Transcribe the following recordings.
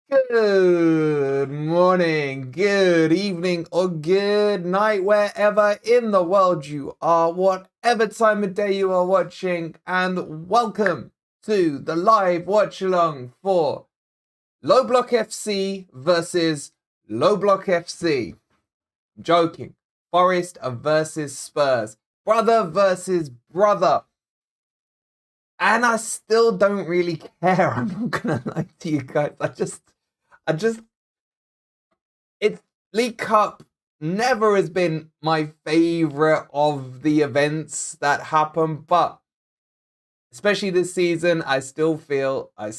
Good morning, good evening, or good night, wherever in the world you are, whatever time of day you are watching, and welcome to the live watch along for Low Block FC versus Low Block FC. Joking. Forest versus Spurs. Brother versus brother. And I still don't really care. I'm not gonna lie to you guys. I just, it's League Cup never has been my favorite of the events that happen, but especially this season, I still feel that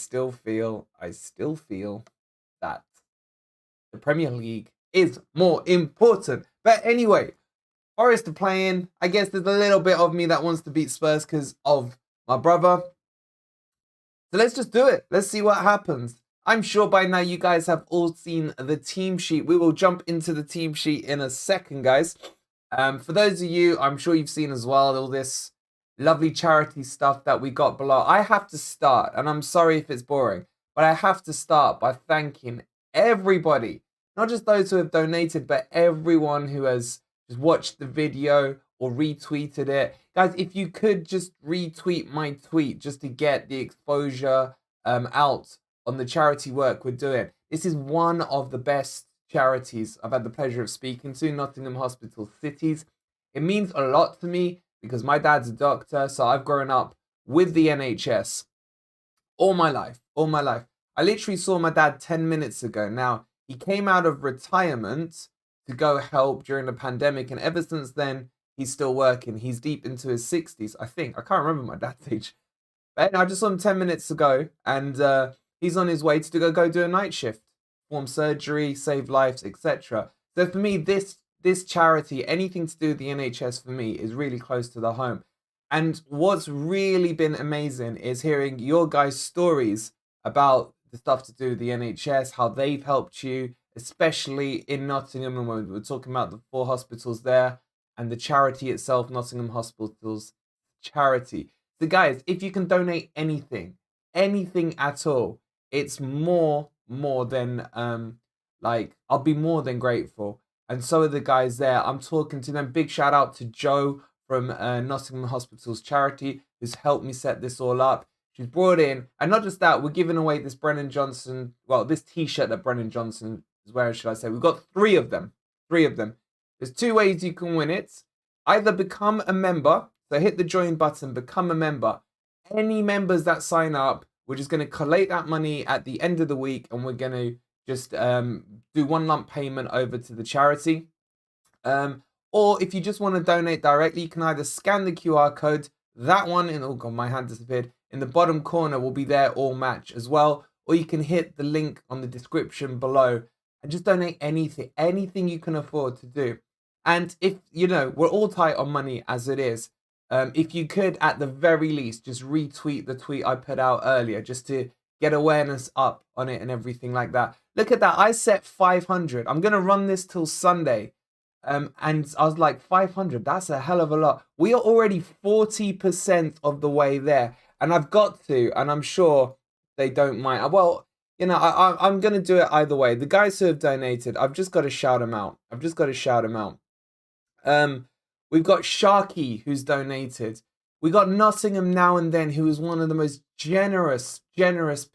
the Premier League is more important. But anyway, Forest are playing. I guess there's a little bit of me that wants to beat Spurs because of my brother. So let's just do it. Let's see what happens. I'm sure by now you guys have all seen the team sheet. We will jump into the team sheet in a second, guys. For those of you, I'm sure you've seen as well, all this lovely charity stuff that we got below. I have to start, and I'm sorry if it's boring, but I have to start by thanking everybody. Not just those who have donated, but everyone who has just watched the video or retweeted it. Guys, if you could just retweet my tweet just to get the exposure out on the charity work we're doing. This is one of the best charities I've had the pleasure of speaking to, Nottingham Hospital Cities. It means a lot to me because my dad's a doctor, so I've grown up with the NHS all my life. I literally saw my dad 10 minutes ago. Now, he came out of retirement to go help during the pandemic, and ever since then, he's still working. He's deep into his 60s, I think. I can't remember my dad's age. But I just saw him 10 minutes ago, and he's on his way to go do a night shift, perform surgery, save lives, etc. So for me, this charity, anything to do with the NHS for me, is really close to the home. And what's really been amazing is hearing your guys' stories about the stuff to do with the NHS, how they've helped you, especially in Nottingham, and when we're talking about the 4 hospitals there, and the charity itself, Nottingham Hospitals charity. So guys, if you can donate anything at all, it's more than I'll be more than grateful. And so are the guys there. I'm talking to them. Big shout out to Joe from Nottingham Hospitals charity, who's helped me set this all up. She's brought in, and not just that, we're giving away this Brennan Johnson, well, this t-shirt that Brennan Johnson is wearing, should I say. We've got 3 of them. There's 2 ways you can win it. Either become a member, so hit the join button, become a member. Any members that sign up, we're just going to collate that money at the end of the week, and we're going to just do one lump payment over to the charity. Or if you just want to donate directly, you can either scan the QR code, that one, and oh god, my hand disappeared, in the bottom corner will be there, all match as well. Or you can hit the link on the description below and just donate anything you can afford to do. And if, you know, we're all tight on money as it is, if you could, at the very least, just retweet the tweet I put out earlier, just to get awareness up on it and everything like that. Look at that. I set 500. I'm going to run this till Sunday. And I was like, 500, that's a hell of a lot. We are already 40% of the way there. And I've got to, and I'm sure they don't mind. Well, you know, I'm going to do it either way. The guys who have donated, I've just got to shout them out. We've got Sharky, who's donated. We got Nottingham Now and Then, who is one of the most generous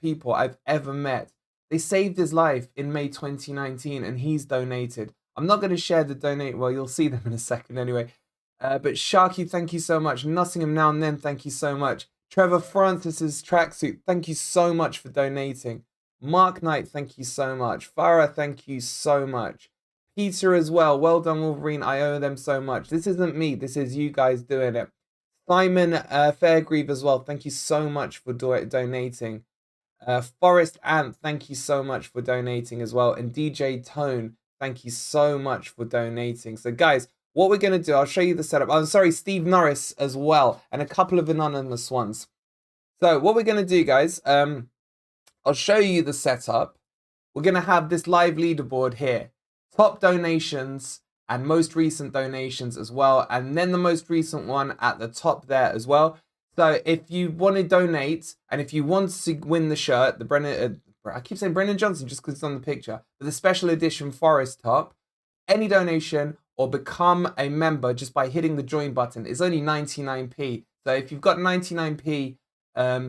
people I've ever met. They saved his life in May 2019, and he's donated. I'm not going to share the donate. Well, you'll see them in a second anyway. But Sharky, thank you so much. Nottingham Now and Then, thank you so much. Trevor Francis's tracksuit, thank you so much for donating. Mark Knight, thank you so much. Farah, thank you so much. Peter as well. Well done, Wolverine. I owe them so much. This isn't me. This is you guys doing it. Simon Fairgrieve as well. Thank you so much for donating. Forest Ant, thank you so much for donating as well. And DJ Tone, thank you so much for donating. So guys, what we're going to do, I'll show you the setup. I'm sorry, Steve Norris as well, and a couple of anonymous ones. So what we're going to do, guys, I'll show you the setup. We're going to have this live leaderboard here. Top donations and most recent donations as well. And then the most recent one at the top there as well. So if you want to donate and if you want to win the shirt, the Brennan, I keep saying Brendan Johnson just because it's on the picture, but the special edition Forest top. Any donation or become a member just by hitting the join button is only 99p. So if you've got 99p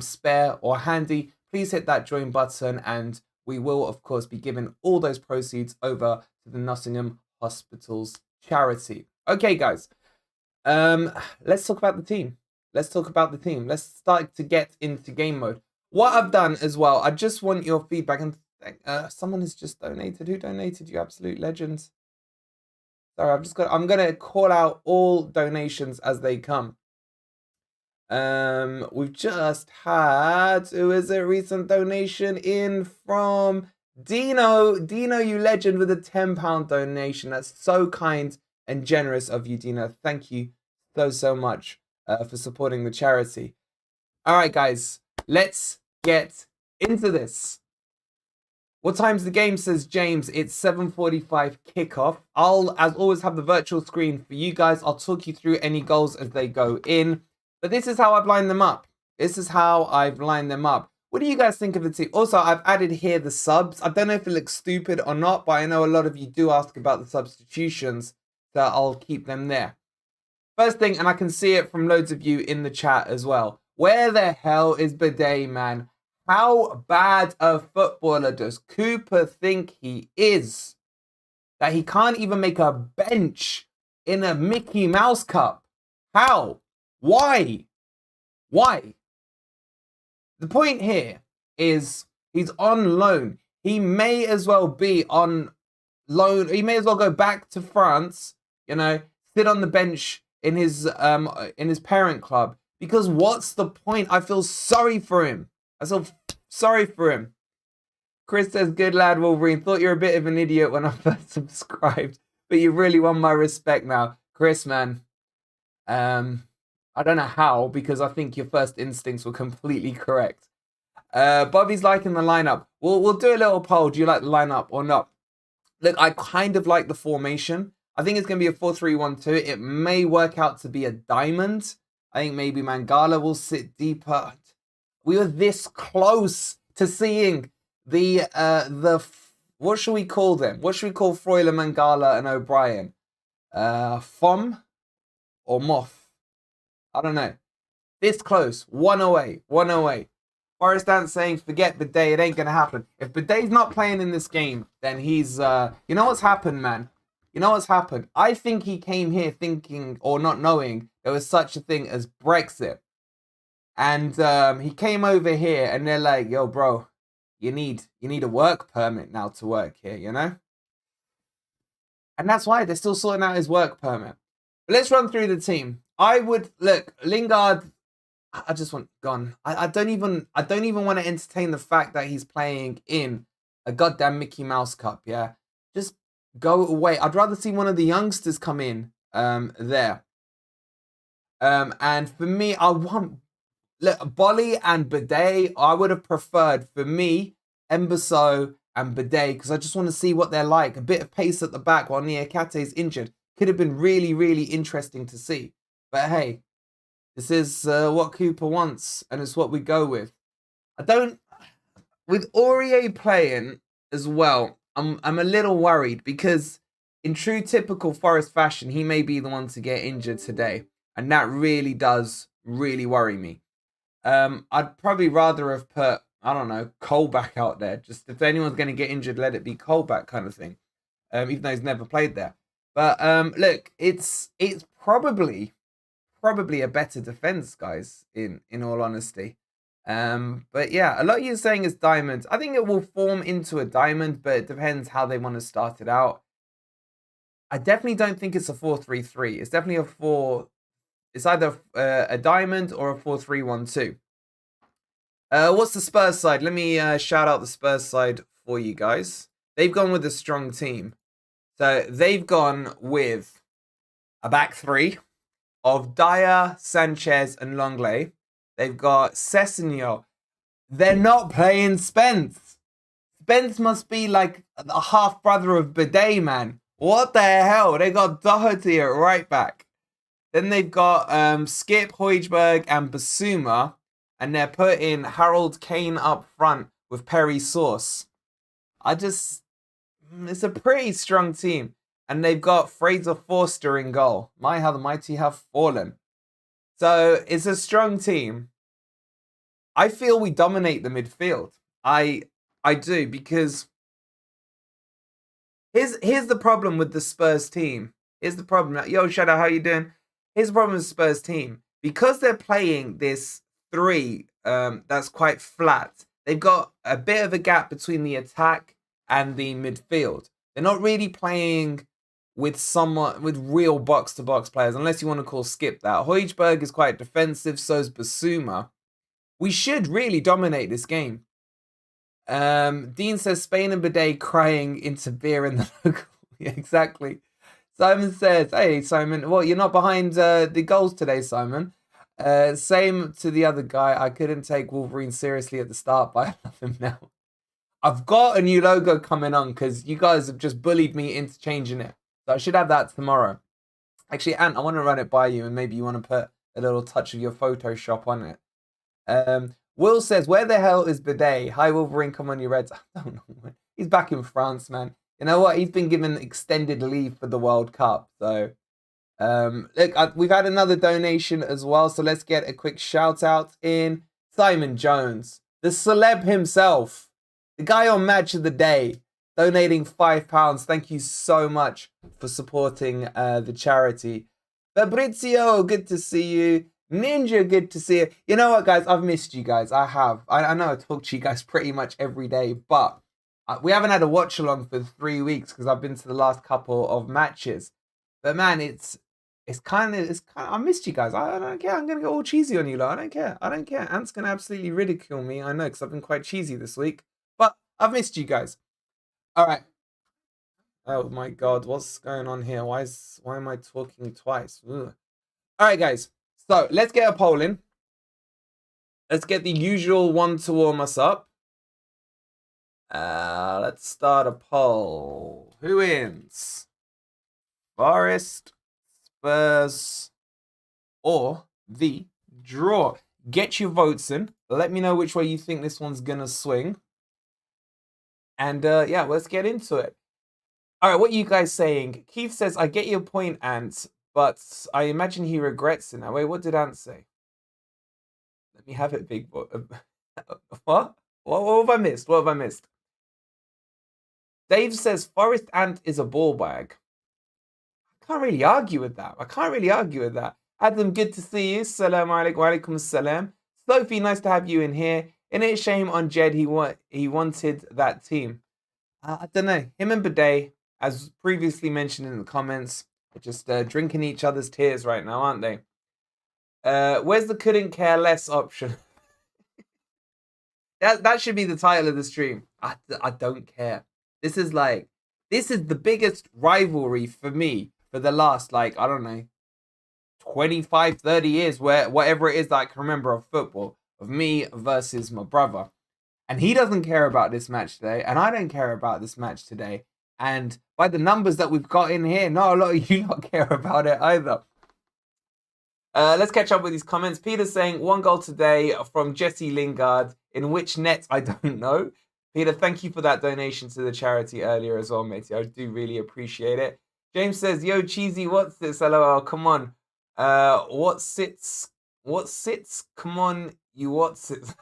spare or handy, please hit that join button and we will, of course, be giving all those proceeds over to the Nottingham Hospitals charity. Okay, guys, let's talk about the team. Let's start to get into game mode. What I've done as well, I just want your feedback. And someone has just donated. Who donated? You absolute legends. Sorry, I'm gonna call out all donations as they come. We've just had, who is it? Recent donation in from Dino. Dino, you legend, with a £10 donation. That's so kind and generous of you, Dino. Thank you so much for supporting the charity. All right, guys, let's get into this. What time's the game, says James? It's 7:45 kickoff. I'll, as always, have the virtual screen for you guys. I'll talk you through any goals as they go in. But this is how I've lined them up. What do you guys think of the team? Also, I've added here the subs. I don't know if it looks stupid or not, but I know a lot of you do ask about the substitutions, so I'll keep them there. First thing, and I can see it from loads of you in the chat as well. Where the hell is Bidet, man? How bad a footballer does Cooper think he is? That he can't even make a bench in a Mickey Mouse Cup? How? Why? The point here is he's on loan. He may as well be on loan. He may as well go back to France, sit on the bench in his parent club. Because what's the point? I feel sorry for him. Chris says, good lad, Wolverine. Thought you were a bit of an idiot when I first subscribed, but you really won my respect now. Chris, man. I don't know how, because I think your first instincts were completely correct. Bobby's liking the lineup. We'll do a little poll. Do you like the lineup or not? Look, I kind of like the formation. I think it's going to be a 4-3-1-2. It may work out to be a diamond. I think maybe Mangala will sit deeper. We were this close to seeing the what should we call them? What should we call Freuler, Mangala, and O'Brien? Fom or Moth? I don't know. This close. One away. Forest Dance saying, forget Bidet. It ain't going to happen. If Bidet's not playing in this game, then he's... you know what's happened, man? I think he came here thinking or not knowing there was such a thing as Brexit. And he came over here and they're like, yo, bro, you need a work permit now to work here, And that's why they're still sorting out his work permit. But let's run through the team. Lingard, I just want gone. I don't even want to entertain the fact that he's playing in a goddamn Mickey Mouse Cup, yeah? Just go away. I'd rather see one of the youngsters come in there. And for me, I want... Bolly and Bidet, I would have preferred, for me, Embasso and Bidet, because I just want to see what they're like. A bit of pace at the back while Niakate is injured. Could have been really, really interesting to see. But hey, this is what Cooper wants, and it's what we go with. With Aurier playing as well, I'm a little worried, because in true typical Forest fashion, he may be the one to get injured today. And that really does really worry me. I'd probably rather have put, I don't know, Colback out there. Just if anyone's going to get injured, let it be Colback kind of thing. Even though he's never played there. But look, it's probably a better defense, guys, in all honesty. But yeah, a lot of you are saying it's diamond. I think it will form into a diamond, but it depends how they want to start it out. I definitely don't think it's a 4-3-3. It's definitely it's either a diamond or a 4-3-1-2. What's the Spurs side? Let me shout out the Spurs side for you guys. They've gone with a strong team. So they've gone with a back three of Dyer, Sanchez, and Longley. They've got Sessegnon. They're not playing Spence. Spence must be like a half brother of Bidet, man. What the hell? They got Doherty at right back. Then they've got Skip, Højbjerg, and Basuma. And they're putting Harold Kane up front with Perry Sauce. It's a pretty strong team. And they've got Fraser Forster in goal. My, how the mighty have fallen. So it's a strong team. I feel we dominate the midfield. I do, because here's the problem with the Spurs team. Here's the problem. Yo, Shadow, how you doing? Here's the problem with the Spurs team. Because they're playing this 3 that's quite flat, they've got a bit of a gap between the attack and the midfield. They're not really playing with real box-to-box players, unless you want to call Skip that. Højbjerg is quite defensive, so's Basuma. We should really dominate this game. Dean says Spain and Bidet crying into beer in the local. Yeah, exactly. Simon says, hey, Simon, well, you're not behind the goals today, Simon. Same to the other guy. I couldn't take Wolverine seriously at the start, but I love him now. I've got a new logo coming on because you guys have just bullied me into changing it. So I should have that tomorrow. Actually, Ant, I want to run it by you, and maybe you want to put a little touch of your Photoshop on it. Will says, where the hell is Bidet? Hi, Wolverine, come on, you Reds. I don't know. He's back in France, man. You know what? He's been given extended leave for the World Cup. So, look, we've had another donation as well. So let's get a quick shout out in. Simon Jones, the celeb himself, the guy on Match of the Day, donating £5. Thank you so much for supporting the charity. Fabrizio, good to see you. Ninja, good to see you. You know what, guys? I've missed you guys. I have. I know I talk to you guys pretty much every day, but we haven't had a watch along for 3 weeks because I've been to the last couple of matches. But man, it's kind of I missed you guys. I don't care. I'm gonna go all cheesy on you lot. I don't care. Ant's gonna absolutely ridicule me. I know, because I've been quite cheesy this week. But I've missed you guys. All right. Oh my God, what's going on here? Why am I talking twice? Ugh. All right, guys. So let's get a poll in. Let's get the usual one to warm us up. Let's start a poll. Who wins? Forest, Spurs, or the draw? Get your votes in. Let me know which way you think this one's gonna swing. And yeah, let's get into it. All right, what are you guys saying? Keith says, I get your point, Ant, but I imagine he regrets it now. Wait, what did Ant say? Let me have it, big boy. What? What have I missed? What have I missed? Dave says, Forest Ant is a ball bag. I can't really argue with that. Adam, good to see you. Salam alaikum. Wa alaikum salam. Sophie, nice to have you in here. Isn't it a shame on Jed he wanted that team? I don't know. Him and Bidet, as previously mentioned in the comments, are just drinking each other's tears right now, aren't they? Where's the couldn't care less option? that should be the title of the stream. I don't care. This is the biggest rivalry for me for the last, I don't know, 25, 30 years, whatever it is that I can remember of football, of me versus my brother. And he doesn't care about this match today, and I don't care about this match today. And by the numbers that we've got in here, not a lot of you not care about it either. Let's catch up with these comments. Peter saying, 1 goal today from Jesse Lingard. In which net, I don't know. Peter, thank you for that donation to the charity earlier as well, matey. I do really appreciate it. James says, yo, cheesy, what's this? LOL, come on. What sits? Come on, you what's it?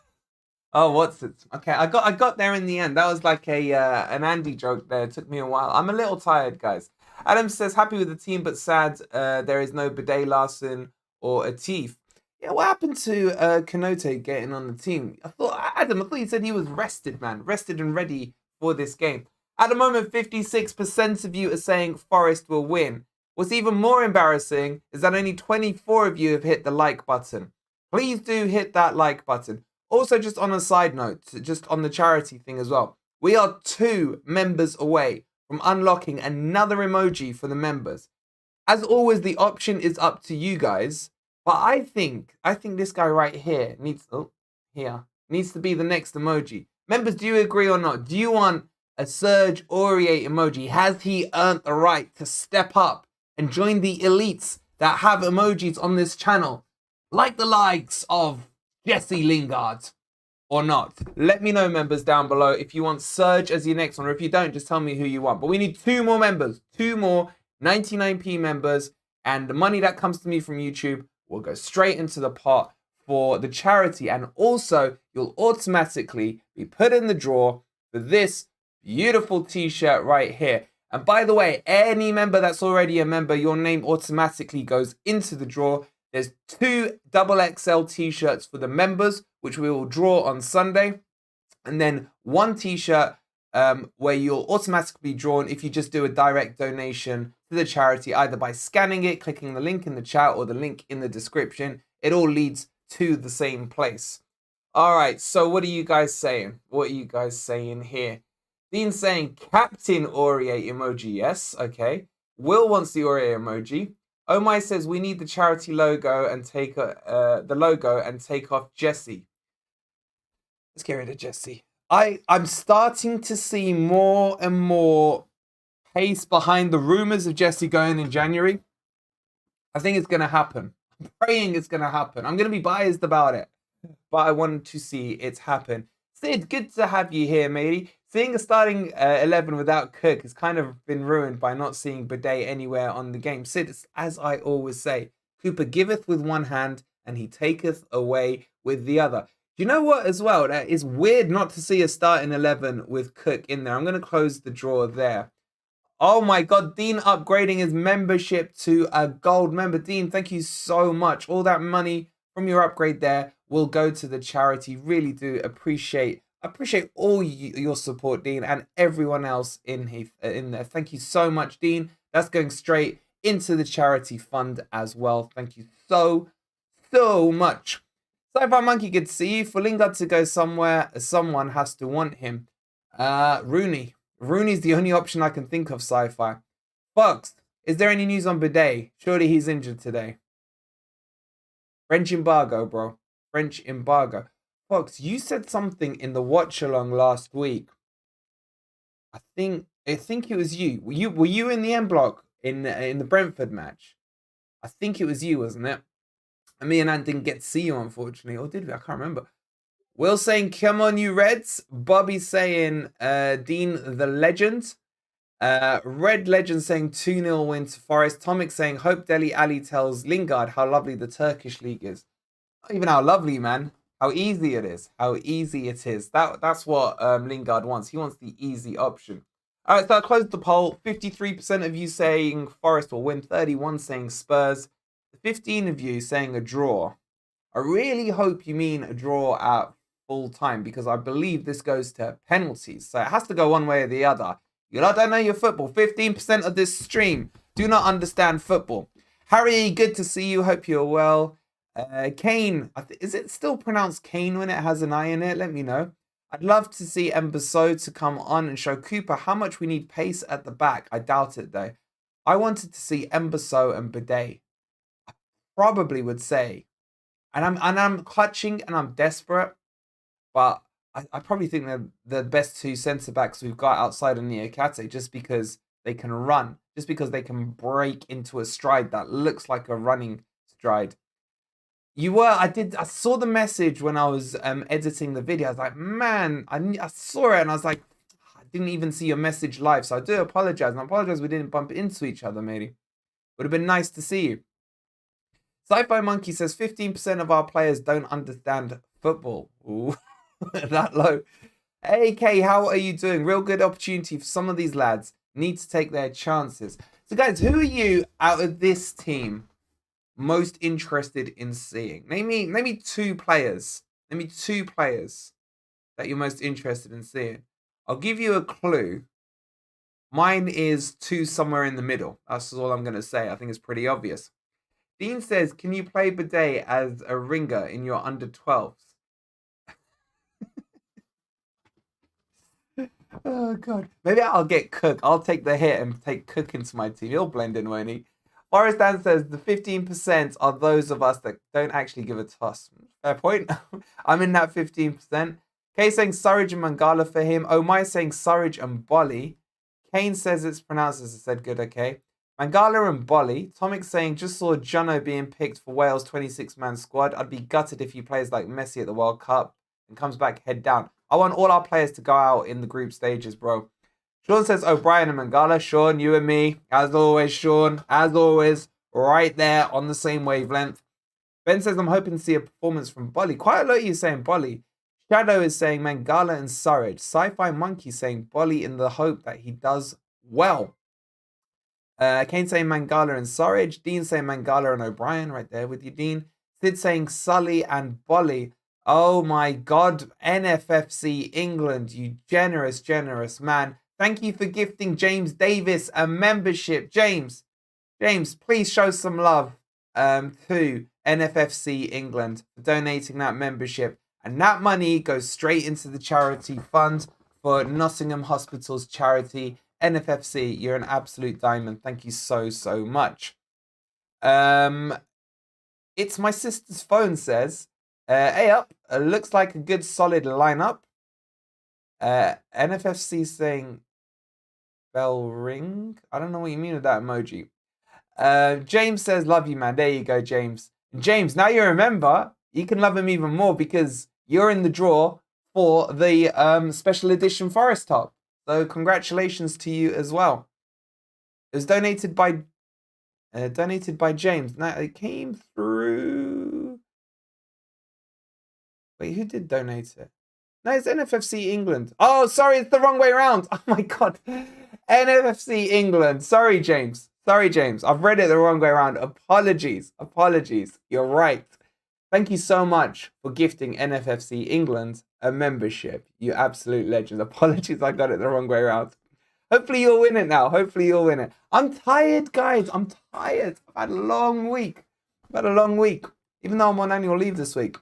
Oh, what's it? Okay, I got there in the end. That was like an Andy joke there. It took me a while. I'm a little tired, guys. Adam says, happy with the team, but sad there is no Bidet, Larson, or Atif. Yeah, what happened to Kanote getting on the team? I thought you said he was rested, man. Rested and ready for this game. At the moment, 56% of you are saying Forest will win. What's even more embarrassing is that only 24 of you have hit the like button. Please do hit that like button. Also, just on a side note, just on the charity thing as well, we are 2 members away from unlocking another emoji for the members. As always, the option is up to you guys, but I think this guy right here needs to be the next emoji. Members, do you agree or not? Do you want a Serge Aurier emoji? Has he earned the right to step up and join the elites that have emojis on this channel, like the likes of Jesse Lingard, or not? Let me know, members, down below if you want Surge as your next one, or if you don't, just tell me who you want. But we need 2 more members, 2 more 99p members, and the money that comes to me from YouTube will go straight into the pot for the charity, and also you'll automatically be put in the draw for this beautiful t-shirt right here. And by the way, any member that's already a member, your name automatically goes into the draw. There's 2 XXL t-shirts for the members, which we will draw on Sunday, and then 1 t-shirt where you'll automatically be drawn if you just do a direct donation to the charity, either by scanning it, clicking the link in the chat, or the link in the description. It all leads to the same place. All right, so what are you guys saying? What are you guys saying here? Dean's saying Captain Aurier emoji, yes, okay. Will wants the Aurier emoji. Omai says we need the charity logo and take the logo and take off Jesse. Let's get rid of Jesse. I'm starting to see more and more pace behind the rumors of Jesse going in January. I think it's going to happen. I'm praying it's going to happen. I'm going to be biased about it, but I want to see it happen. Sid, good to have you here, matey. Seeing a starting 11 without Cook has kind of been ruined by not seeing Bidet anywhere on the game. Sid, as I always say, Cooper giveth with one hand and he taketh away with the other. Do you know what as well? That is weird not to see a starting 11 with Cook in there. I'm going to close the draw there. Oh my God, Dean upgrading his membership to a gold member. Dean, thank you so much. All that money from your upgrade there will go to the charity. Really do appreciate all your support, Dean, and everyone else in there. Thank you so much, Dean. That's going straight into the charity fund as well. Thank you so much. Sci-Fi Monkey, good to see you. For Lingard to go somewhere, someone has to want him. Rooney. Rooney's the only option I can think of, Sci-Fi. Fox, is there any news on Bidet? Surely he's injured today. French embargo, bro. French embargo. Fox, you said something in the watch along last week. I think it was you. Were you in the M block in the Brentford match? I think it was you, wasn't it? And me and Ant didn't get to see you, unfortunately. Or did we? I can't remember. Will saying, come on, you Reds. Bobby saying, Dean the Legend. Red Legend saying 2-0 win to Forest. Tomic saying, hope Deli Ali tells Lingard how lovely the Turkish league is. Not even how lovely, man. How easy it is. How easy it is. That's what Lingard wants. He wants the easy option. All right, so I closed the poll. 53% of you saying Forest will win. 31 saying Spurs. 15 of you saying a draw. I really hope you mean a draw at full time, because I believe this goes to penalties. So it has to go one way or the other. You lot don't know your football. 15% of this stream do not understand football. Harry, good to see you. Hope you're well. Kane, is it still pronounced Kane when it has an I in it? Let me know. I'd love to see Embassou to come on and show Cooper how much we need pace at the back. I doubt it though. I wanted to see Embassou and Bidet. I probably would say, and I'm clutching and I'm desperate, but I probably think they're the best 2 centre backs we've got outside of Niakate, just because they can run, just because they can break into a stride that looks like a running stride. I saw the message when I was editing the video. I was like, man, I saw it and I was like, I didn't even see your message live. So I do apologize. And I apologize we didn't bump into each other, maybe. Would have been nice to see you. Sci-Fi Monkey says 15% of our players don't understand football. Ooh, that low. AK, how are you doing? Real good opportunity for some of these lads. Need to take their chances. So guys, who are you out of this team most interested in seeing? Name me 2 players. Name me 2 players that you're most interested in seeing. I'll give you a clue. Mine is 2 somewhere in the middle. That's all I'm going to say. I think it's pretty obvious. Dean says, can you play Bidet as a ringer in your under 12s? Oh, God. Maybe I'll get Cook. I'll take the hit and take Cook into my team. He'll blend in, won't he? Forrest Dan says the 15% are those of us that don't actually give a toss. Fair point. I'm in that 15%. Kay saying Surridge and Mangala for him. Omai saying Surridge and Bolly. Kane says it's pronounced as I said. Good, okay. Mangala and Bolly. Tomic saying just saw Jono being picked for Wales 26-man squad. I'd be gutted if he plays like Messi at the World Cup. and comes back head down. I want all our players to go out in the group stages, bro. Sean says O'Brien and Mangala. Sean, you and me, as always, Sean, as always, right there on the same wavelength. Ben says, I'm hoping to see a performance from Bolly. Quite a lot of you saying Bolly. Shadow is saying Mangala and Surridge. Sci-Fi Monkey saying Bolly in the hope that he does well. Kane saying Mangala and Surridge. Dean saying Mangala and O'Brien. Right there with you, Dean. Sid saying Sully and Bolly. Oh my God. NFFC England. You generous, generous man. Thank you for gifting James Davis a membership. James, please show some love to NFFC England for donating that membership. And that money goes straight into the charity fund for Nottingham Hospital's charity. NFFC, you're an absolute diamond. Thank you so, so much. It's my sister's phone says, hey up, looks like a good solid lineup. NFFC saying bell ring. I don't know what you mean with that emoji. James says, love you, man. There you go, James. James, now you remember, you can love him even more because you're in the draw for the special edition Forest Top. So congratulations to you as well. It was donated by James. Now it came through. Wait, who did donate it? No, it's NFFC England. Oh, sorry, it's the wrong way around. Oh my God. NFFC England. Sorry, James. Sorry, James. I've read it the wrong way around. Apologies. Apologies. You're right. Thank you so much for gifting NFFC England a membership. You absolute legend. Apologies, I got it the wrong way around. Hopefully you'll win it now. Hopefully you'll win it. I'm tired, guys. I'm tired. I've had a long week. Even though I'm on annual leave this week.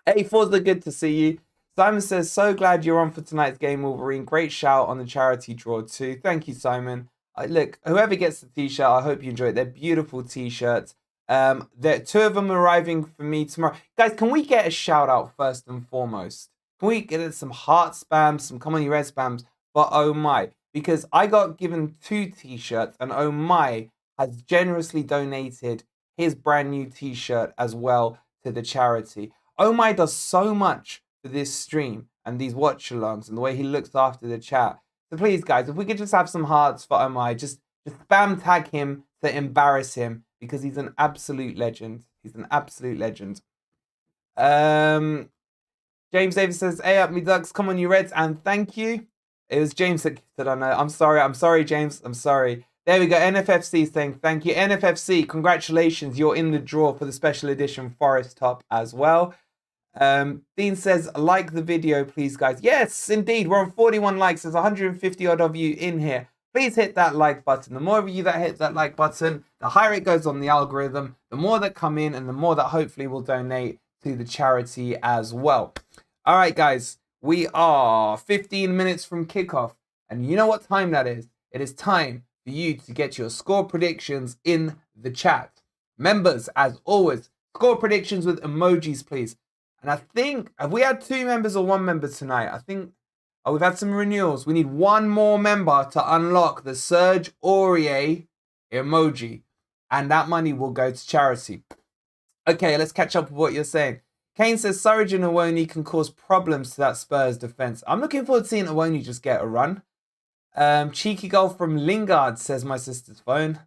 Hey, Forza, good to see you. Simon says, so glad you're on for tonight's game, Wolverine. Great shout on the charity draw too. Thank you, Simon. Look, whoever gets the t-shirt, I hope you enjoy it. They're beautiful t-shirts. There 2 of them arriving for me tomorrow. Guys, can we get a shout out first and foremost? Can we get some heart spams, some come on you red spams for Oh My? Because I got given 2 t-shirts and Oh My has generously donated his brand new t-shirt as well to the charity. Oh My does so much for this stream and these watch alongs and the way he looks after the chat. So please, guys, if we could just have some hearts for Oh My, just spam tag him to embarrass him because he's an absolute legend. He's an absolute legend. James Davis says, hey up, me ducks, come on you Reds, and thank you. It was James that gifted on I'm sorry, James, I'm sorry. There we go, NFFC saying thank you. NFFC, congratulations, you're in the draw for the special edition Forest Top as well. Dean says, like the video, please, guys. Yes, indeed, we're on 41 likes. There's 150 odd of you in here. Please hit that like button. The more of you that hit that like button, the higher it goes on the algorithm, the more that come in, and the more that hopefully will donate to the charity as well. All right, guys, we are 15 minutes from kickoff, and you know what time that is? It is time for you to get your score predictions in the chat. Members, as always, score predictions with emojis, please. And I think, have we had 2 members or 1 member tonight? I think, oh, we've had some renewals. We need 1 more member to unlock the Serge Aurier emoji. And that money will go to charity. Okay, let's catch up with what you're saying. Kane says Surridge and Awoni can cause problems to that Spurs defense. I'm looking forward to seeing Awoni just get a run. Cheeky goal from Lingard, says my sister's phone.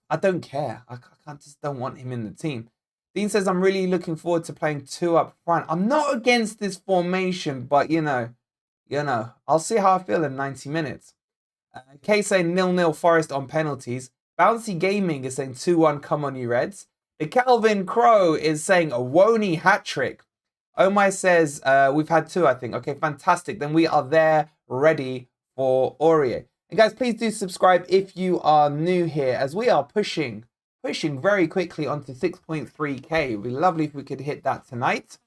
I don't care. I just don't want him in the team. Dean says, I'm really looking forward to playing 2 up front. I'm not against this formation, but you know, I'll see how I feel in 90 minutes. Kay saying 0-0 Forest on penalties. Bouncy Gaming is saying 2-1, come on you Reds. The Calvin Crow is saying a Woney hat-trick. Omai says, we've had 2, I think. Okay, fantastic. Then we are there ready for Aurier. And guys, please do subscribe if you are new here, as we are pushing very quickly onto 6.3k. It would be lovely if we could hit that tonight.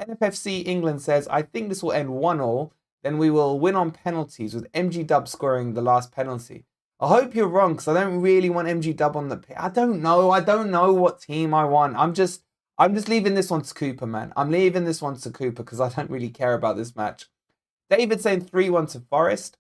NFFC England says, I think this will end 1-1. Then we will win on penalties with MG Dub scoring the last penalty. I hope you're wrong because I don't really want MG Dub on the pitch. I don't know what team I want. I'm just leaving this one to Cooper, man. I'm leaving this one to Cooper because I don't really care about this match. David saying 3-1 to Forest.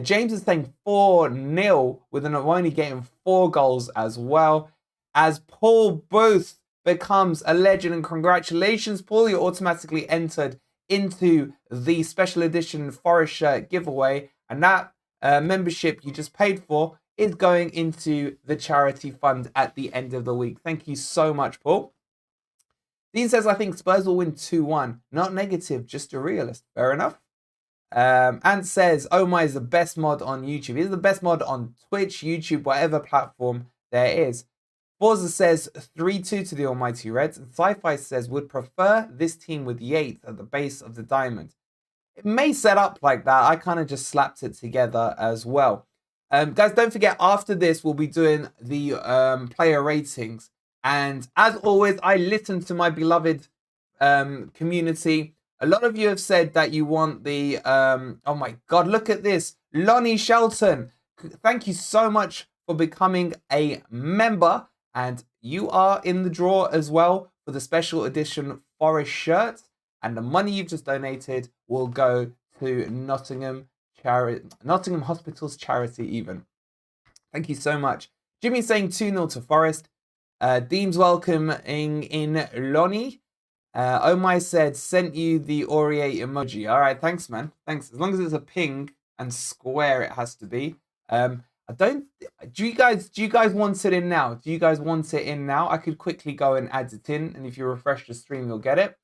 James is saying 4-0 with an Awoni getting 4 goals as well. As Paul Booth becomes a legend. And congratulations, Paul, you're automatically entered into the special edition Forest shirt giveaway. And that membership you just paid for is going into the charity fund at the end of the week. Thank you so much, Paul. Dean says, I think Spurs will win 2-1. Not negative, just a realist. Fair enough. Ant says, Oh My is the best mod on YouTube. He's the best mod on Twitch, YouTube, whatever platform there is. Forza says 3-2 to the Almighty Reds. And Sci-Fi says, would prefer this team with Yates at the base of the diamond. It may set up like that. I kind of just slapped it together as well. Guys, don't forget, after this, we'll be doing the player ratings. And as always, I listen to my beloved community. A lot of you have said that you want the, oh my God, look at this. Lonnie Shelton, thank you so much for becoming a member. And you are in the draw as well for the special edition Forest shirt. And the money you've just donated will go to Nottingham Hospitals charity even. Thank you so much. Jimmy's saying 2-0 to Forest. Dean's welcoming in Lonnie. Omai said, sent you the Aurier emoji. All right, thanks, man. Thanks. As long as it's a ping and square, it has to be. Do you guys want it in now? Do you guys want it in now? I could quickly go and add it in, and if you refresh the stream, you'll get it.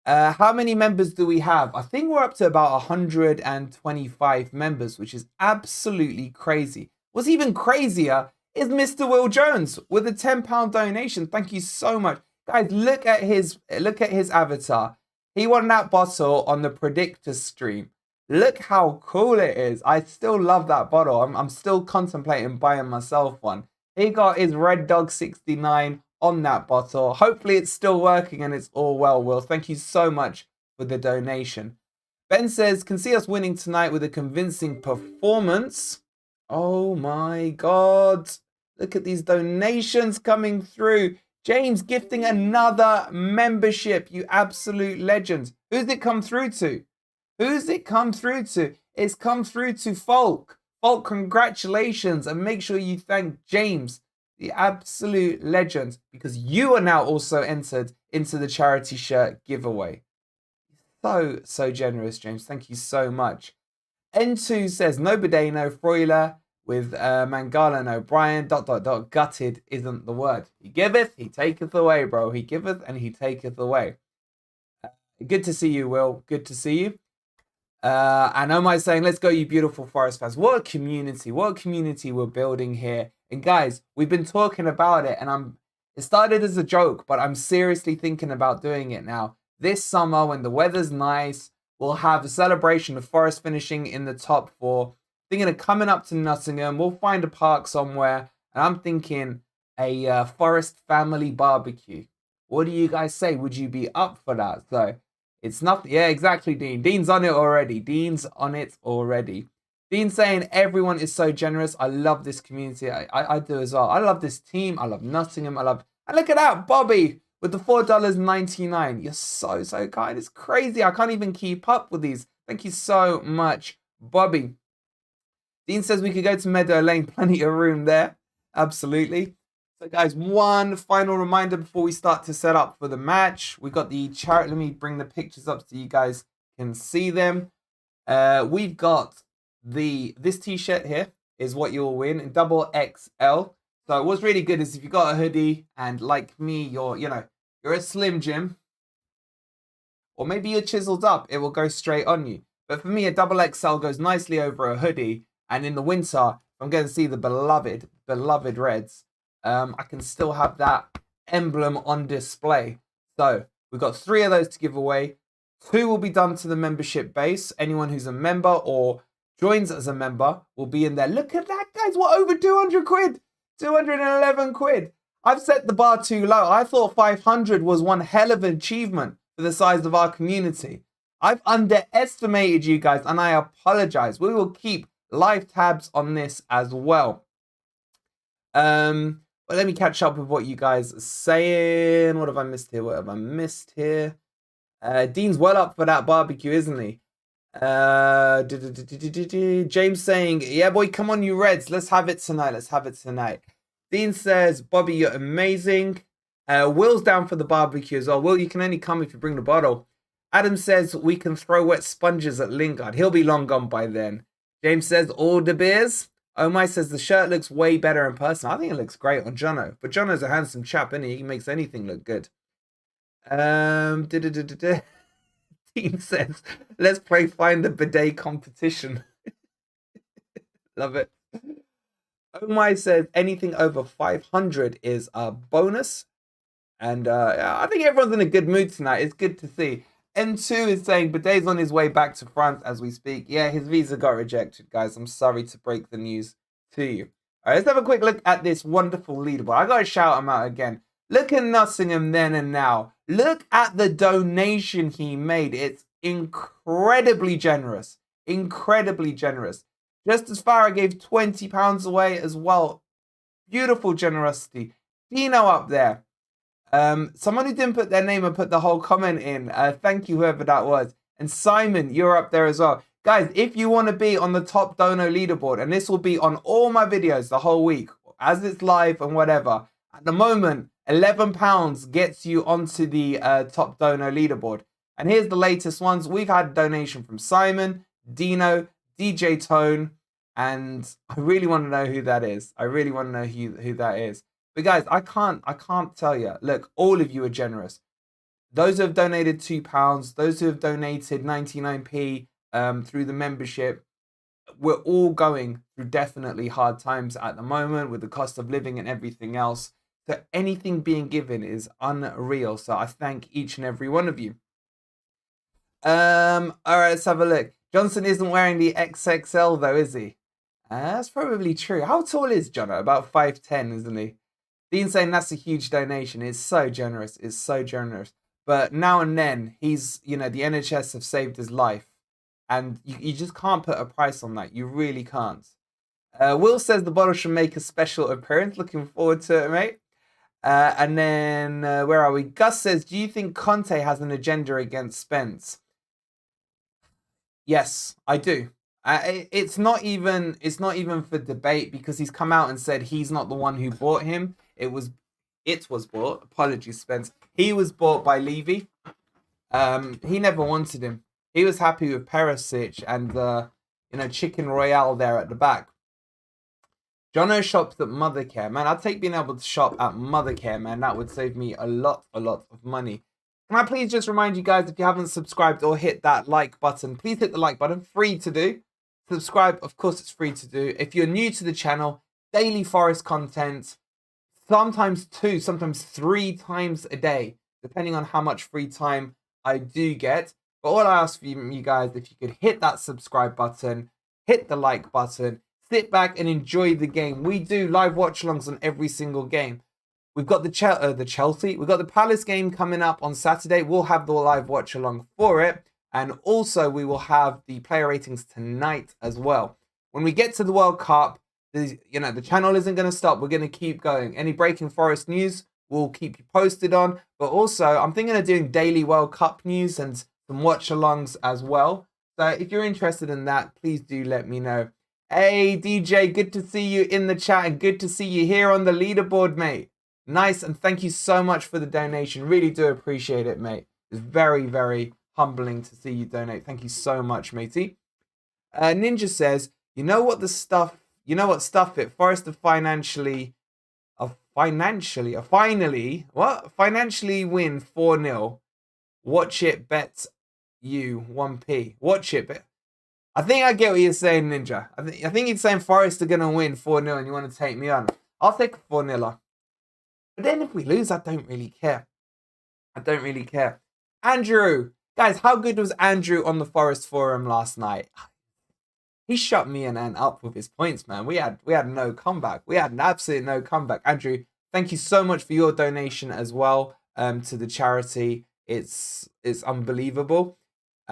How many members do we have? I think we're up to about 125 members, which is absolutely crazy. What's even crazier is Mr. Will Jones with a £10 donation. Thank you so much. Guys, look at his avatar. He won that bottle on the Predictor stream. Look how cool it is. I still love that bottle. I'm still contemplating buying myself one. He got his Red Dog 69 on that bottle. Hopefully it's still working and it's all well, Will. Thank you so much for the donation. Ben says, can see us winning tonight with a convincing performance. Oh my God. Look at these donations coming through. James gifting another membership. You absolute legend. Who's it come through to? Who's it come through to? It's come through to Folk. Folk, congratulations. And make sure you thank James, the absolute legend, because you are now also entered into the charity shirt giveaway. So generous, James. Thank you so much. N2 says, no bidet, no Freuler, with Mangala and O'Brien, ... Gutted isn't the word. He giveth, he taketh away, bro. He giveth and he taketh away. Good to see you, Will. Good to see you. And Omar saying, let's go, you beautiful Forest fans. What a community. What a community we're building here. And guys, we've been talking about it, and it started as a joke, but I'm seriously thinking about doing it now. This summer, when the weather's nice, we'll have a celebration of Forest finishing in the top 4. Thinking of coming up to Nottingham. We'll find a park somewhere. And I'm thinking a Forest family barbecue. What do you guys say? Would you be up for that? So it's nothing. Yeah, exactly, Dean. Dean's on it already. Dean's on it already. Dean saying everyone is so generous. I love this community. I do as well. I love this team. I love Nottingham. And look at that, Bobby, with the $4.99. You're so kind. It's crazy. I can't even keep up with these. Thank you so much, Bobby. Dean says we could go to Meadow Lane. Plenty of room there. Absolutely. So, guys, one final reminder before we start to set up for the match. We got the charity. Let me bring the pictures up so you guys can see them. We've got this t-shirt here is what you'll win in XXL. So what's really good is if you got a hoodie and like me, you're a Slim Jim, or maybe you're chiseled up, it will go straight on you. But for me, a XXL goes nicely over a hoodie. And in the winter, I'm going to see the beloved Reds. I can still have that emblem on display. So we've got 3 of those to give away. 2 will be done to the membership base. Anyone who's a member or joins as a member will be in there. Look at that, guys. What, over 200 quid? 211 quid. I've set the bar too low. I thought 500 was one hell of an achievement for the size of our community. I've underestimated you guys, and I apologize. We will keep live tabs on this as well. But let me catch up with what you guys are saying. What have I missed here? Dean's well up for that barbecue, isn't he? James saying, yeah, boy, come on, you Reds. Let's have it tonight. Dean says, Bobby, you're amazing. Will's down for the barbecue as well. Will, you can only come if you bring the bottle. Adam says we can throw wet sponges at Lingard. He'll be long gone by then. James says all the beers. Omai says the shirt looks way better in person. I think it looks great on Jono. But Jono's a handsome chap, isn't he? He makes anything look good. Dean says, let's play Find the Bidet competition. Love it. Omai says anything over 500 is a bonus. And I think everyone's in a good mood tonight. It's good to see. N2 is saying Bidet's on his way back to France as we speak. Yeah, his visa got rejected, guys. I'm sorry to break the news to you. All right, let's have a quick look at this wonderful leaderboard. I got to shout him out again. Look at Nottingham then and now. Look at the donation he made. It's incredibly generous. Incredibly generous. Just as far, I gave £20 away as well. Beautiful generosity. Dino up there. Someone who didn't put their name and put the whole comment in. Thank you, whoever that was. And Simon, you're up there as well. Guys, if you want to be on the top dono leaderboard, and this will be on all my videos the whole week, as it's live and whatever, at the moment, £11 gets you onto the top dono leaderboard. And here's the latest ones. We've had a donation from Simon, Dino, DJ Tone, and I really want to know who that is. I really want to know who that is. But guys, I can't tell you. Look, all of you are generous. Those who have donated £2, those who have donated 99p through the membership, we're all going through definitely hard times at the moment with the cost of living and everything else. So anything being given is unreal. So I thank each and every one of you. All right, let's have a look. Johnson isn't wearing the XXL though, is he? That's probably true. How tall is Jono? About 5'10", isn't he? Dean saying that's a huge donation. It's so generous. It's so generous. But now and then, he's, the NHS have saved his life. And you just can't put a price on that. You really can't. Will says the bottle should make a special appearance. Looking forward to it, mate. And then, where are we? Gus says, do you think Conte has an agenda against Spence? Yes, I do. It's not even for debate because he's come out and said he's not the one who bought him. It was bought. Apologies, Spence. He was bought by Levy. He never wanted him. He was happy with Perisic and Chicken Royale there at the back. Jono shops at Mothercare. Man, I'd take being able to shop at Mothercare, man. That would save me a lot of money. Can I please just remind you guys, if you haven't subscribed or hit that like button, please hit the like button. Free to do. Subscribe, of course, it's free to do. If you're new to the channel, daily Forest content, sometimes 2, sometimes 3 times a day, depending on how much free time I do get. But all I ask from you guys, if you could hit that subscribe button, hit the like button, sit back and enjoy the game. We do live watch-alongs on every single game. We've got the Chelsea, we've got the Palace game coming up on Saturday. We'll have the live watch-along for it. And also, we will have the player ratings tonight as well. When we get to the World Cup, the channel isn't going to stop. We're going to keep going. Any breaking Forest news, we'll keep you posted on. But also, I'm thinking of doing daily World Cup news and some watch-alongs as well. So if you're interested in that, please do let me know. Hey, DJ, good to see you in the chat and good to see you here on the leaderboard, mate. Nice, and thank you so much for the donation. Really do appreciate it, mate. It's very, very humbling to see you donate. Thank you so much, matey. Ninja says, stuff it. Forest financially win 4-0. Watch it, bet you 1p. Watch it, bet. I think I get what you're saying, Ninja. I think you're saying Forest are going to win 4-0 and you want to take me on. I'll take a 4-0. But then if we lose, I don't really care. Andrew. Guys, how good was Andrew on the Forest Forum last night? He shut me and Ann up with his points, man. We had no comeback. We had an absolute no comeback. Andrew, thank you so much for your donation as well to the charity. It's unbelievable.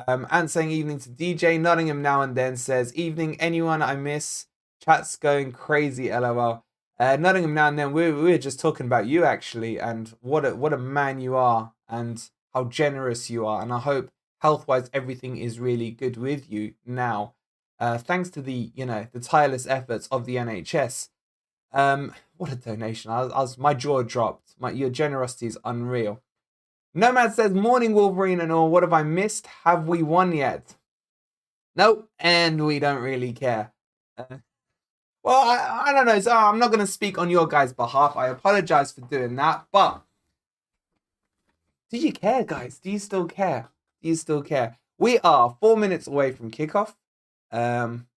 Ant saying evening to DJ. Nottingham now and then says, evening, anyone I miss? Chat's going crazy, lol. Nottingham now and then, we were just talking about you actually, and what a man you are, and how generous you are, and I hope health-wise everything is really good with you now. Thanks to the tireless efforts of the NHS. What a donation! My jaw dropped. Your generosity is unreal. Nomad says, morning Wolverine and all. What have I missed? Have we won yet? Nope. And we don't really care. Well, I don't know. So I'm not going to speak on your guys' behalf. I apologize for doing that. But do you care, guys? Do you still care? Do you still care? We are 4 minutes away from kickoff.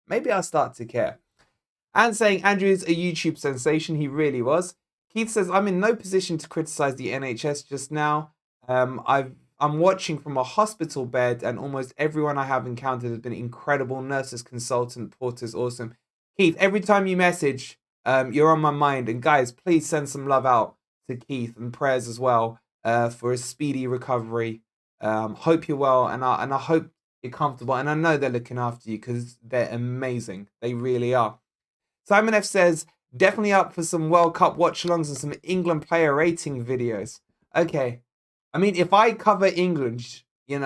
Maybe I'll start to care. And saying Andrew's a YouTube sensation. He really was. Keith says, I'm in no position to criticize the NHS just now. I'm watching from a hospital bed, and almost everyone I have encountered has been incredible. Nurses, consultant, porters, awesome. Keith, every time you message, you're on my mind. And guys, please send some love out to Keith and prayers as well for a speedy recovery. Hope you're well, and I hope you're comfortable. And I know they're looking after you because they're amazing. They really are. Simon F says, definitely up for some World Cup watch-alongs and some England player rating videos. Okay. I mean, if I cover England, you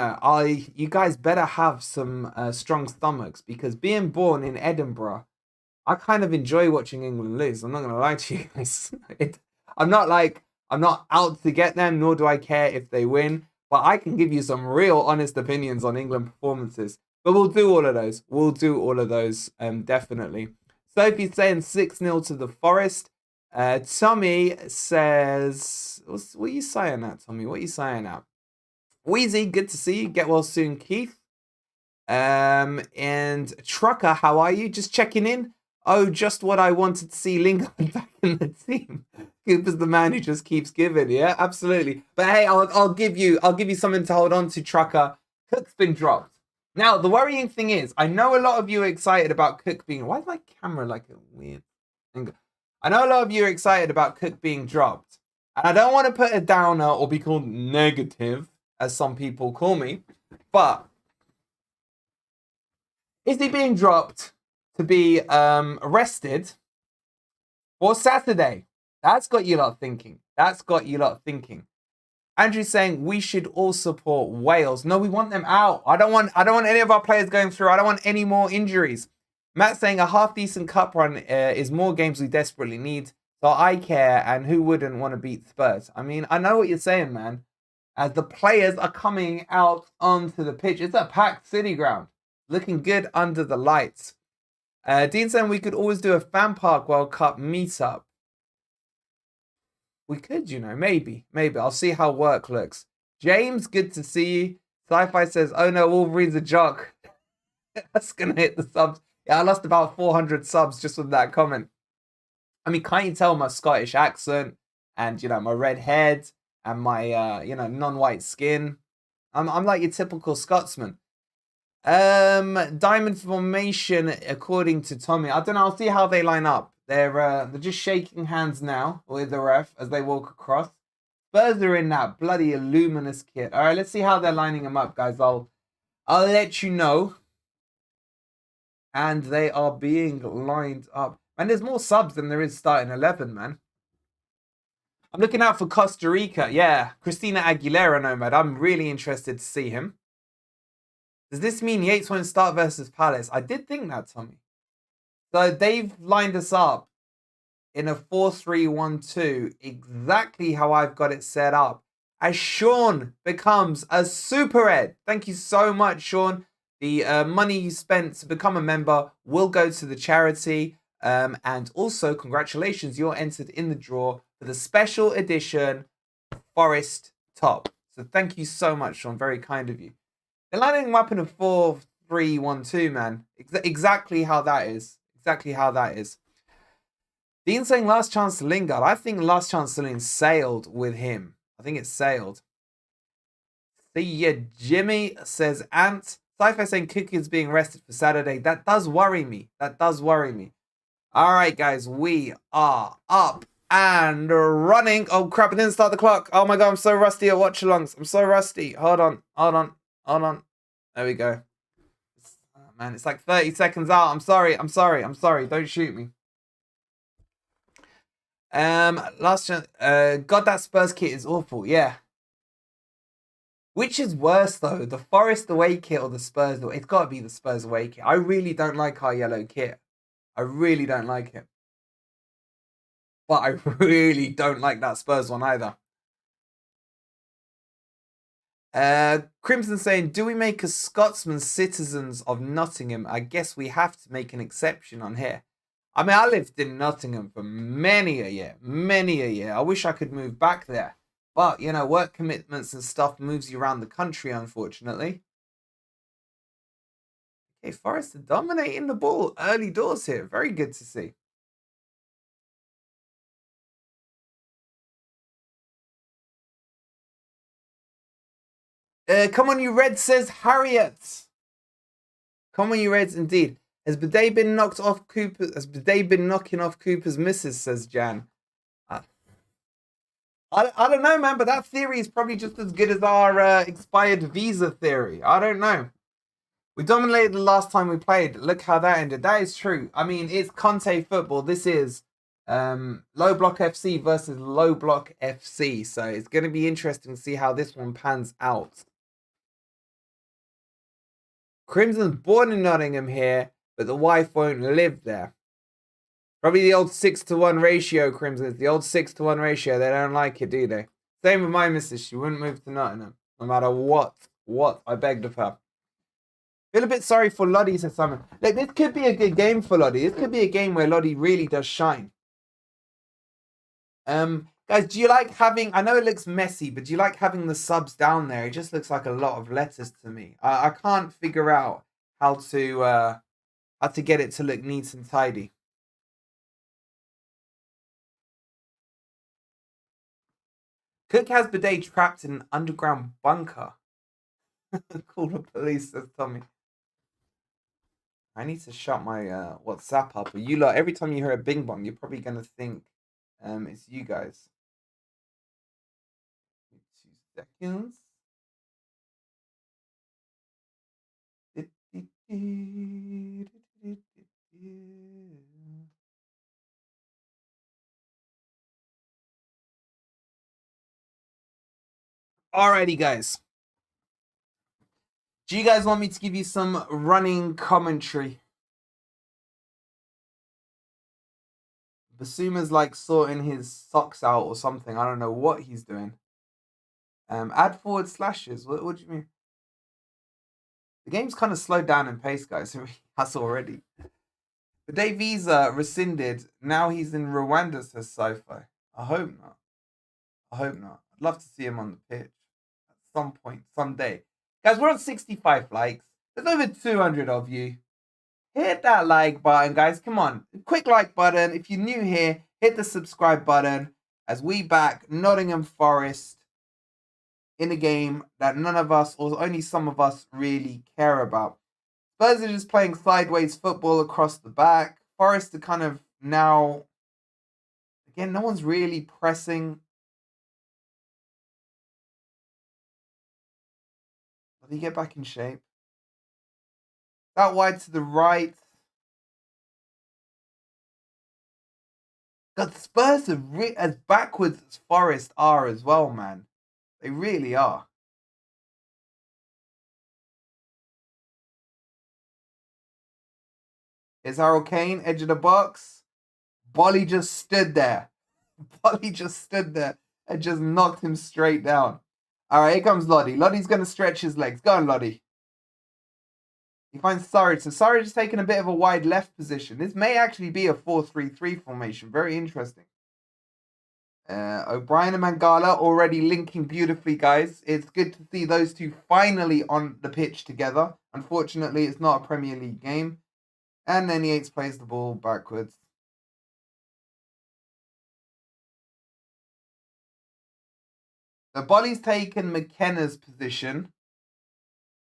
guys better have some strong stomachs, because being born in Edinburgh, I kind of enjoy watching England lose. I'm not going to lie to you guys. I'm not out to get them, nor do I care if they win. But I can give you some real honest opinions on England performances. But we'll do all of those. Definitely. Sophie's saying 6-0 to the Forest. Tommy says, what are you saying at, Tommy? What are you saying at? Wheezy, good to see you. Get well soon, Keith. And Trucker, how are you? Just checking in. Oh, just what I wanted to see Lingard back in the team. Cooper's the man who just keeps giving. Yeah, absolutely. But hey, I'll give you something to hold on to, Trucker. Cook's been dropped. Now, the worrying thing is, I know a lot of you are excited about Cook being... Why is my camera like a weird thing? I know a lot of you are excited about Cook being dropped. And I don't want to put a downer or be called negative, as some people call me. But is he being dropped to be arrested for Saturday? That's got you lot thinking. Andrew's saying we should all support Wales. No, we want them out. I don't want any of our players going through. I don't want any more injuries. Matt's saying a half-decent cup run is more games we desperately need. So I care, and who wouldn't want to beat Spurs? I mean, I know what you're saying, man. As the players are coming out onto the pitch. It's a packed City ground. Looking good under the lights. Dean saying we could always do a Fan Park World Cup meetup. We could, maybe. I'll see how work looks. James, good to see you. Sci-Fi says, oh no, Wolverine's a jock. That's going to hit the subs. Yeah, I lost about 400 subs just with that comment. I mean, can't you tell my Scottish accent and, my red head and my, non-white skin? I'm like your typical Scotsman. Diamond formation, according to Tommy. I don't know. I'll see how they line up. They're just shaking hands now with the ref as they walk across. Spurs are in that bloody luminous kit. All right, let's see how they're lining them up, guys. I'll let you know. And they are being lined up. And there's more subs than there is starting 11, man. I'm looking out for Costa Rica. Yeah, Christina Aguilera, Nomad. I'm really interested to see him. Does this mean Yates won't start versus Palace? I did think that, Tommy. So they've lined us up in a 4-3-1-2, exactly how I've got it set up. As Sean becomes a Super Ed. Thank you so much, Sean. The money you spent to become a member will go to the charity. And also, congratulations, you're entered in the draw for the special edition Forest Top. So thank you so much, Sean. Very kind of you. They're lining them up in a 4-3-1-2, man. Exactly how that is. Dean saying last chance to Lingard. I think last chance to Lingard sailed with him. I think it's sailed. See ya, Jimmy, says Ant. Sci-Fi saying Cook is being arrested for Saturday. That does worry me. All right, guys. We are up and running. Oh, crap. I didn't start the clock. Oh, my God. I'm so rusty at watch-alongs. I'm so rusty. Hold on. There we go. Oh, man, it's like 30 seconds out. I'm sorry. Don't shoot me. Last chance. God, that Spurs kit is awful. Yeah. Which is worse, though? The Forest away kit or the Spurs? It's got to be the Spurs away kit. I really don't like our yellow kit. I really don't like it. But I really don't like that Spurs one either. Crimson saying, do we make a Scotsman citizens of Nottingham? I guess we have to make an exception on here. I mean, I lived in Nottingham for many a year, many a year. I wish I could move back there. But, you know, work commitments and stuff moves you around the country, unfortunately. Okay, Forest are dominating the ball early doors here. Very good to see. Come on, you Reds, says Harriet. Come on, you Reds, indeed. Has Bidet been knocked off Cooper? Has Bidet been knocking off Cooper's misses? Says Jan. I don't know, man, but that theory is probably just as good as our expired visa theory. I don't know. We dominated the last time we played. Look how that ended. That is true. I mean, it's Conte football. This is low block FC versus low block FC. So it's going to be interesting to see how this one pans out. Crimson's born in Nottingham here, but the wife won't live there. Probably the old 6-to-1 ratio, Crimson. It's the old 6-to-1 ratio. They don't like it, do they? Same with my missus. She wouldn't move to Nottingham, no matter what I begged of her. Feel a bit sorry for Lodi, said Simon. Look, this could be a good game for Lodi. This could be a game where Lodi really does shine. Guys, do you like having... I know it looks messy, but do you like having the subs down there? It just looks like a lot of letters to me. I can't figure out how to get it to look neat and tidy. Cook has Bidet trapped in an underground bunker. Call the police, says Tommy. I need to shut my WhatsApp up. But you lot, every time you hear a bing bong, you're probably going to think it's you guys. 2 seconds. Alrighty, guys. Do you guys want me to give you some running commentary? Basuma's like sorting his socks out or something. I don't know what he's doing. Add forward slashes. What do you mean? The game's kind of slowed down in pace, guys. It has already. The day visa rescinded. Now he's in Rwanda, says Sci-Fi. I hope not. I hope not. I'd love to see him on the pitch at some point, someday. Guys, we're on 65 likes. There's over 200 of you. Hit that like button, guys. Come on. Quick like button. If you're new here, hit the subscribe button as we back Nottingham Forest in a game that none of us, or only some of us, really care about. Spurs are just playing sideways football across the back. Forest are kind of now... Again, no one's really pressing. Let me get back in shape. That wide to the right. God, Spurs are as backwards as Forest are as well, man. They really are. Is Harold Kane, edge of the box. Bolly just stood there. Bolly just stood there and just knocked him straight down. All right, here comes Lodi. Lodi's going to stretch his legs. Go on, Lodi. He finds Surridge. So Surridge is taking a bit of a wide left position. This may actually be a 4-3-3 formation. Very interesting. O'Brien and Mangala already linking beautifully, guys. It's good to see those two finally on the pitch together. Unfortunately, it's not a Premier League game. And then Yates plays the ball backwards. So Bolly's taken McKenna's position.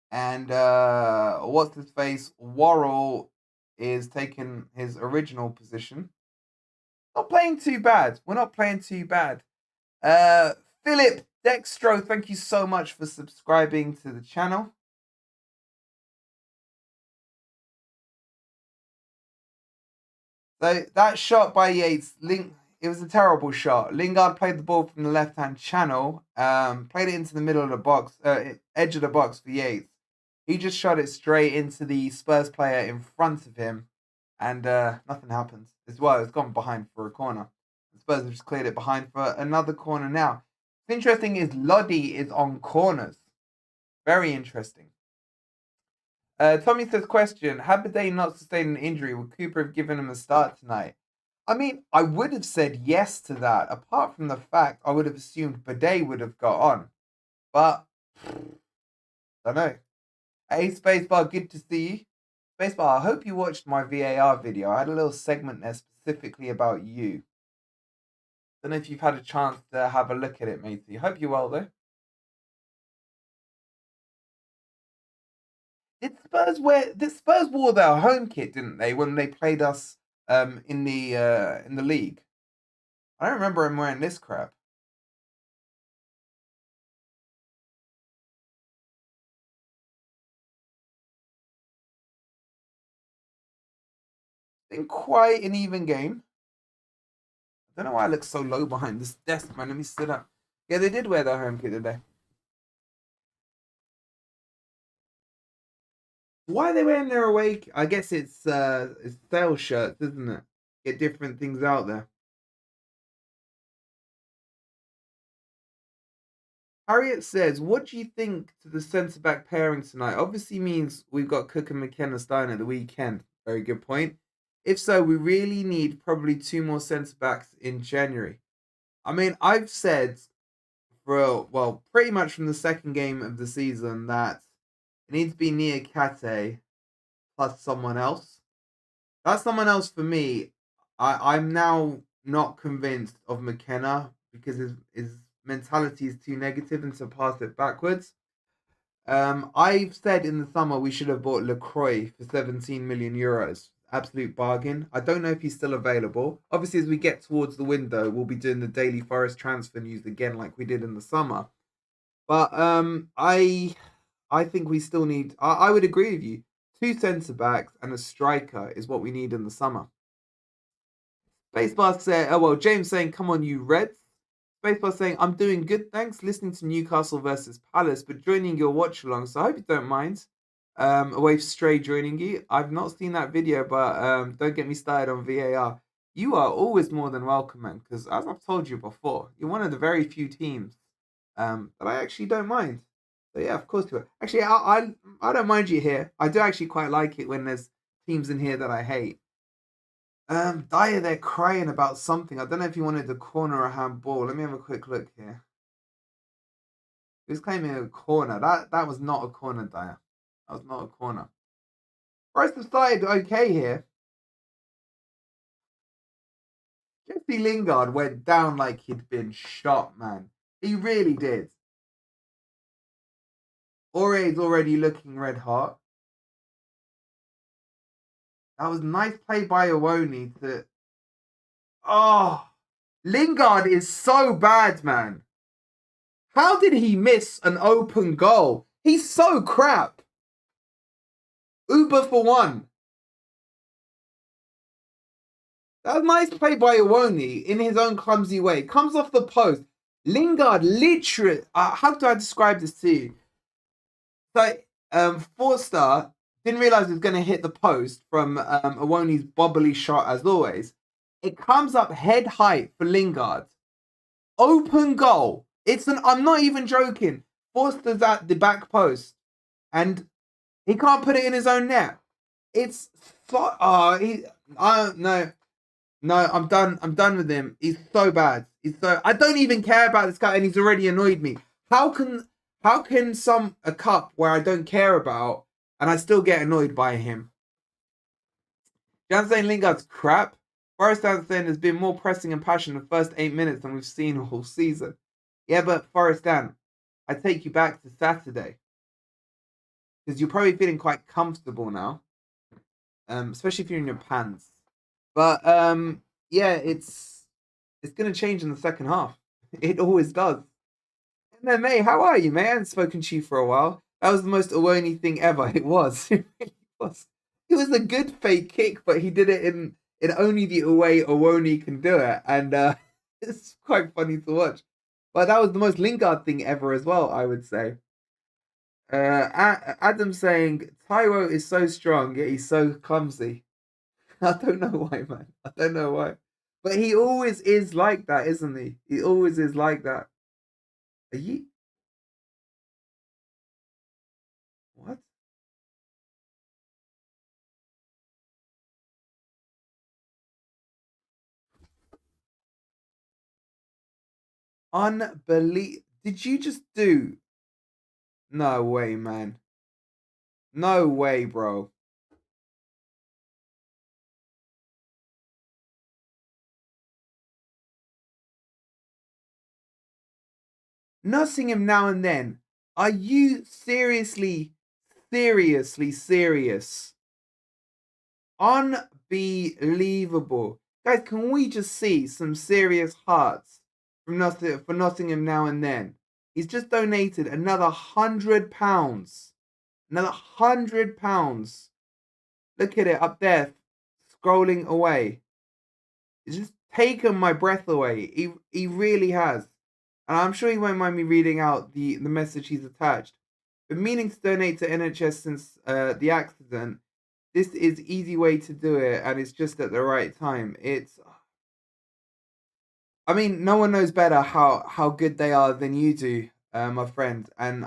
And what's his face? Worrell is taking his original position. Not playing too bad. We're not playing too bad. Philip Dextro, thank you so much for subscribing to the channel. So that shot by Yates, it was a terrible shot. Lingard played the ball from the left-hand channel, played it into the middle of the box, edge of the box for Yates. He just shot it straight into the Spurs player in front of him, and nothing happens. As well, it's gone behind for a corner. The Spurs have just cleared it behind for another corner now. What's interesting is Lodi is on corners. Very interesting. Tommy says, question, had Bidet not sustained an injury, would Cooper have given him a start tonight? I mean, I would have said yes to that, apart from the fact I would have assumed Bidet would have got on. But, I don't know. Hey, Spacebar, good to see you. Spacebar, I hope you watched my VAR video. I had a little segment there specifically about you. Don't know if you've had a chance to have a look at it, matey. Hope you're well, though. Did Spurs wore their home kit, didn't they, when they played us in the league? I don't remember him wearing this crap. Been quite an even game. I don't know why I look so low behind this desk, man. Let me sit up. Yeah, they did wear their home kit today. Why are they wearing their away? I guess it's sales shirts, isn't it? Get different things out there. Harriet says, "What do you think to the centre back pairing tonight? Obviously means we've got Cook and McKenna starting at the weekend. Very good point. If so, we really need probably two more centre backs in January. I mean, I've said for pretty much from the second game of the season that it needs to be Nia Kate plus someone else. That's someone else for me. I'm now not convinced of McKenna because his mentality is too negative and to pass it backwards. I've said in the summer we should have bought LaCroix for 17 million euros. Absolute bargain. I don't know if he's still available. Obviously, as we get towards the window, we'll be doing the Daily Forest transfer news again, like we did in the summer. But I think we still need. I would agree with you. Two centre backs and a striker is what we need in the summer. Spacebar said, "Oh well." James saying, "Come on, you Reds." Spacebar saying, "I'm doing good, thanks. Listening to Newcastle versus Palace, but joining your watch along. So I hope you don't mind." Away Stray joining you. I've not seen that video, but don't get me started on VAR. You are always more than welcome, man. Because as I've told you before, you're one of the very few teams that I actually don't mind. So yeah, of course you are. Actually, I don't mind you here. I do actually quite like it when there's teams in here that I hate. Dyer, they're crying about something. I don't know if he wanted a corner or a handball. Let me have a quick look here. He was claiming a corner. That was not a corner, Dyer. That was not a corner. Forest have started okay here. Jesse Lingard went down like he'd been shot, man. He really did. Ore's already looking red hot. That was nice play by Owoni to. Oh, Lingard is so bad, man. How did he miss an open goal? He's so crap. Uber for one. That was nice play by Owoni in his own clumsy way. Comes off the post. Lingard literally. How do I describe this to you? So, Forster didn't realize he was going to hit the post from Owoni's bobbly shot as always. It comes up head height for Lingard. Open goal. I'm not even joking. Forster's at the back post and he can't put it in his own net. It's no, I'm done. I'm done with him. He's so bad. I don't even care about this guy and he's already annoyed me. How can a cup where I don't care about and I still get annoyed by him? Jan saying Lingard's crap. Forrest saying there's been more pressing and passion in the first 8 minutes than we've seen all season. Yeah, but Forrest Dan, I take you back to Saturday. Because you're probably feeling quite comfortable now. Especially if you're in your pants. But yeah, it's gonna change in the second half. It always does. MMA, how are you, man? I haven't spoken to you for a while. That was the most Owoni thing ever. It was. It really was. It was a good fake kick, but he did it in only the way Owoni can do it, and it's quite funny to watch. But that was the most Lingard thing ever as well, I would say. Adam saying Tyro is so strong, yet he's so clumsy. I don't know why, man. I don't know why. But he always is like that, isn't he? He always is like that. Are you? Unbelievable. Did you just do? No way, man. No way, bro. Nottingham now and then. Are you seriously serious? Unbelievable. Guys, can we just see some serious hearts from Nottingham now and then? He's just donated another £100. Another £100. Look at it up there, scrolling away. It's just taken my breath away. He really has. And I'm sure he won't mind me reading out the message he's attached. Been meaning to donate to NHS since the accident. This is easy way to do it, and it's just at the right time. I mean, no one knows better how good they are than you do, my friend. And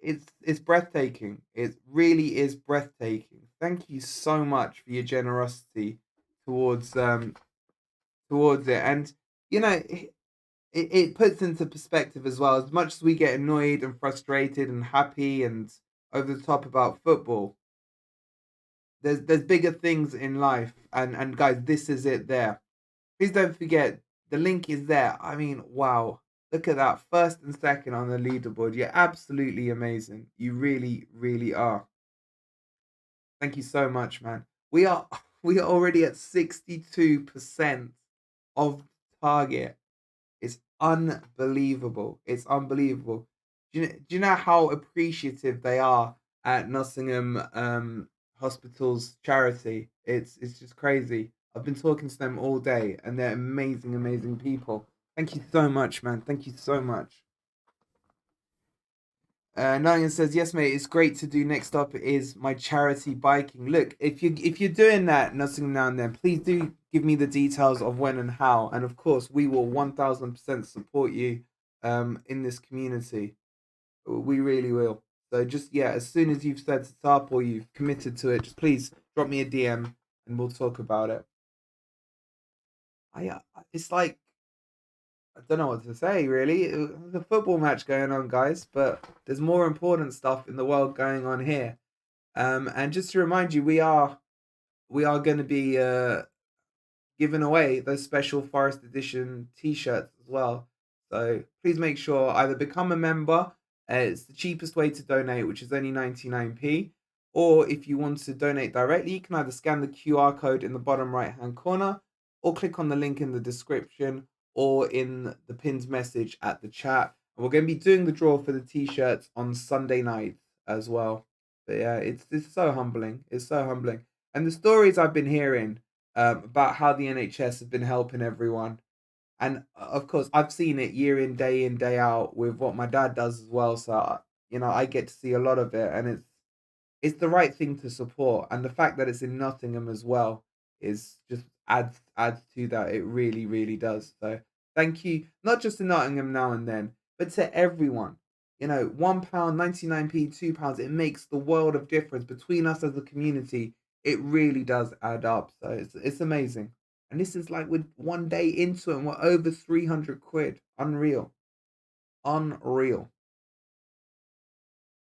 it's breathtaking. It really is breathtaking. Thank you so much for your generosity towards towards it. And you know, it puts into perspective as well. As much as we get annoyed and frustrated and happy and over the top about football, there's bigger things in life. And guys, this is it there. Please don't forget the link is there. I mean, wow. Look at that. First and second on the leaderboard. You're absolutely amazing. You really, really are. Thank you so much, man. We are we are already at 62% of target. It's unbelievable. It's unbelievable. Do you know how appreciative they are at Nottingham Hospital's charity? It's just crazy. I've been talking to them all day, and they're amazing, amazing people. Thank you so much, man. Thank you so much. Nyan says, "Yes, mate. It's great to do. Next up is my charity biking. Look, if you're doing that, Nottingham now and then, please do give me the details of when and how. And of course, we will 1000% support you, in this community. We really will. So just yeah, as soon as you've set it up or you've committed to it, just please drop me a DM and we'll talk about it. It's like I don't know what to say really. There's a football match going on, guys, but there's more important stuff in the world going on here. And just to remind you, we are going to be giving away those special Forest Edition T-shirts as well. So please make sure either become a member. It's the cheapest way to donate, which is only 99p. Or if you want to donate directly, you can either scan the QR code in the bottom right hand corner, or click on the link in the description or in the pinned message at the chat. And we're going to be doing the draw for the T-shirts on Sunday night as well. But yeah, it's so humbling. It's so humbling. And the stories I've been hearing about how the NHS have been helping everyone. And of course, I've seen it year in, day out with what my dad does as well. So, I get to see a lot of it, and it's the right thing to support. And the fact that it's in Nottingham as well is just adds to that. It really, really does. So, thank you, not just to Nottingham now and then, but to everyone. £1, 99p, £2. It makes the world of difference between us as a community. It really does add up. So it's amazing. And this is like with one day into it, and we're over 300 quid. Unreal. Unreal.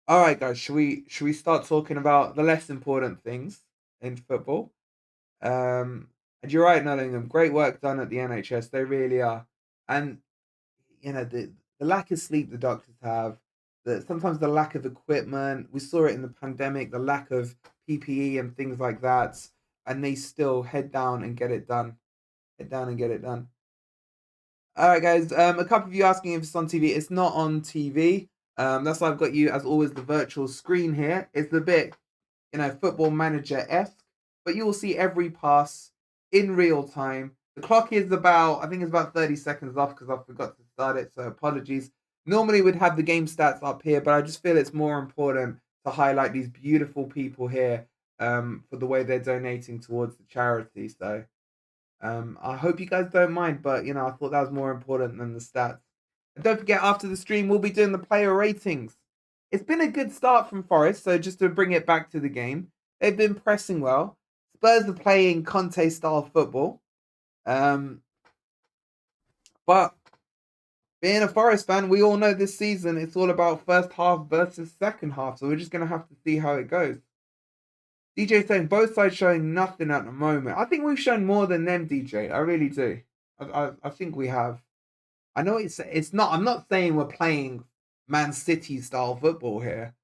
All right, guys. Should we start talking about the less important things in football? And you're right, Nottingham. Great work done at the NHS. They really are. And the lack of sleep the doctors have, sometimes the lack of equipment. We saw it in the pandemic, the lack of PPE and things like that, and they still head down and get it done. Head down and get it done. All right, guys. A couple of you asking if it's on TV. It's not on TV. That's why I've got you as always the virtual screen here. It's a bit, football manager esque, but you will see every pass in real time. The clock is I think it's about 30 seconds off because I forgot to start it, so apologies. Normally we'd have the game stats up here, but I just feel it's more important to highlight these beautiful people here for the way they're donating towards the charity. So I hope you guys don't mind, but I thought that was more important than the stats. And don't forget, after the stream, we'll be doing the player ratings. It's been a good start from Forest, so just to bring it back to the game, they've been pressing well. Spurs are playing Conte-style football. But But being a Forest fan, we all know this season it's all about first half versus second half. So we're just going to have to see how it goes. DJ saying both sides showing nothing at the moment. I think we've shown more than them, DJ. I really do. I think we have. I know it's not. I'm not saying we're playing Man City style football here,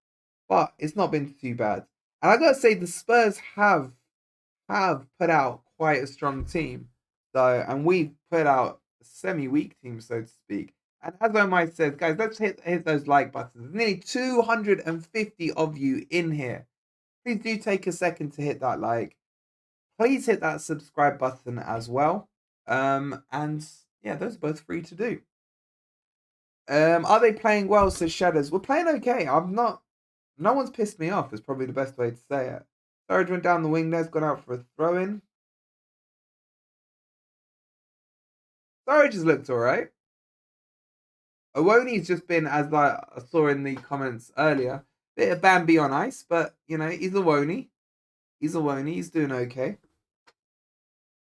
but it's not been too bad. And I gotta say the Spurs have put out quite a strong team. So and we've put out a semi-weak team, so to speak. And as Omar says, guys, let's hit those like buttons. There's nearly 250 of you in here. Please do take a second to hit that like. Please hit that subscribe button as well. And yeah, those are both free to do. Are they playing well? Says Shadows. We're playing okay. I'm not. No one's pissed me off. Is probably the best way to say it. Sturridge went down the wing. There's gone out for a throw in. Sturridge has looked alright. Owoni's just been, as I saw in the comments earlier, bit of Bambi on ice, but you know he's Owoni. He's Owoni. He's doing okay.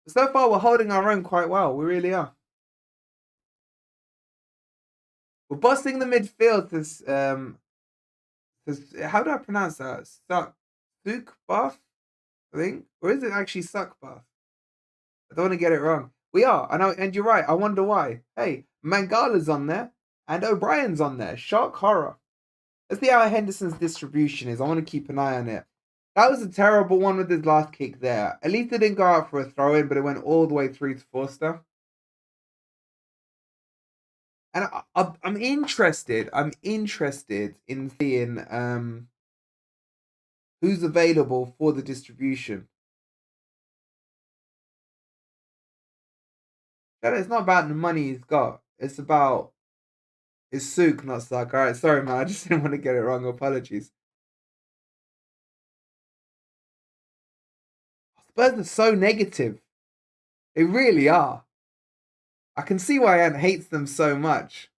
So far, we're holding our own quite well. We really are. We're busting the midfield. How do I pronounce that? Sukbath, I think, or is it actually Suckbath? I don't want to get it wrong. We are, and you're right. I wonder why. Hey, Mangala's on there, and O'Brien's on there. Shark horror. Let's see how Henderson's distribution is. I want to keep an eye on it. That was a terrible one with his last kick there. At least it didn't go out for a throw-in, but it went all the way through to Forster. And I'm interested. I'm interested in seeing who's available for the distribution. It's not about the money he's got. It's about it's Suk, not Suck. All right, sorry, man. I just didn't want to get it wrong. Apologies. Spurs are so negative. They really are. I can see why Ant hates them so much.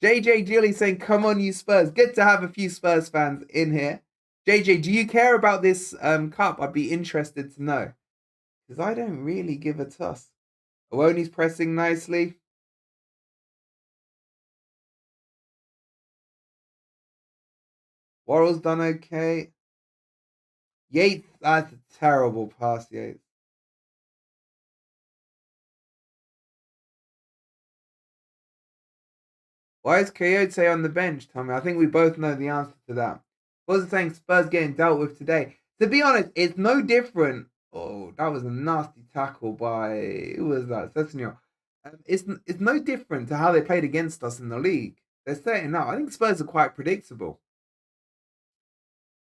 JJ Gilly saying, come on, you Spurs. Good to have a few Spurs fans in here. JJ, do you care about this cup? I'd be interested to know. Because I don't really give a toss. Owoni's pressing nicely. Worrell's done okay. Yates, that's a terrible pass, Yates. Why is Coyote on the bench, Tommy? I think we both know the answer to that. What was saying Spurs getting dealt with today? To be honest, it's no different. Oh, that was a nasty tackle by who was that? Sessignon. It's no different to how they played against us in the league. They're setting up. I think Spurs are quite predictable.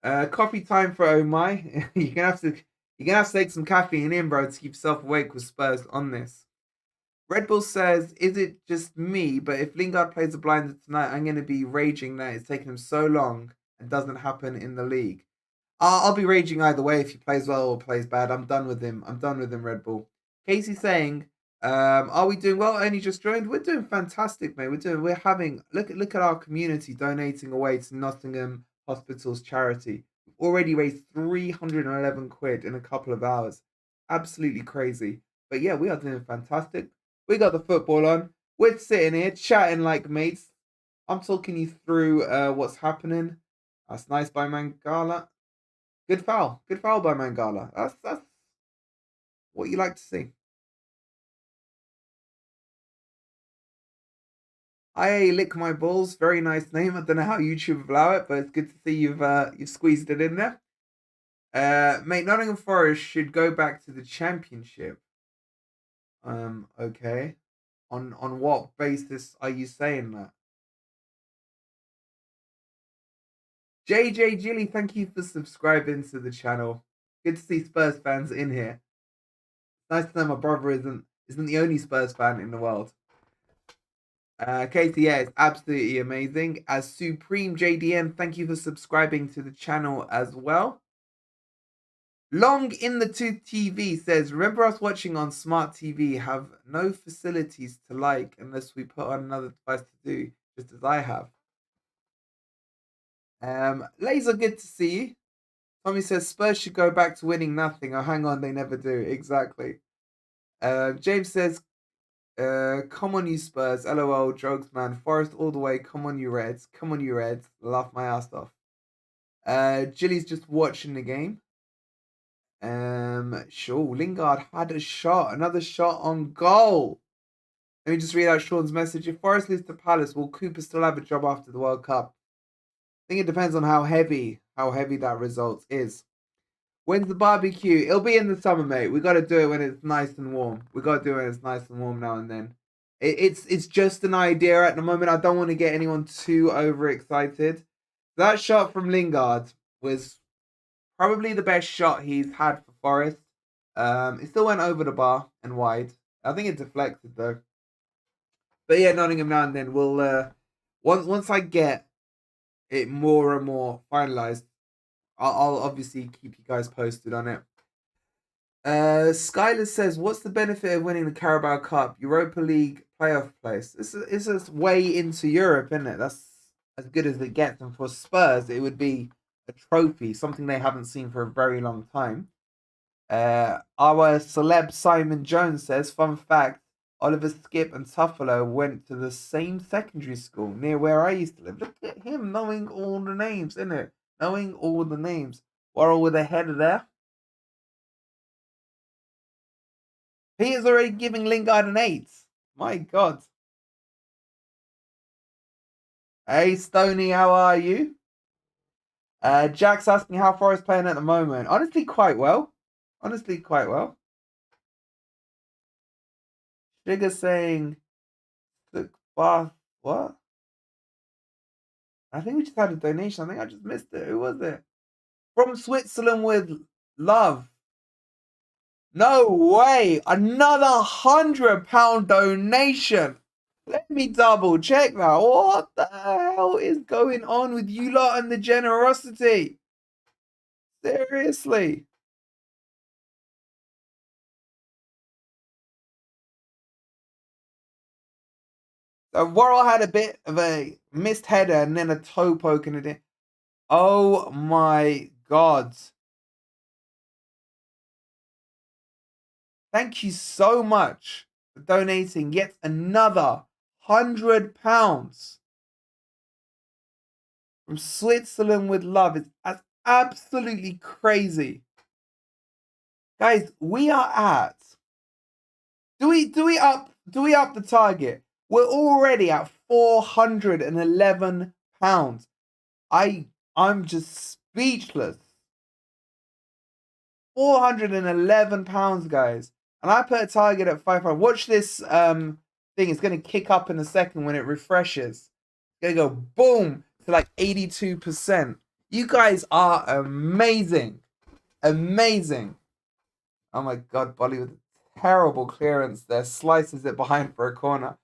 Coffee time for Oh My. You're gonna have to take some caffeine in, bro, to keep yourself awake with Spurs on this. Red Bull says, is it just me? But if Lingard plays a blinder tonight, I'm going to be raging that it's taken him so long and doesn't happen in the league. I'll be raging either way if he plays well or plays bad. I'm done with him. I'm done with him, Red Bull. Casey saying, are we doing well? Only just joined. We're doing fantastic, mate. We're having look at our community donating away to Nottingham Hospitals charity. We've already raised 311 quid in a couple of hours. Absolutely crazy. But yeah, we are doing fantastic. We got the football on. We're sitting here chatting like mates. I'm talking you through what's happening. That's nice by Mangala. Good foul. Good foul by Mangala. That's what you like to see. I lick my balls. Very nice name. I don't know how YouTube allow it, but it's good to see you've squeezed it in there. Mate, Nottingham Forest should go back to the Championship. Okay. On what basis are you saying that? JJ Gilly, thank you for subscribing to the channel. Good to see Spurs fans in here. Nice to know my brother isn't the only Spurs fan in the world. Katie, yeah, it's absolutely amazing. As Supreme JDM, thank you for subscribing to the channel as well. Long in the Tooth TV says, remember us watching on Smart TV have no facilities to like unless we put on another device to do, just as I have. Laser, good to see you. Tommy says Spurs should go back to winning nothing. Oh, hang on, they never do. Exactly. James says, Come on, you Spurs. LOL, jokes, man. Forest all the way. Come on, you Reds. Come on, you Reds. Laugh my ass off. Jilly's just watching the game. Sure. Lingard had a shot. Another shot on goal. Let me just read out Sean's message. If Forest lose to Palace, will Cooper still have a job after the World Cup? I think it depends on how heavy that result is. When's the barbecue? It'll be in the summer, mate. We got to do it when it's nice and warm. We got to do it when it's nice and warm now and then. It's just an idea at the moment. I don't want to get anyone too overexcited. That shot from Lingard was probably the best shot he's had for Forest. It still went over the bar and wide. I think it deflected though. But yeah, Nottingham now and then. We'll once I get it more and more finalized, I'll obviously keep you guys posted on it. Skylar says, "What's the benefit of winning the Carabao Cup, Europa League playoff place? It's a way into Europe, isn't it? That's as good as it gets. And for Spurs, it would be a trophy, something they haven't seen for a very long time." Our celeb Simon Jones says, "Fun fact: Oliver Skip and Tuffalo went to the same secondary school near where I used to live." Look at him knowing all the names, isn't it? Knowing all the names. Worrell with a header there. He is already giving Lingard an 8. My God. Hey, Stoney, how are you? Jack's asking how Forest playing at the moment. Honestly, quite well. Sugar saying, look, Bath, what? I think we just had a donation. I think I just missed it. Who was it? From Switzerland with love. No way. Another £100 donation. Let me double check that. What the hell is going on with you lot and the generosity? Seriously. So Worrell had a bit of a missed header and then a toe poke in it. Oh my God. Thank you so much for donating yet another £100 from Switzerland with love. It's absolutely crazy. Guys, we are at. Do we up the target? We're already at £411. I'm just speechless. £411, guys. And I put a target at £500. Watch this thing. It's going to kick up in a second when it refreshes. It's going to go boom to like 82%. You guys are amazing. Amazing. Oh my God, Bolly with a terrible clearance there. Slices it behind for a corner.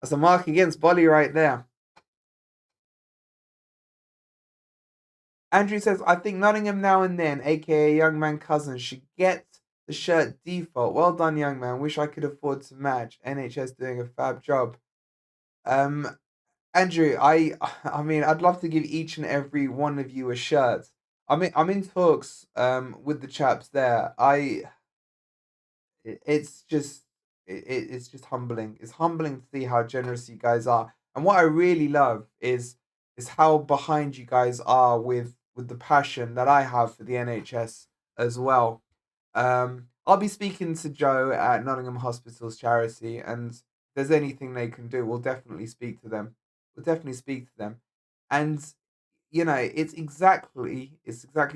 That's a mark against Bolly right there. Andrew says, "I think Nottingham now and then, aka young man cousin, should get the shirt default. Well done, young man. Wish I could afford to match. NHS doing a fab job." Andrew, I mean, I'd love to give each and every one of you a shirt. I'm in talks with the chaps there. It's just it's just humbling. It's humbling to see how generous you guys are. And what I really love is how behind you guys are with the passion that I have for the NHS as well. I'll be speaking to Joe at Nottingham Hospital's charity, and if there's anything they can do, we'll definitely speak to them. And you know, it's exactly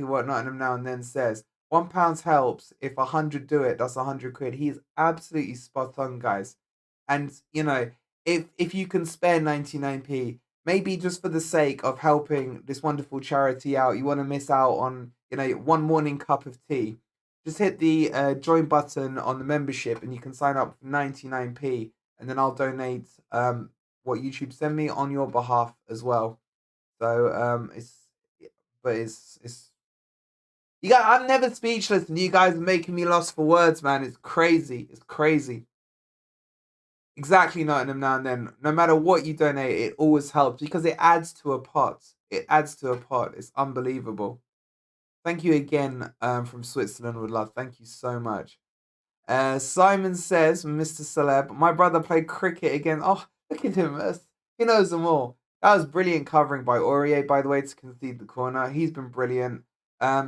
what Nottingham Now and Then says. £1 helps. If 100 do it, that's 100 quid. He's absolutely spot on, guys. And you know, if you can spare 99p, maybe just for the sake of helping this wonderful charity out, you want to miss out on, you know, one morning cup of tea, just hit the join button on the membership and you can sign up for 99p, and then I'll donate what YouTube send me on your behalf as well. So it's you guys, I'm never speechless, and you guys are making me lost for words, man. It's crazy. Exactly, Nottingham Now and Then. No matter what you donate, it always helps because it adds to a pot. It's unbelievable. Thank you again from Switzerland with love. Thank you so much. Simon says, Mr. Celeb, my brother played cricket again. Oh, look at him. He knows them all. That was brilliant covering by Aurier, by the way, to concede the corner. He's been brilliant.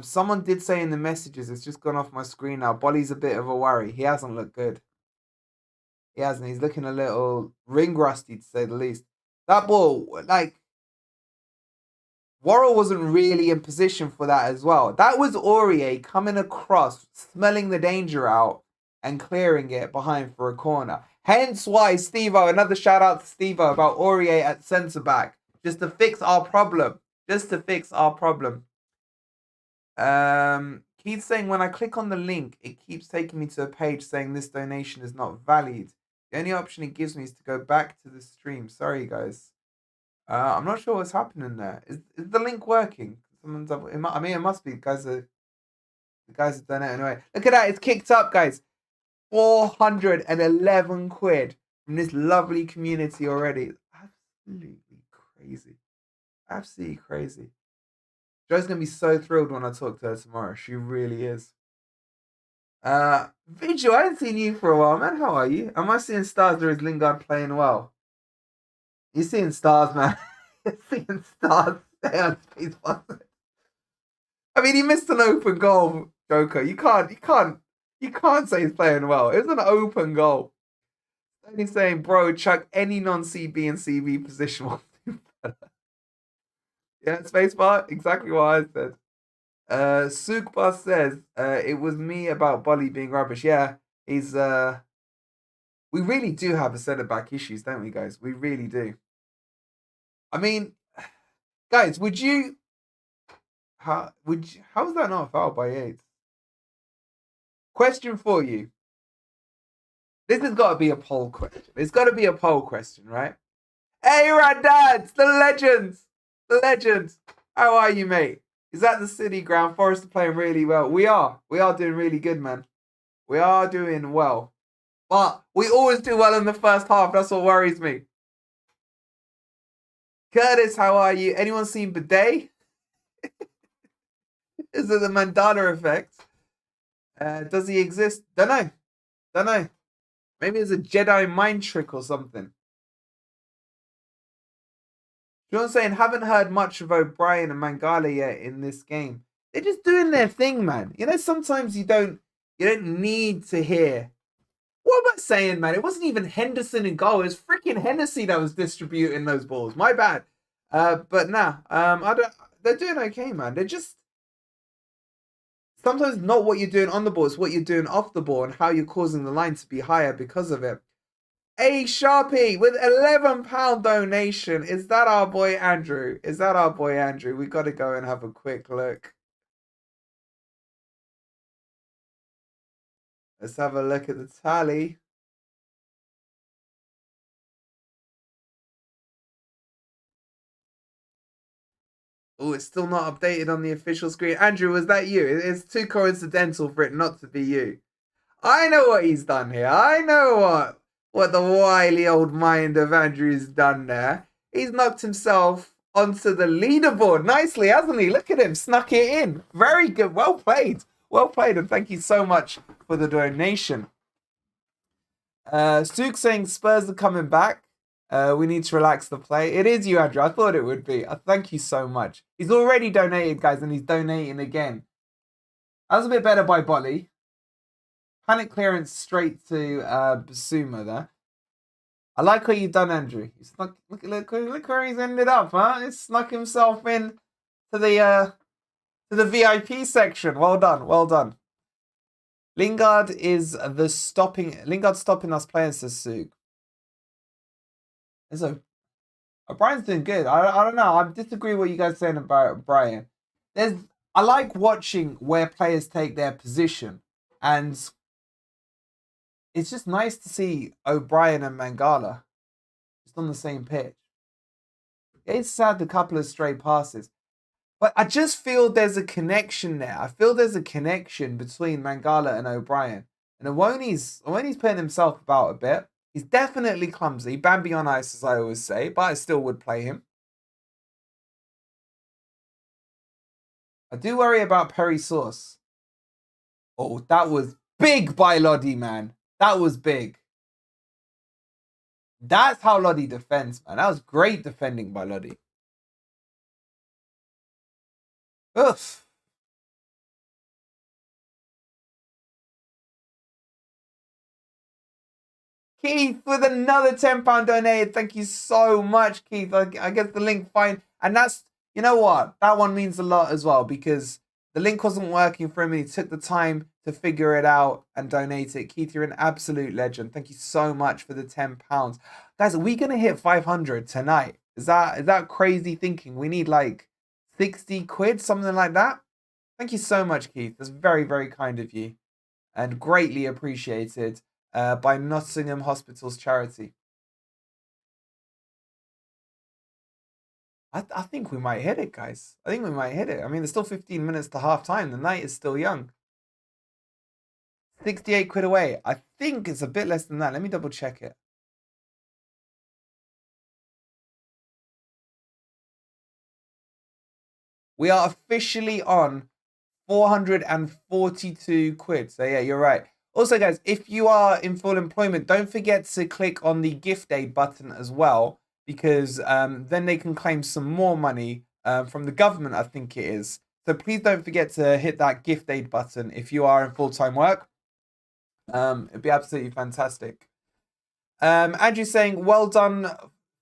Someone did say in the messages, it's just gone off my screen now, Bolly's a bit of a worry. He hasn't looked good. He hasn't. He's looking a little ring rusty, to say the least. That ball, like, Worrell wasn't really in position for that as well. That was Aurier coming across, smelling the danger out, and clearing it behind for a corner. Hence why Steve-O, another shout out to Steve-O about Aurier at centre-back. Just to fix our problem. Just to fix our problem. Keith's saying, when I click on the link, it keeps taking me to a page saying this donation is not valid. The only option it gives me is to go back to the stream. Sorry, guys. I'm not sure what's happening there. Is the link working? Someone's up. I mean, it must be. The guys have done it anyway. Look at that. It's kicked up, guys. 411 quid from this lovely community already. Absolutely crazy. Absolutely crazy. Jo's going to be so thrilled when I talk to her tomorrow. She really is. Vigil, I haven't seen you for a while, man. How are you? Am I seeing stars or is Lingard playing well? You're seeing stars, man. You're seeing stars. I mean, he missed an open goal, Joker. You can't say he's playing well. It was an open goal. Only saying, bro, chuck any non-CB and CB position. Yeah, spacebar, exactly what I said. Sukbar says, it was me about Bolly being rubbish. Yeah, he's we really do have a centre-back issues, don't we, guys? We really do. I mean, guys, how is that not a foul by Yates? Question for you. This has got to be a poll question. It's got to be a poll question, right? Hey, Radads, the legends. The legends. How are you, mate? Is that the City ground? Forest are playing really well. We are. We are doing really good, man. We are doing well. But we always do well in the first half. That's what worries me. Curtis, how are you? Anyone seen Bidet? Is it the Mandela effect? Does he exist? Don't know. Maybe it's a Jedi mind trick or something. You know what I'm saying? Haven't heard much of O'Brien and Mangala yet in this game. They're just doing their thing, man. You know, sometimes you don't need to hear. What am I saying, man? It wasn't even Henderson in goal. It was freaking Hennessy that was distributing those balls. My bad. But nah, they're doing okay, man. They're just sometimes not what you're doing on the ball, it's what you're doing off the ball and how you're causing the line to be higher because of it. Hey, Sharpie, with £11 donation. Is that our boy Andrew? We got to go and have a quick look. Let's have a look at the tally. Oh, it's still not updated on the official screen. Andrew, was that you? It's too coincidental for it not to be you. I know what he's done here. I know what the wily old mind of Andrew's done there. He's knocked himself onto the leaderboard nicely, hasn't he? Look at him, snuck it in. Very good. Well played. Well played, and thank you so much for the donation. Suk saying Spurs are coming back. We need to relax the play. It is you, Andrew. I thought it would be. Thank you so much. He's already donated, guys, and he's donating again. That was a bit better by Bolly. Panic clearance straight to Basuma there. I like what you've done, Andrew. He snuck, look where he's ended up, huh? He snuck himself in to the VIP section. Well done. Lingard is stopping us playing, says Suk. So O'Brien's doing good. I don't know. I disagree with what you guys are saying about O'Brien. I like watching where players take their position, and it's just nice to see O'Brien and Mangala just on the same pitch. It's had a couple of stray passes, but I just feel there's a connection there. I feel there's a connection between Mangala and O'Brien, and Awoni's putting himself about a bit. He's definitely clumsy, Bambi on ice, as I always say, but I still would play him. I do worry about Perry Sauce. Oh, that was big by Lodi, man. That was big. That's how Lodi defends, man. That was great defending by Lodi. Oof. Keith with another £10 donated. Thank you so much, Keith. I guess the link fine. And that's, you know what? That one means a lot as well because the link wasn't working for him and he took the time to figure it out and donate it. Keith, you're an absolute legend. Thank you so much for the £10. Guys, are we going to hit 500 tonight? Is that crazy thinking? We need like 60 quid, something like that. Thank you so much, Keith. That's very, very kind of you and greatly appreciated. By Nottingham Hospitals charity. I think we might hit it, guys. I think we might hit it. I mean, there's still 15 minutes to half time. The night is still young. 68 quid away. I think it's a bit less than that. Let me double check it. We are officially on 442 quid. So yeah, you're right. Also, guys, if you are in full employment, don't forget to click on the gift aid button as well, because then they can claim some more money from the government, I think it is. So please don't forget to hit that gift aid button if you are in full-time work. It'd be absolutely fantastic. Andrew's saying, well done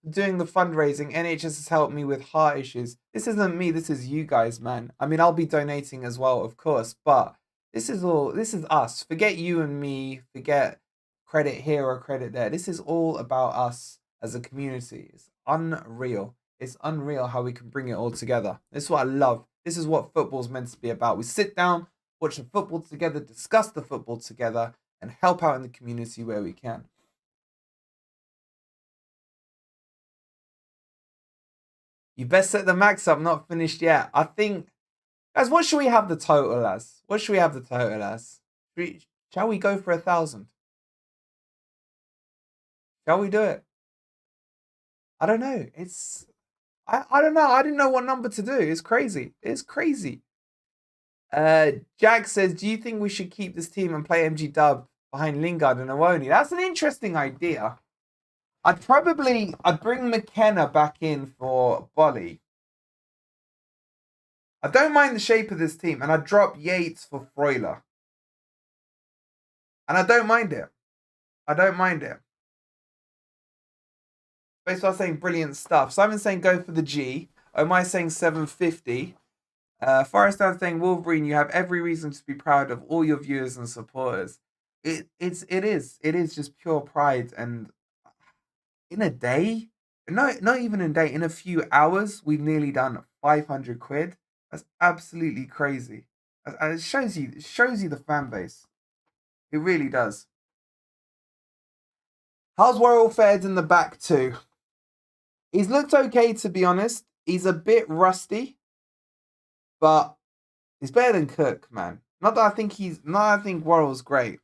doing the fundraising. NHS has helped me with heart issues. This isn't me, this is you guys, man. I mean, I'll be donating as well, of course, but this is us. Forget you and me, forget credit here or credit there. This is all about us as a community. It's unreal. It's unreal how we can bring it all together. This is what I love. This is what football's meant to be about. We sit down, watch the football together, discuss the football together, and help out in the community where we can. You best set the max up, not finished yet. I think, guys, what should we have the total as? What should we have the total as? Shall we go for 1,000? Shall we do it? I don't know. I don't know. I didn't know what number to do. It's crazy. It's crazy. Jack says, do you think we should keep this team and play MG Dub behind Lingard and Awoni? That's an interesting idea. I'd bring McKenna back in for Bolly. I don't mind the shape of this team, and I'd drop Yates for Freuler. And I don't mind it. I don't mind it. Basically, saying brilliant stuff. Simon's saying go for the G. Omai saying 750. Forrest down saying Wolverine, you have every reason to be proud of all your viewers and supporters. It is just pure pride, and in a day, not even in a day, in a few hours, we've nearly done 500 quid. That's absolutely crazy. And it shows you the fan base. It really does. How's Worrell fared in the back too? He's looked okay, to be honest. He's a bit rusty, but he's better than Cook, man. Not that I think Worrell's great.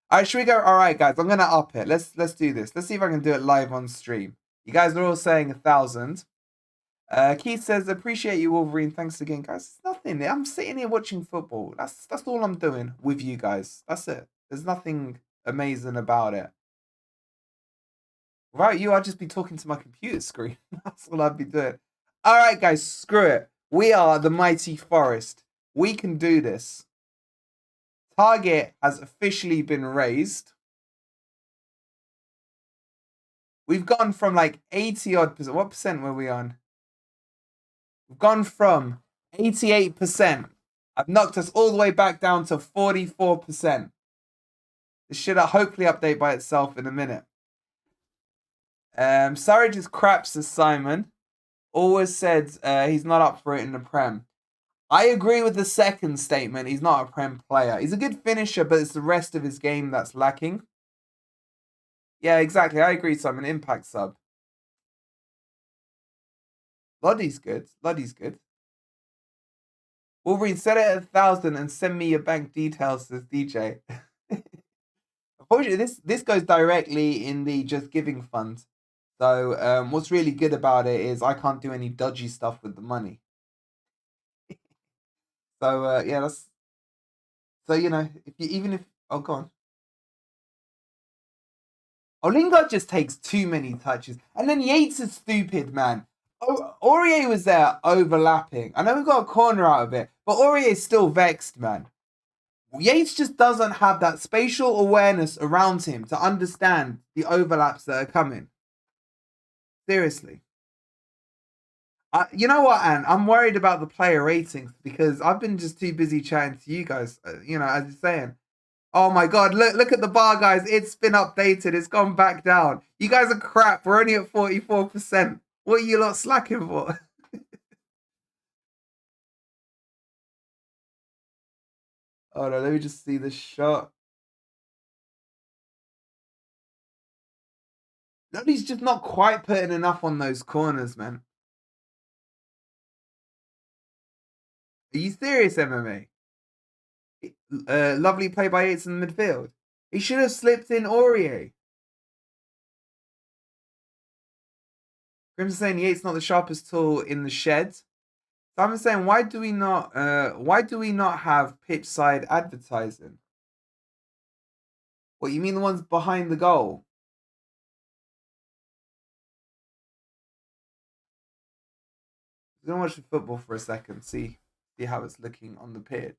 All right, should we go? All right, guys, I'm gonna up it. Let's do this. Let's see if I can do it live on stream. You guys are all saying 1,000. Keith says, appreciate you, Wolverine. Thanks again, guys. It's nothing. I'm sitting here watching football. That's all I'm doing with you guys. That's it. There's nothing amazing about it. Without you, I'd just be talking to my computer screen. That's all I'd be doing. All right, guys, screw it. We are the mighty Forest. We can do this. Target has officially been raised. We've gone from like 80 odd percent. What percent were we on? We've gone from 88%. I've knocked us all the way back down to 44%. This should hopefully update by itself in a minute. Surridge is crap, says Simon. Always said he's not up for it in the Prem. I agree with the second statement. He's not a Prem player. He's a good finisher, but it's the rest of his game that's lacking. Yeah, exactly. I agree, Simon. Impact sub. Lodi's good. Wolverine, set it at 1,000 and send me your bank details, says DJ. Unfortunately, this goes directly in the Just Giving fund. So what's really good about it is I can't do any dodgy stuff with the money. So yeah, that's. So you know, even if Oh, go on. Oh, Lingard just takes too many touches. And then Yates is stupid, man. Oh, Aurier was there overlapping. I know we got a corner out of it, but Aurier's still vexed, man. Yates just doesn't have that spatial awareness around him to understand the overlaps that are coming. Seriously. You know what, Anne? I'm worried about the player ratings because I've been just too busy chatting to you guys. You know, as you're saying. Oh my God! Look at the bar, guys. It's been updated. It's gone back down. You guys are crap. We're only at 44%. What are you lot slacking for? Oh no, let me just see the shot. He's just not quite putting enough on those corners, man. Are you serious, MMA? Lovely play by Yates in the midfield. He should have slipped in Aurier. Grim's saying Yates not the sharpest tool in the shed. So I'm saying, why do we not have pitch side advertising? What, you mean the ones behind the goal? I'm gonna watch the football for a second, see how it's looking on the pitch.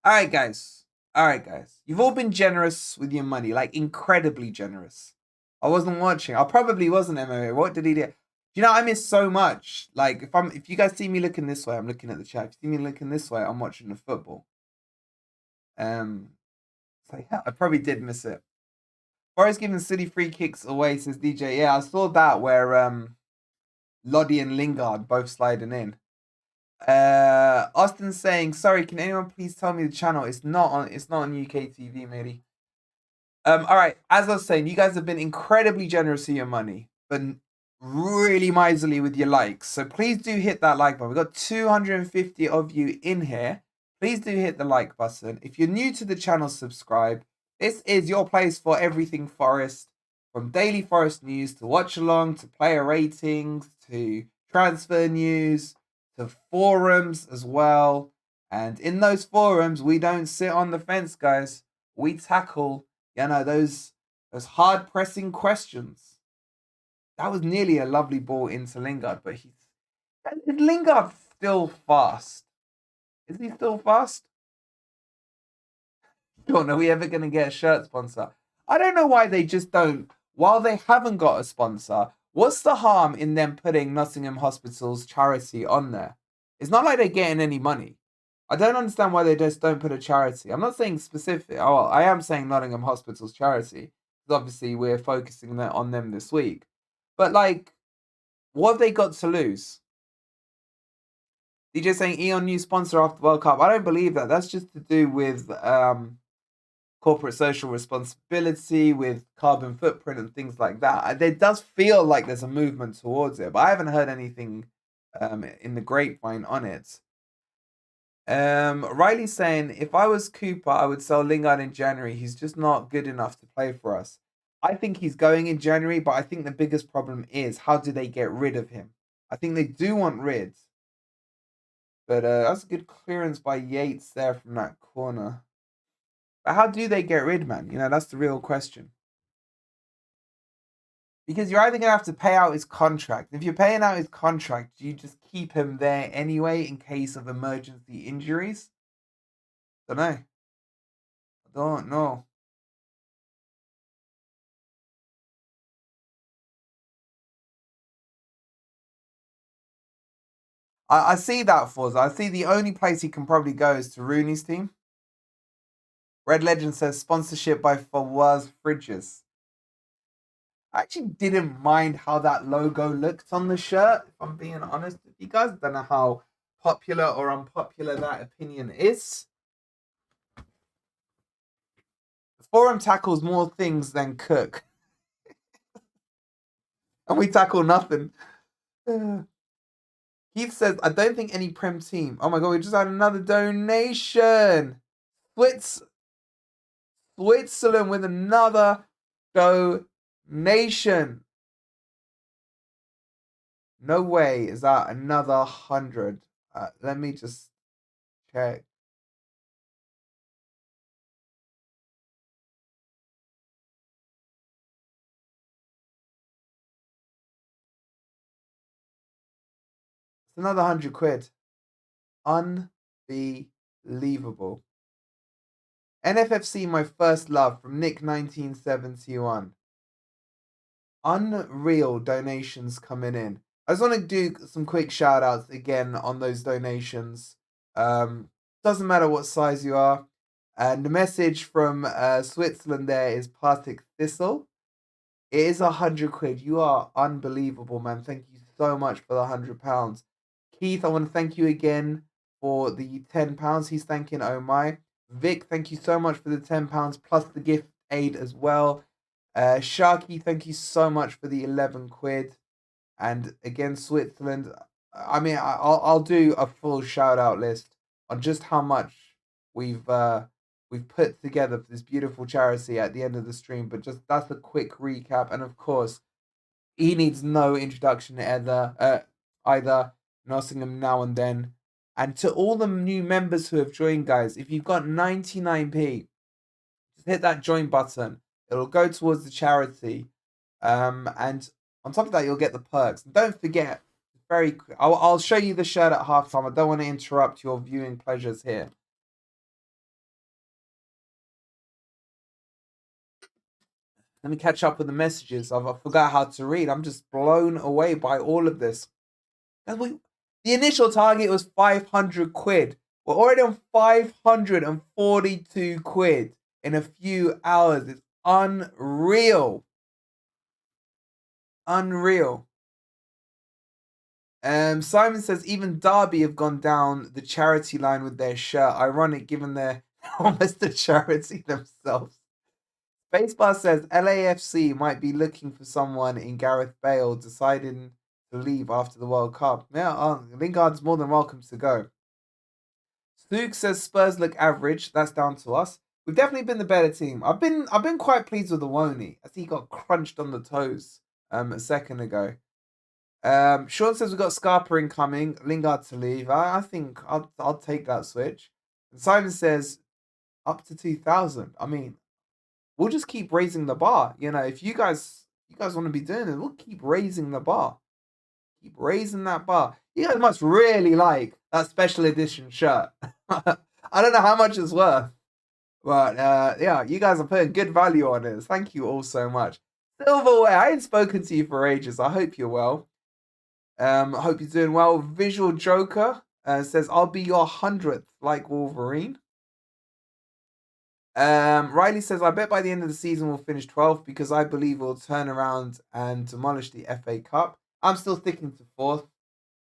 All right, guys. You've all been generous with your money, like incredibly generous. I wasn't watching. I probably wasn't MMA. What did he do? You know, I miss so much. Like if you guys see me looking this way, I'm looking at the chat. If you see me looking this way, I'm watching the football. So yeah, I probably did miss it. Forrest giving City free kicks away, says DJ. Yeah, I saw that where Lodi and Lingard both sliding in. Austin saying, sorry, can anyone please tell me the channel? It's not on UK TV, matey. All right, as I was saying, you guys have been incredibly generous with your money, but really miserly with your likes. So please do hit that like button. We've got 250 of you in here. Please do hit the like button. If you're new to the channel, subscribe. This is your place for everything Forest, from daily Forest news to watch along to player ratings to transfer news to forums as well. And in those forums, we don't sit on the fence, guys. We tackle, you know, those hard pressing questions. That was nearly a lovely ball into Lingard, but is Lingard still fast? Is he still fast? Are we ever going to get a shirt sponsor? I don't know why they just don't. While they haven't got a sponsor, what's the harm in them putting Nottingham Hospital's charity on there? It's not like they're getting any money. I don't understand why they just don't put a charity. I'm not saying specific. Oh, well, I am saying Nottingham Hospital's charity. Because obviously we're focusing on them this week. But like, what have they got to lose? DJ saying Eon new sponsor after World Cup. I don't believe that. That's just to do with corporate social responsibility, with carbon footprint and things like that. It does feel like there's a movement towards it, but I haven't heard anything in the grapevine on it. Riley's saying, if I was Cooper, I would sell Lingard in January. He's just not good enough to play for us. I think he's going in January, but I think the biggest problem is how do they get rid of him? I think they do want rid. But that's a good clearance by Yates there from that corner. But how do they get rid, man? You know, that's the real question. Because you're either going to have to pay out his contract. If you're paying out his contract, do you just keep him there anyway in case of emergency injuries? Don't know. I don't know. I see that, Forza. I see the only place he can probably go is to Rooney's team. Red Legend says sponsorship by Fawaz Fridges. I actually didn't mind how that logo looked on the shirt, if I'm being honest with you guys. Don't know how popular or unpopular that opinion is. The forum tackles more things than Cook. And we tackle nothing. Keith says, I don't think any Prem team. Oh my God, we just had another donation. Switzerland with another donation. No way is that another 100. Let me just check. It's another 100 quid. Unbelievable. NFFC, my first love, from Nick 1971. Unreal donations coming in. I just want to do some quick shout outs again on those donations. Doesn't matter what size you are. And the message from Switzerland there is Partick Thistle. It is 100 quid. You are unbelievable, man. Thank you so much for the £100. Keith, I want to thank you again for the £10. He's thanking Oh My. Vic, thank you so much for the £10 plus the gift aid as well. Sharky, thank you so much for the 11 quid. And again, Switzerland. I mean, I'll do a full shout out list on just how much we've put together for this beautiful charity at the end of the stream. But just that's a quick recap. And of course, he needs no introduction either Nottingham now and then. And to all the new members who have joined, guys, if you've got 99p, just hit that join button. It'll go towards the charity. And on top of that, you'll get the perks. And don't forget, I'll show you the shirt at halftime. I don't want to interrupt your viewing pleasures here. Let me catch up with the messages. I forgot how to read. I'm just blown away by all of this. The initial target was 500 quid. We're already on 542 quid in a few hours. It's unreal. Unreal. Simon says even Derby have gone down the charity line with their shirt. Ironic given they're almost a charity themselves. Spacebar says LAFC might be looking for someone in Gareth Bale, deciding to leave after the World Cup. Yeah, Lingard's more than welcome to go. Suk says Spurs look average. That's down to us. We've definitely been the better team. I've been quite pleased with the Woney as he got crunched on the toes a second ago. Sean says we've got Scarpa incoming. Lingard to leave. I think I'll take that switch. And Simon says up to 2,000. I mean, we'll just keep raising the bar. You know, if you guys want to be doing it, we'll keep raising the bar. Keep raising that bar. You guys must really like that special edition shirt. I don't know how much it's worth. But yeah, you guys are putting good value on it. Thank you all so much. Silverware, I ain't spoken to you for ages. I hope you're well. I hope you're doing well. Visual Joker says, I'll be your 100th like Wolverine. Riley says, I bet by the end of the season we'll finish 12th because I believe we'll turn around and demolish the FA Cup. I'm still sticking to 4th.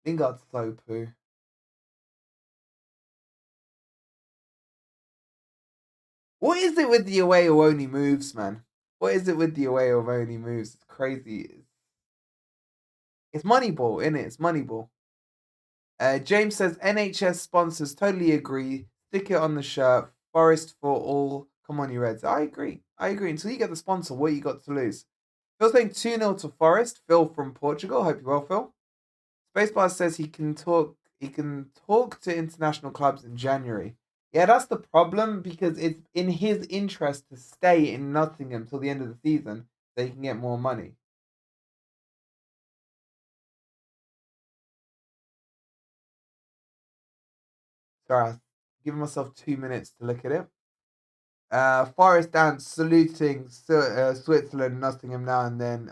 Lingard's so poo. What is it with the away of only moves, man? What is it with the away of only moves? It's crazy. It's Moneyball, innit? It's Moneyball. James says, NHS sponsors, totally agree. Stick it on the shirt. Forest for all. Come on, you Reds. I agree. Until you get the sponsor, what you got to lose? Phil's saying 2-0 to Forest. Phil from Portugal. Hope you're well, Phil. Spacebar says he can talk to international clubs in January. Yeah, that's the problem because it's in his interest to stay in Nottingham till the end of the season so he can get more money. Sorry, I'll give myself 2 minutes to look at it. Forest dance saluting Switzerland, Nottingham now and then.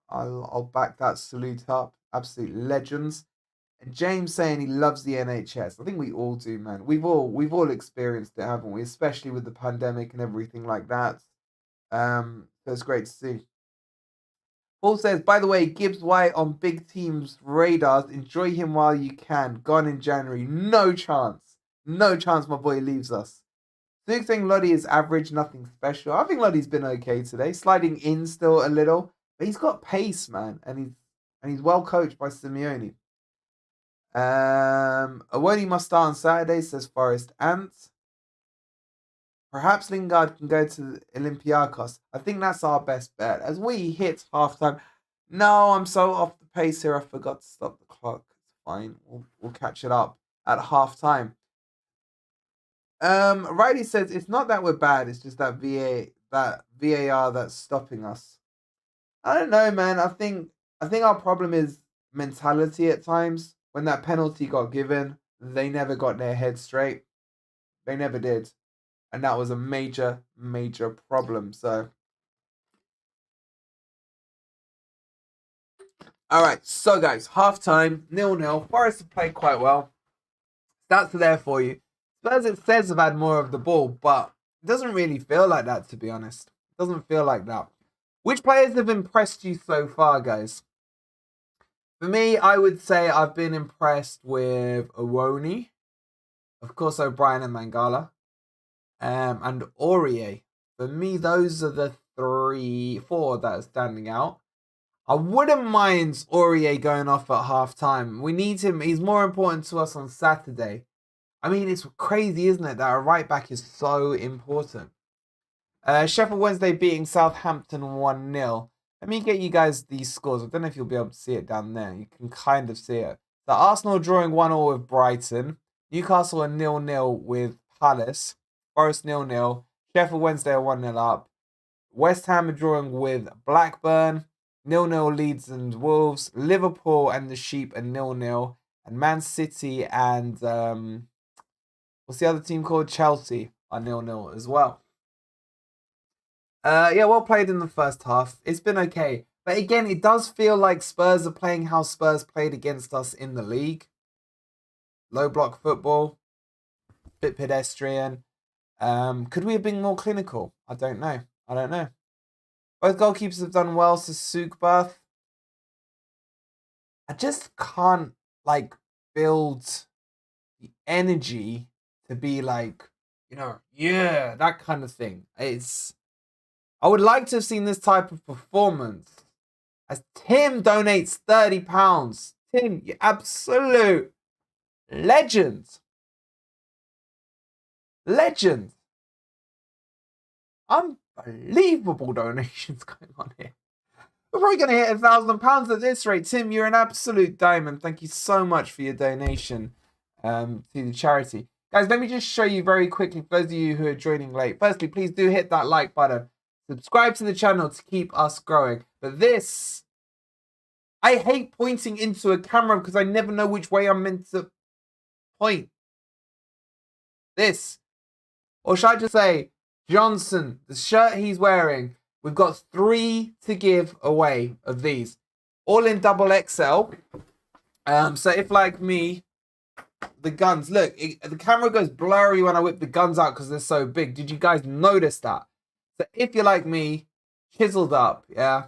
I'll back that salute up. Absolute legends. And James saying he loves the NHS. I think we all do, man. We've all experienced it, haven't we? Especially with the pandemic and everything like that. So it's great to see. Paul says, by the way, Gibbs-white on big teams' radars. Enjoy him while you can. Gone in January. No chance. No chance my boy leaves us. Luke saying Lodi is average, nothing special. I think Lodi's been okay today. Sliding in still a little. But he's got pace, man. And he's well coached by Simeone. Awoni must start on Saturday, says Forest Ants. Perhaps Lingard can go to Olympiacos. I think that's our best bet. As we hit halftime. No, I'm so off the pace here. I forgot to stop the clock. It's fine. We'll catch it up at halftime. Riley says it's not that we're bad. It's just that VAR that's stopping us. I don't know, man. I think our problem is mentality at times. when that penalty got given, they never got their head straight. They never did. And that was a major, major problem. So, all right. So, guys, halftime, 0-0. Forest have played quite well. Stats are there for you. Spurs, it says, have had more of the ball, but it doesn't really feel like that, to be honest. It doesn't feel like that. Which players have impressed you so far, guys? For me, I would say I've been impressed with Owoni, of course, O'Brien and Mangala, and Aurier. For me, those are the 4 that are standing out. I wouldn't mind Aurier going off at half-time. We need him. He's more important to us on Saturday. I mean, it's crazy, isn't it, that a right-back is so important. Sheffield Wednesday beating Southampton 1-0. Let me get you guys these scores. I don't know if you'll be able to see it down there. You can kind of see it. So Arsenal drawing 1-1 with Brighton. Newcastle are 0-0 with Palace. Forest 0-0. Sheffield Wednesday are 1-0 up. West Ham are drawing with Blackburn. 0-0 Leeds and Wolves. Liverpool and the Sheep are 0-0. And Man City and what's the other team called? Chelsea are 0-0 as well. Yeah, well played in the first half. It's been okay. But again, it does feel like Spurs are playing how Spurs played against us in the league. Low block football. Bit pedestrian. Could we have been more clinical? I don't know. Both goalkeepers have done well. Sukbath. I just can't, build the energy to be yeah, that kind of thing. I would like to have seen this type of performance as Tim donates £30. Tim, you absolute legend. Legend. Unbelievable donations going on here. We're probably going to hit £1,000 at this rate. Tim, you're an absolute diamond. Thank you so much for your donation to the charity. Guys, let me just show you very quickly, for those of you who are joining late. Firstly, please do hit that like button. Subscribe to the channel to keep us growing. But this, I hate pointing into a camera because I never know which way I'm meant to point. This. Or should I just say, Johnson, the shirt he's wearing, we've got 3 to give away of these. All in XXL. So if, like me, the guns, look, the camera goes blurry when I whip the guns out because they're so big. Did you guys notice that? So if you're like me, chiseled up, yeah,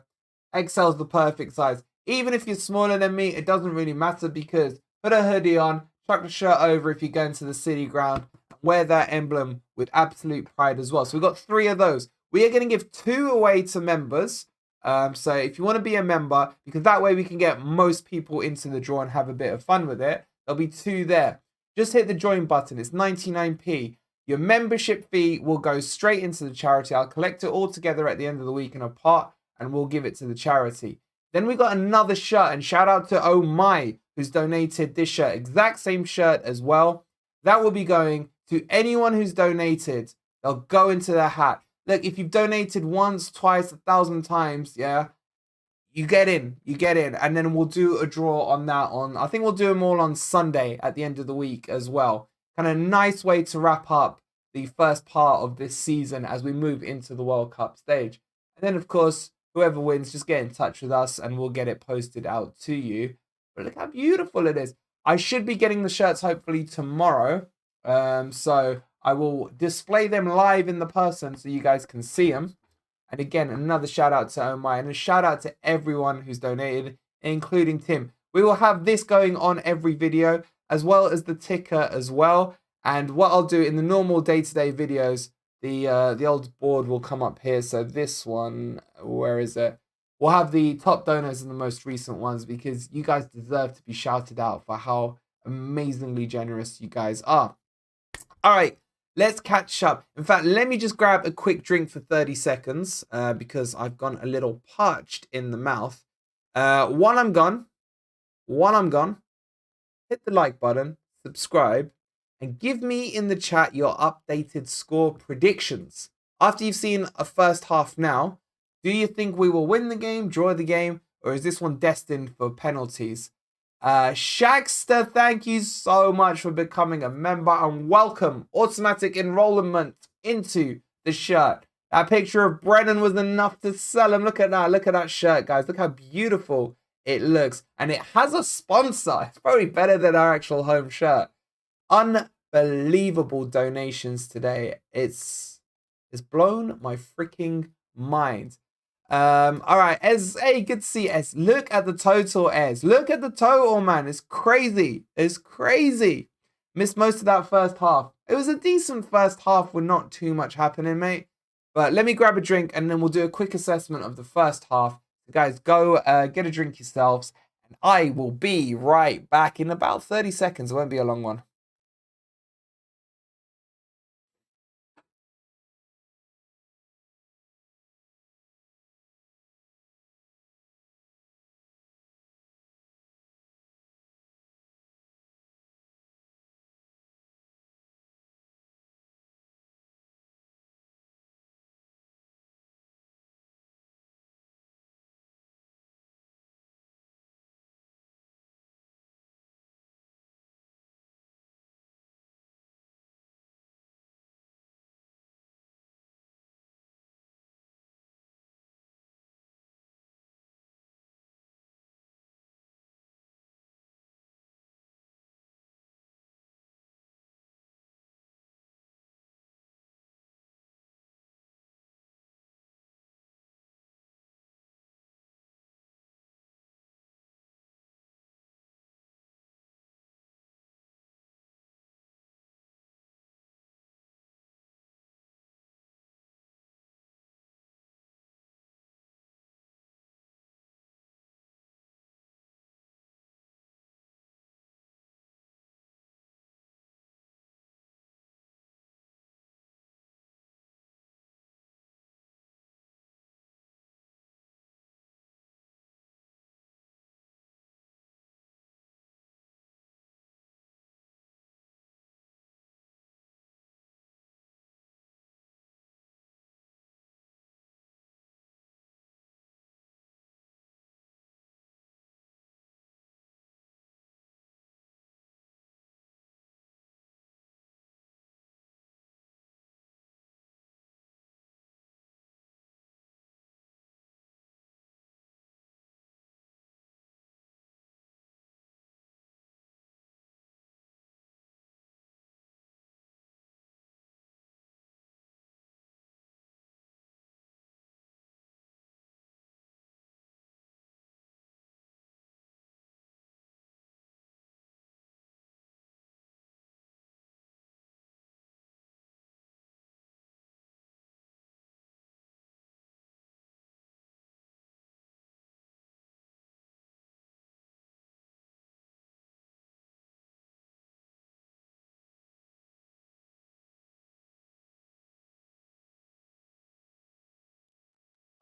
XL's the perfect size. Even if you're smaller than me, it doesn't really matter because put a hoodie on, chuck the shirt over if you're going to the city ground, wear that emblem with absolute pride as well. So we've got 3 of those. We are going to give 2 away to members. So if you want to be a member, because that way we can get most people into the draw and have a bit of fun with it, there'll be 2 there. Just hit the join button. It's 99p. Your membership fee will go straight into the charity. I'll collect it all together at the end of the week in a pot and we'll give it to the charity. Then we got another shirt, and shout out to Oh My, who's donated this shirt. Exact same shirt as well. That will be going to anyone who's donated. They'll go into their hat. Look, if you've donated once, twice, 1,000 times, yeah, you get in. And then we'll do a draw on that I think we'll do them all on Sunday at the end of the week as well. Kind of nice way to wrap up the first part of this season as we move into the World Cup stage. And then, of course, whoever wins, just get in touch with us and we'll get it posted out to you. But look how beautiful it is. I should be getting the shirts hopefully tomorrow. So I will display them live in the person so you guys can see them. And again, another shout out to Omai and a shout out to everyone who's donated, including Tim. We will have this going on every video, as well as the ticker as well. And what I'll do in the normal day-to-day videos, the old board will come up here. So this one, where is it? We'll have the top donors and the most recent ones because you guys deserve to be shouted out for how amazingly generous you guys are. All right, let's catch up. In fact, let me just grab a quick drink for 30 seconds because I've gone a little parched in the mouth. While I'm gone, hit the like button, subscribe, and give me in the chat your updated score predictions. After you've seen a first half now, do you think we will win the game, draw the game, or is this one destined for penalties? Shagster, thank you so much for becoming a member and welcome. Automatic enrollment into the shirt. That picture of Brennan was enough to sell him. Look at that. Look at that shirt, guys. Look how beautiful it looks. And it has a sponsor. It's probably better than our actual home shirt. Unbelievable donations today. It's blown my freaking mind. All right, Ez, hey, good to see Ez. Look at the total, Ez. Look at the total, man. It's crazy. It's crazy. Missed most of that first half. It was a decent first half with not too much happening, mate. But let me grab a drink and then we'll do a quick assessment of the first half. So guys, go get a drink yourselves. And I will be right back in about 30 seconds. It won't be a long one.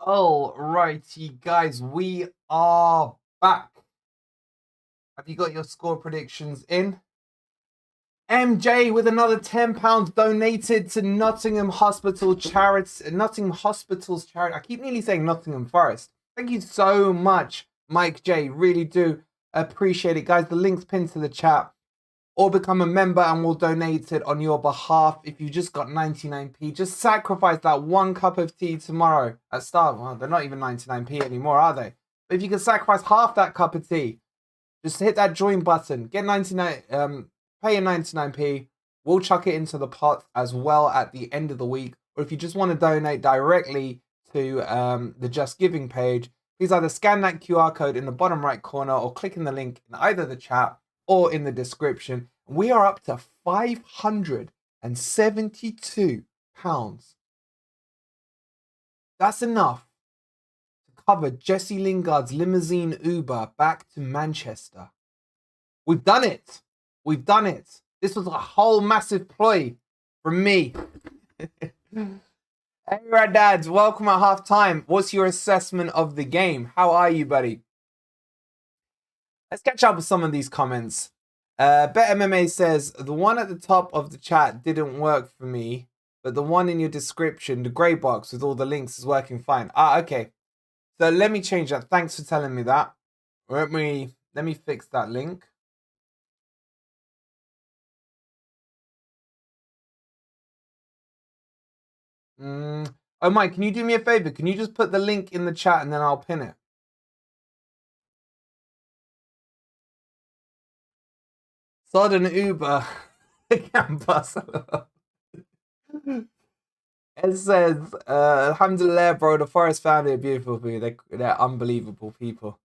All righty, guys, we are back. Have you got your score predictions in? MJ with another £10 donated to Nottingham Hospital charity. Nottingham Hospital's charity. I keep nearly saying Nottingham Forest. Thank you so much, Mike J. Really do appreciate it, guys. The link's pinned to the chat. Or become a member and we'll donate it on your behalf. If you just got 99p, just sacrifice that one cup of tea tomorrow at Start. Well, they're not even 99p anymore, are they? But if you can sacrifice half that cup of tea, just hit that join button. Get 99, pay your 99p. We'll chuck it into the pot as well at the end of the week. Or if you just want to donate directly to the Just Giving page, please either scan that QR code in the bottom right corner or click in the link in either the chat or in the description. We are up to £572. That's enough to cover Jesse Lingard's limousine Uber back to Manchester. We've done it. We've done it. This was a whole massive ploy from me. Hey, Radads, welcome at halftime. What's your assessment of the game? How are you, buddy? Let's catch up with some of these comments. BetMMA says, the one at the top of the chat didn't work for me, but the one in your description, the grey box with all the links, is working fine. Okay. So let me change that. Thanks for telling me that. Let me Let me fix that link. Oh, Mike, can you do me a favor? Can you just put the link in the chat and then I'll pin it? Sodden Uber. Campus. It says, Alhamdulillah, bro, the Forest family are beautiful people. They're unbelievable people.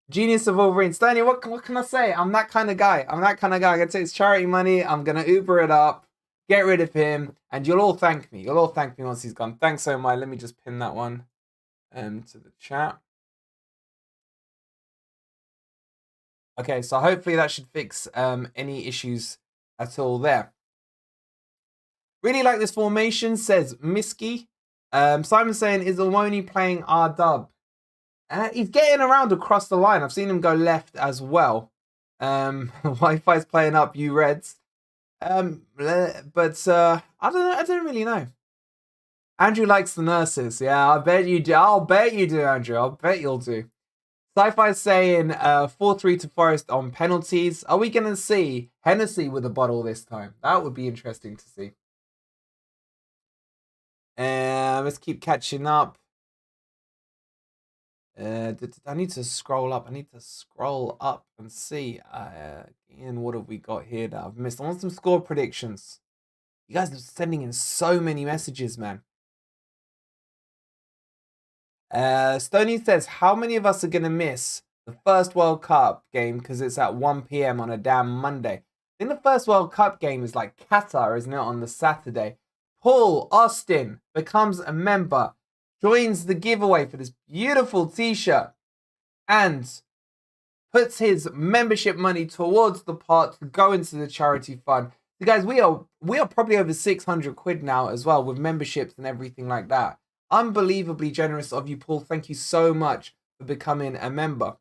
Genius of Wolverine. Stanley, what can I say? I'm that kind of guy. I'm going to take his charity money. I'm going to Uber it up, get rid of him, and you'll all thank me. You'll all thank me once he's gone. Thanks so much. Let me just pin that one to the chat. Okay, so hopefully that should fix any issues at all there. Really like this formation, says Miski. Simon saying, is Ilmoni playing our dub? He's getting around across the line. I've seen him go left as well. Wi-Fi's playing up, you Reds. But I don't know. I don't really know. Andrew likes the nurses. Yeah, I bet you do. I'll bet you do, Andrew. I'll bet you'll do. Sci-Fi's saying 4-3 to Forest on penalties. Are we going to see Hennessy with a bottle this time? That would be interesting to see. Let's keep catching up. I need to scroll up. I need to scroll up and see. Ian, what have we got here that I've missed? I want some score predictions. You guys are sending in so many messages, man. Stoney says, how many of us are going to miss the first World Cup game because it's at 1 p.m. on a damn Monday? I think the first World Cup game is like Qatar, isn't it, on the Saturday? Paul Austin becomes a member, joins the giveaway for this beautiful t-shirt, and puts his membership money towards the pot to go into the charity fund. So guys, we are probably over 600 quid now as well with memberships and everything like that. Unbelievably generous of you, Paul. Thank you so much for becoming a member.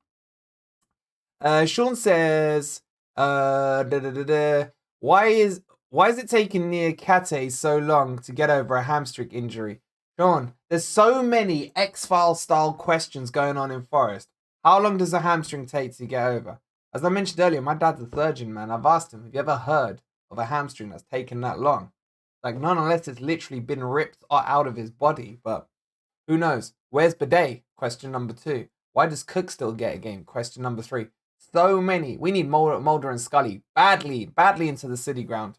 Sean says, why is it taking Niakate so long to get over a hamstring injury? Sean, there's so many X-File style questions going on in Forest. How long does a hamstring take to get over? As I mentioned earlier, my dad's a surgeon, man. I've asked him, have you ever heard of a hamstring that's taken that long? Like, none unless it's literally been ripped out of his body, but who knows? Where's Bidet? Question number 2. Why does Cook still get a game? Question number 3. So many. We need Mulder and Scully badly into the city ground.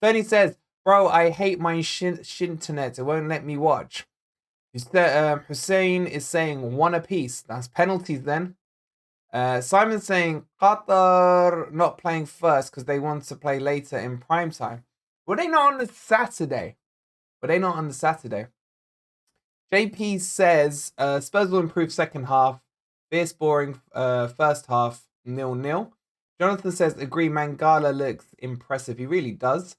Bernie says, bro, I hate my shinternet. It won't let me watch. Hussein is saying 1 apiece. That's penalties then. Simon's saying Qatar not playing first because they want to play later in prime time. Were they not on the Saturday? JP says Spurs will improve second half. Fierce boring first half 0-0. Jonathan says agree, Mangala looks impressive. He really does.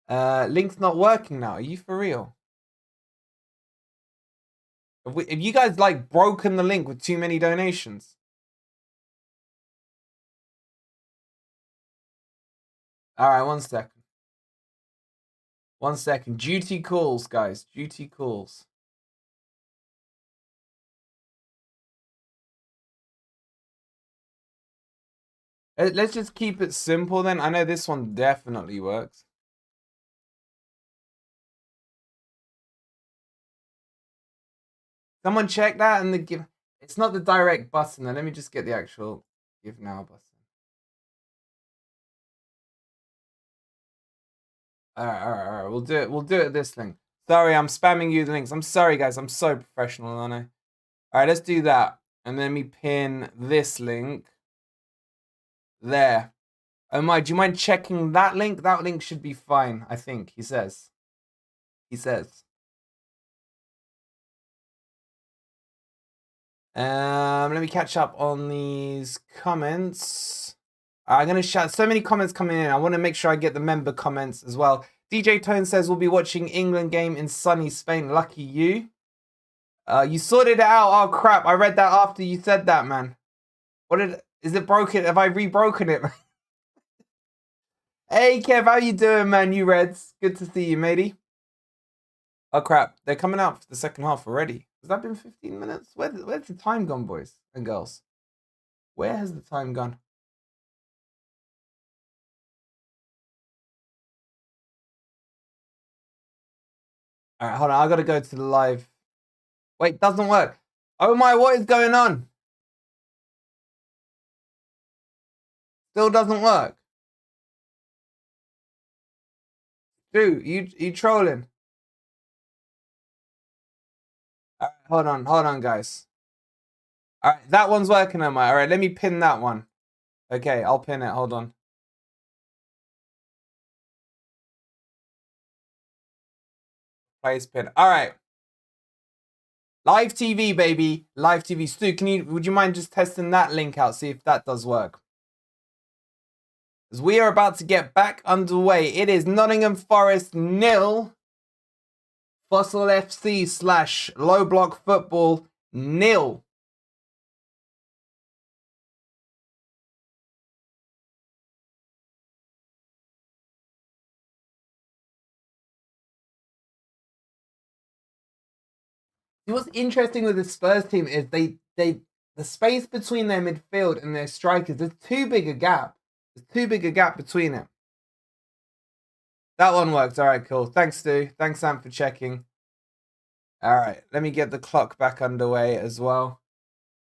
Link's not working now. Are you for real? Have you guys like broken the link with too many donations? All right, 1 second. 1 second. Duty calls, guys. Duty calls. Let's just keep it simple then. I know this one definitely works. Someone check that and the give. It's not the direct button. Then let me just get the actual give now button. All right. We'll do it this link. Sorry, I'm spamming you the links. I'm sorry, guys. I'm so professional, aren't I? All right, let's do that. And then we pin this link there. Oh my, do you mind checking that link? That link should be fine, I think, he says. Let me catch up on these comments. I'm going to shout so many comments coming in. I want to make sure I get the member comments as well. DJ Tone says we'll be watching England game in sunny Spain. Lucky you. You sorted it out. Oh crap! I read that after you said that, man. Is it broken? Have I re-broken it? Hey Kev, how you doing, man? You Reds, good to see you, matey. Oh crap! They're coming out for the second half already. Has that been 15 minutes? Where's the time gone, boys and girls? Where has the time gone? All right, hold on. I got to go to the live. Wait, doesn't work. Oh my, what is going on? Still doesn't work. Dude, you trolling. All right, hold on, guys. All right, that one's working, am I? All right, let me pin that one. Okay, I'll pin it. Hold on. Place pin. All right. Live TV, baby. Live TV. Stu, would you mind just testing that link out, see if that does work? As we are about to get back underway. It is Nottingham Forest 0. Fossil FC / Low Block Football 0. What's interesting with the Spurs team is the space between their midfield and their strikers, there's too big a gap. There's too big a gap between it. That one worked. All right, cool. Thanks, Stu. Thanks, Sam, for checking. All right, let me get the clock back underway as well.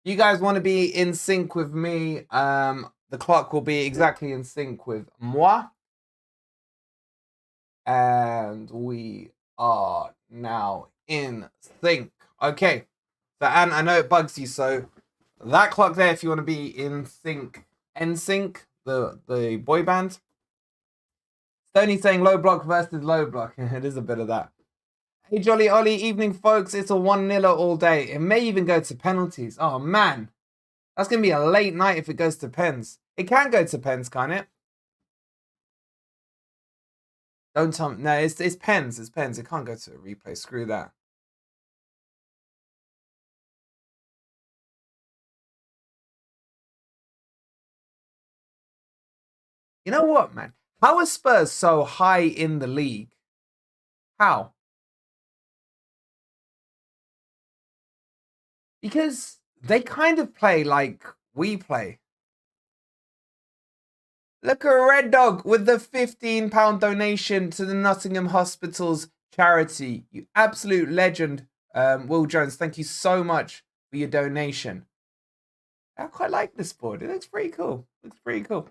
You guys want to be in sync with me? The clock will be exactly in sync with moi. And we are now in sync. Okay. So, Anne, I know it bugs you, so that clock there, if you want to be in sync, NSYNC, the boy band. Stoney saying low block versus low block. It is a bit of that. Hey, Jolly Ollie, evening, folks. It's a 1-0 all day. It may even go to penalties. Oh, man. That's going to be a late night if it goes to pens. It can go to pens, can't it? Don't tell me. No, it's pens. It's pens. It can't go to a replay. Screw that. You know what, man? How are Spurs so high in the league? How? Because they kind of play like we play. Look at Red Dog with the £15 donation to the Nottingham Hospitals charity. You absolute legend, Will Jones. Thank you so much for your donation. I quite like this board. It looks pretty cool. Looks pretty cool.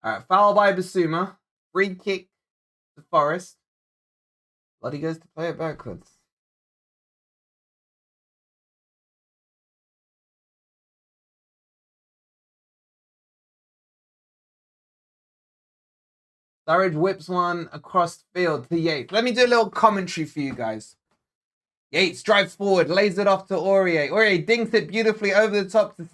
All right, foul by Basuma. Free kick to Forest. Bloody goes to play it backwards. Sturridge whips one across the field to Yates. Let me do a little commentary for you guys. Yates drives forward, lays it off to Aurier. Aurier dinks it beautifully over the top to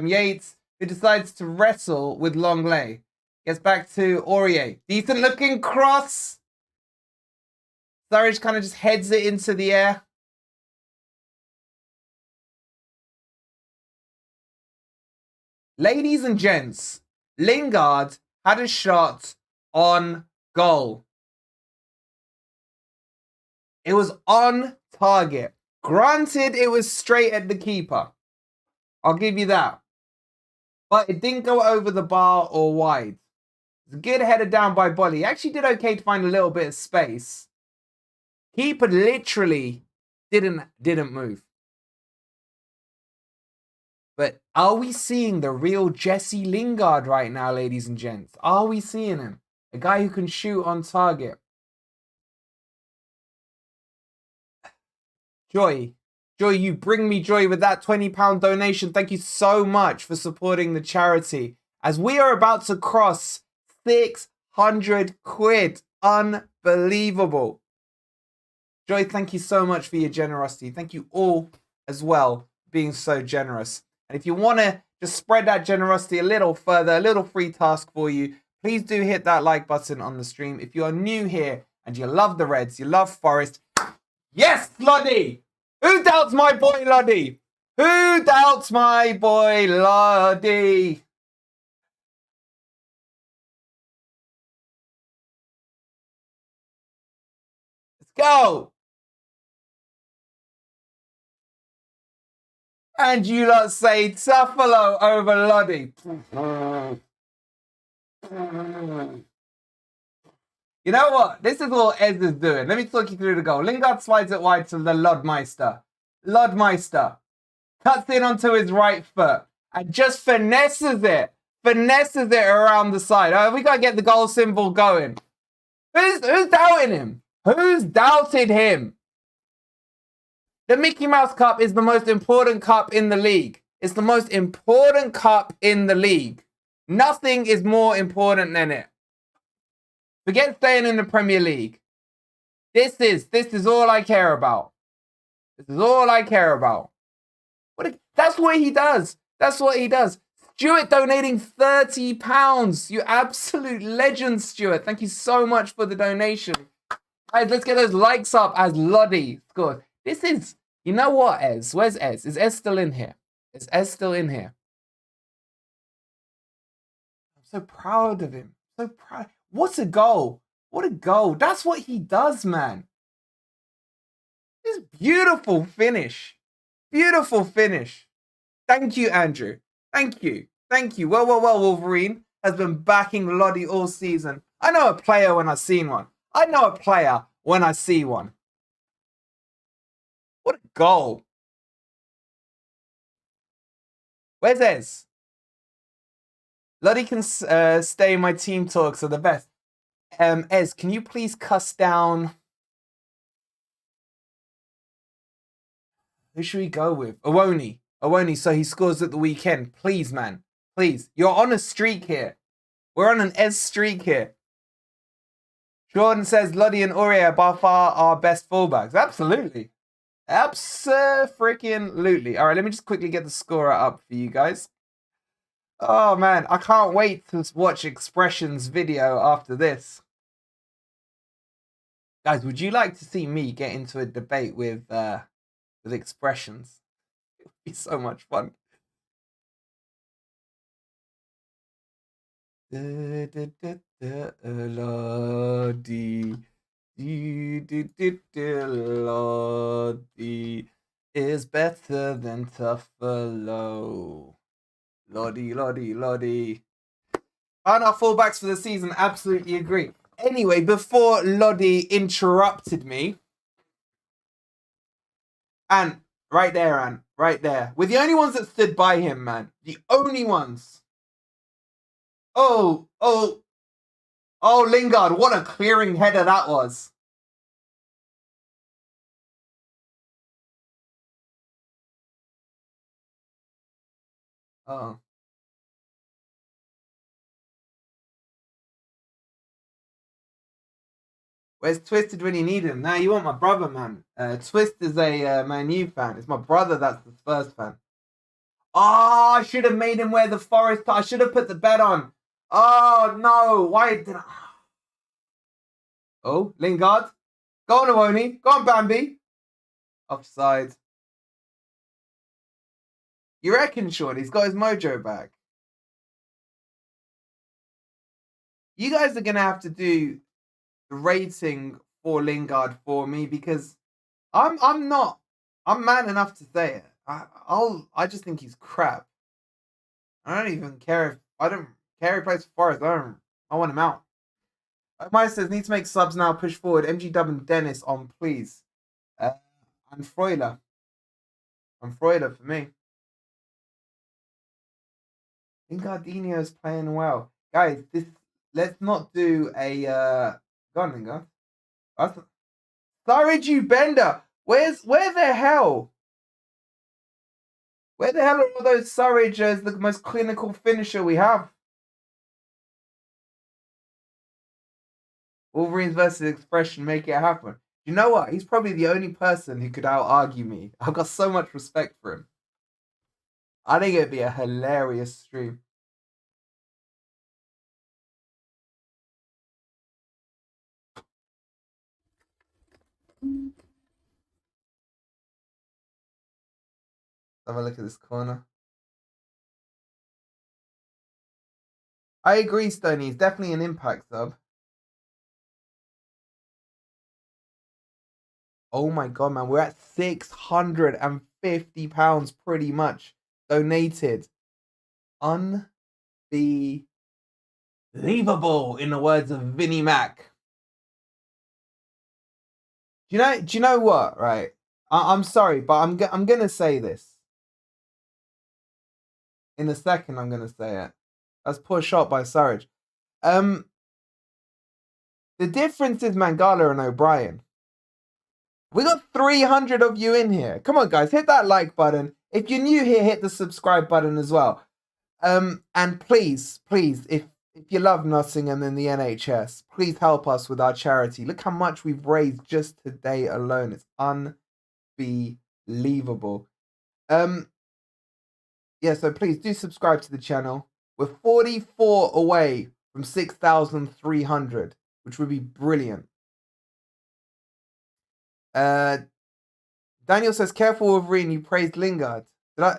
Yates, who decides to wrestle with Longley. Gets back to Aurier. Decent looking cross. Sturridge kind of just heads it into the air. Ladies and gents, Lingard had a shot on goal. It was on target. Granted, it was straight at the keeper. I'll give you that. But it didn't go over the bar or wide. It's a good header down by Bolly. He actually did okay to find a little bit of space. Keeper literally didn't move. But are we seeing the real Jesse Lingard right now, ladies and gents? Are we seeing him? A guy who can shoot on target. Joy, you bring me joy with that £20 donation. Thank you so much for supporting the charity. As we are about to cross 600 quid. Unbelievable. Joy, thank you so much for your generosity. Thank you all as well for being so generous. And if you want to just spread that generosity a little further, a little free task for you, please do hit that like button on the stream. If you are new here and you love the Reds, you love Forest, yes, Loddy! Who doubts my boy Loddy? Who doubts my boy Loddy? Let's go! And you lot say Tuffalo over Lodi. You know what? This is all Ez is doing. Let me talk you through the goal. Lingard slides it wide to the Lodmeister. Lodmeister cuts in onto his right foot and just finesses it. Finesses it around the side. We got to get the goal symbol going. Who's doubting him? Who's doubted him? The Mickey Mouse Cup is the most important cup in the league. It's the most important cup in the league. Nothing is more important than it. Forget staying in the Premier League. This is all I care about. This is all I care about. That's what he does. That's what he does. Stuart donating £30. You absolute legend, Stuart. Thank you so much for the donation. Guys, let's get those likes up as Lodi scores. This is, you know what, Ez? Where's Ez? Is Ez still in here? Is Ez still in here? I'm so proud of him. So proud. What a goal. What a goal. That's what he does, man. This beautiful finish. Beautiful finish. Thank you, Andrew. Thank you. Thank you. Well, Wolverine has been backing Lodi all season. I know a player when I've seen one. I know a player when I see one. What a goal. Where's Ez? Lodi can stay in my team talks are the best. Ez, can you please cuss down? Who should we go with? Owoni. Owoni, so he scores at the weekend. Please, man. Please. You're on a streak here. We're on an Ez streak here. Jordan says Lodi and Uri are by far our best fullbacks. Absolutely. Abso-freaking-lutely. All right, let me just quickly get the scorer up for you guys. Oh, man. I can't wait to watch Expression's video after this. Guys, would you like to see me get into a debate with Expressions? It would be so much fun. Lodi. Lodi is better than Tuffalo. Lodi. Aren't our fullbacks for the season? Absolutely agree. Anyway, before Lodi interrupted me, and right there, Anne, right there. We're the only ones that stood by him, man. The only ones. Oh, Lingard, what a clearing header that was. Oh. Where's Twisted when you need him? Nah, you want my brother, man. Twist is a Man U fan. It's my brother that's the Spurs fan. Oh, I should have made him wear the Forest. I should have put the bet on. Oh, no. Why did I? Oh, Lingard. Go on, Owoni. Go on, Bambi. Offside. You reckon, Sean? He's got his mojo back. You guys are going to have to do the rating for Lingard for me because I'm man enough to say it. I just think he's crap. I don't even care if he plays for Forest. I want him out. Maya says need to make subs now. Push forward. MGW and Dennis on please. And Freuler. And Freuler for me. Lingardinho's playing well, guys. Let's not do a go on, Lingard. Surridge Bender. Where the hell? Where the hell are all those Surridge as the most clinical finisher we have? Wolverines versus Expression, make it happen. You know what? He's probably the only person who could out-argue me. I've got so much respect for him. I think it'd be a hilarious stream. Have a look at this corner. I agree, Stoney. He's definitely an impact sub. Oh my god, man. We're at 650 £50 pretty much donated. Unbelievable, in the words of Vinnie Mac. Do you know what, right? I'm sorry, but I'm going to say this. In a second, I'm going to say it. That's poor shot by Surridge. The difference is Mangala and O'Brien. We got 300 of you in here. Come on, guys, hit that like button. If you're new here, hit the subscribe button as well. And please, if you love Nottingham and the NHS, please help us with our charity. Look how much we've raised just today alone. It's unbelievable. Yeah, so please do subscribe to the channel. We're 44 away from 6,300, which would be brilliant. Daniel says, careful Wolverine, you praised Lingard.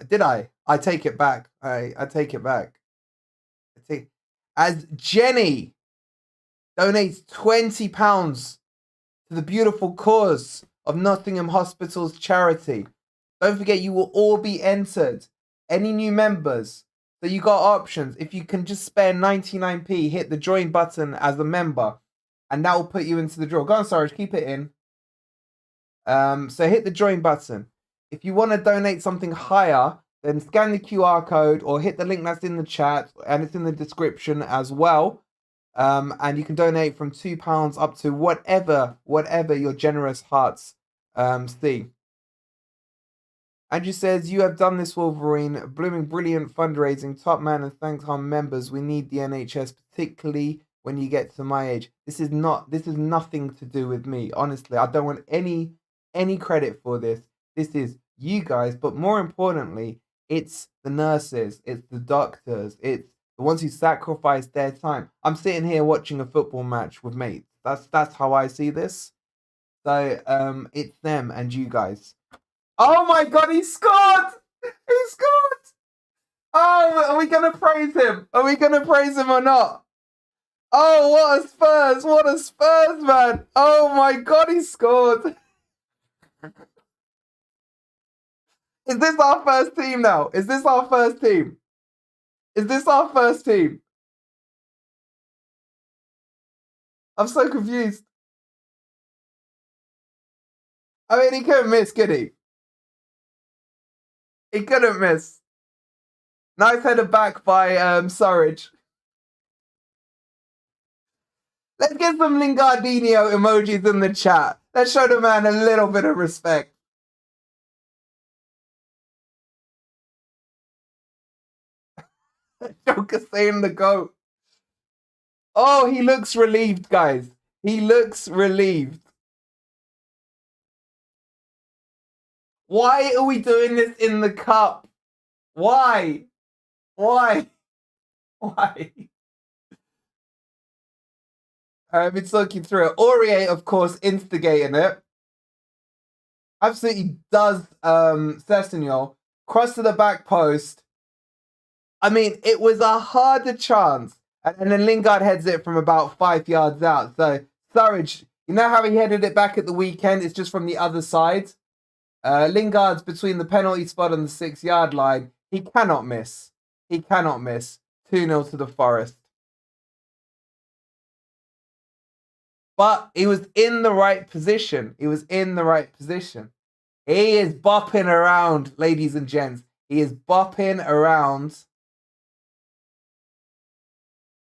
Did I? I take it back. I take it back. As Jenny donates £20 to the beautiful cause of Nottingham Hospital's charity. Don't forget, you will all be entered. Any new members? So you got options. If you can just spare 99p, hit the join button as a member, and that will put you into the draw. Go on, Sarge, keep it in. So hit the join button. If you want to donate something higher, then scan the QR code or hit the link that's in the chat, and it's in the description as well. And you can donate from £2 up to whatever your generous hearts see. Andrew says, you have done this, Wolverine. Blooming brilliant fundraising. Top man, and thanks our members. We need the NHS, particularly when you get to my age. This is nothing to do with me. Honestly, I don't want any credit for this. This is you guys, but more importantly, it's the nurses, it's the doctors, it's the ones who sacrifice their time. I'm sitting here watching a football match with mates. That's how I see this. So it's them and you guys. Oh my God, he scored! He scored! Oh, are we gonna praise him? Are we gonna praise him or not? Oh, what a Spurs! What a Spurs, man! Oh my God, he scored! Is this our first team now? Is this our first team? Is this our first team? I'm so confused. I mean, he couldn't miss, could he? He couldn't miss. Nice header back by Surridge. Let's get some Lingardinho emojis in the chat. Let's show the man a little bit of respect. Joker saying the GOAT. Oh, he looks relieved, guys. He looks relieved. Why are we doing this in the cup? Why? Why? Why? I've been looking through it. Aurier, of course, instigating it. Absolutely does Sessegnon. Cross to the back post. I mean, it was a harder chance. And then Lingard heads it from about 5 yards out. So, Surridge, you know how he headed it back at the weekend? It's just from the other side. Lingard's between the penalty spot and the 6-yard line. He cannot miss. He cannot miss. 2-0 to the Forest. But he was in the right position. He was in the right position. He is bopping around, ladies and gents. He is bopping around.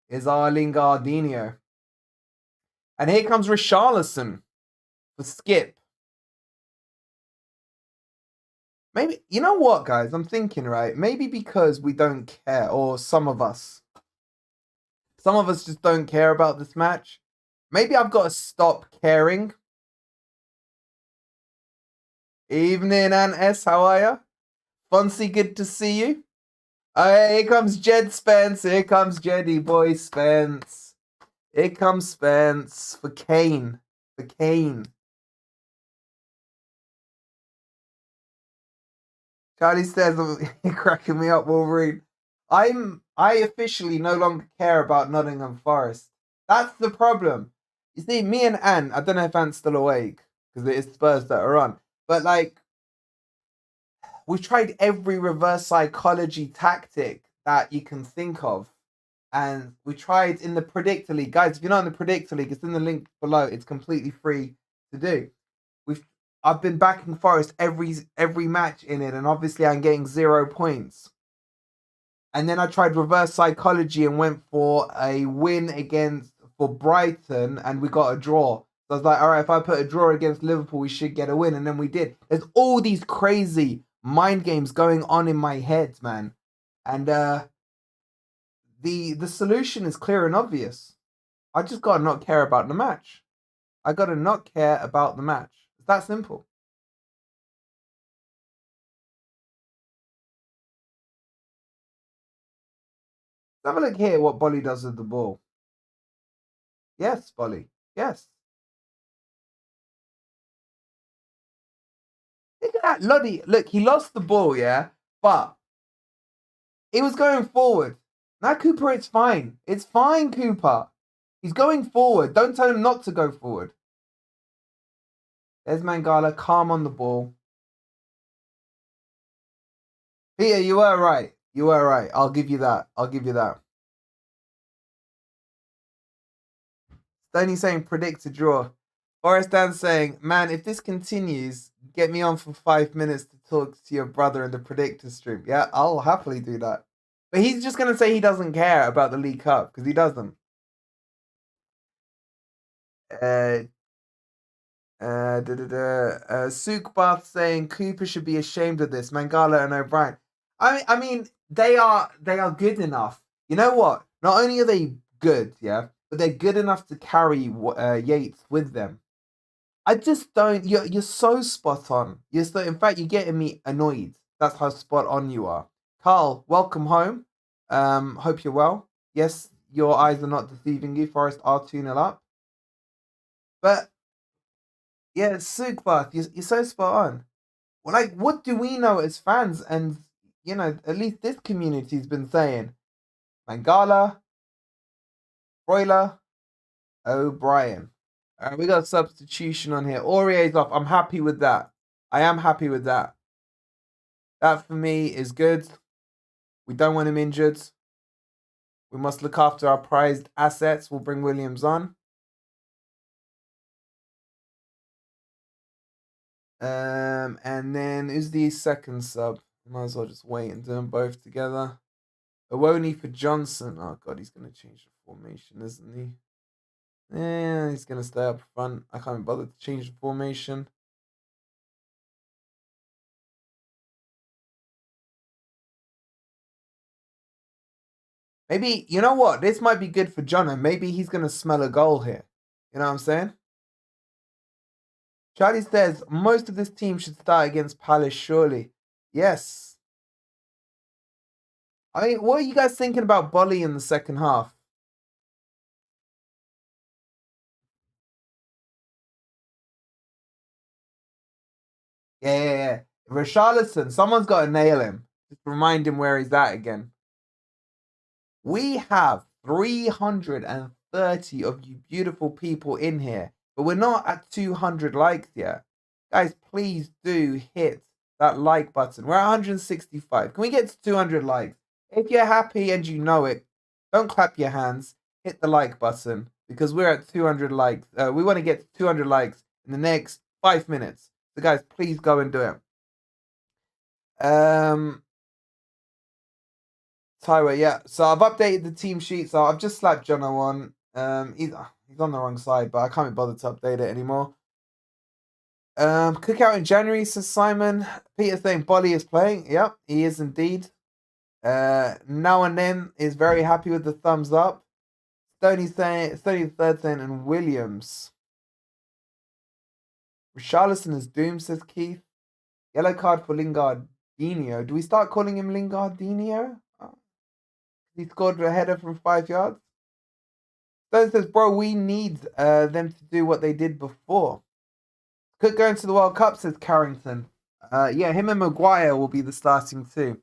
Is our Lingardinho. And here comes Richarlison for Skip. Maybe, you know what, guys? I'm thinking, right? Maybe because we don't care, or some of us just don't care about this match. Maybe I've got to stop caring. Evening, Aunt S. How are you? Fonzie, good to see you. Here comes Jed Spence. Here comes Jeddy boy Spence. Here comes Spence for Kane. For Kane. Charlie says, you're cracking me up, Wolverine. I officially no longer care about Nottingham Forest. That's the problem. You see, me and Ant, I don't know if Ant's still awake, because it is Spurs that are on. But, like, we've tried every reverse psychology tactic that you can think of. And we tried in the Predictor League. Guys, if you're not in the Predictor League, it's in the link below. It's completely free to do. I've been backing Forest every match in it, and obviously I'm getting 0 points. And then I tried reverse psychology and went for a win for Brighton, and we got a draw. So I was like, all right, if I put a draw against Liverpool, we should get a win. And then we did. There's all these crazy mind games going on in my head, man. And the solution is clear and obvious. I just got to not care about the match. I got to not care about the match. It's that simple. Let's have a look here what Bolly does with the ball. Yes, Bolly. Yes. Look at that, Lodi. Look, he lost the ball, yeah? But he was going forward. Now, Cooper, it's fine. It's fine, Cooper. He's going forward. Don't tell him not to go forward. There's Mangala, calm on the ball. Peter, you were right. You were right. I'll give you that. I'll give you that. Stoney saying predict a draw. Forrest Dan saying, man, if this continues, get me on for 5 minutes to talk to your brother in the predictor stream. Yeah, I'll happily do that. But he's just going to say he doesn't care about the League Cup because he doesn't. Sukbath saying Cooper should be ashamed of this. Mangala and O'Brien. I mean, they are good enough. You know what? Not only are they good, yeah, but they're good enough to carry Yates with them. I just don't. You're so spot on. In fact, you're getting me annoyed. That's how spot on you are. Carl, welcome home. Hope you're well. Yes, your eyes are not deceiving you. Forest are 2-0 up. But yeah, Sukbath, you're so spot on. Well, like, what do we know as fans? And at least this community's been saying Mangala, Broiler, O'Brien. We got a substitution on here. Aurier's off. I'm happy with that. I am happy with that. That for me is good. We don't want him injured. We must look after our prized assets. We'll bring Williams on. And then who's the second sub? Might as well just wait and do them both together. Owoni for Johnson. Oh god, he's gonna change the formation, isn't he? Yeah, he's going to stay up front. I can't bother to change the formation. Maybe, you know what? This might be good for Jono. Maybe he's going to smell a goal here. You know what I'm saying? Charlie says, most of this team should start against Palace, surely. Yes. I mean, what are you guys thinking about Bolly in the second half? Yeah. Richarlison, someone's got to nail him. Just remind him where he's at again. We have 330 of you beautiful people in here, but we're not at 200 likes yet. Guys, please do hit that like button. We're at 165. Can we get to 200 likes? If you're happy and you know it, don't clap your hands. Hit the like button because we're at 200 likes. We want to get to 200 likes in the next 5 minutes. So guys, please go and do it. Tyra, yeah. So I've updated the team sheet. So I've just slapped Jono on. He's on the wrong side, but I can't be bothered to update it anymore. Cookout in January, says Simon. Peter saying Bolly is playing. Yep, he is indeed. Now and then is very happy with the thumbs up. Stoney the third saying, and Williams. Richarlison is doomed, says Keith. Yellow card for Lingardinho. Do we start calling him Lingardinho? He scored a header from 5 yards. Stone says, bro, we need them to do what they did before. Could go into the World Cup, says Carrington. Yeah, him and Maguire will be the starting two.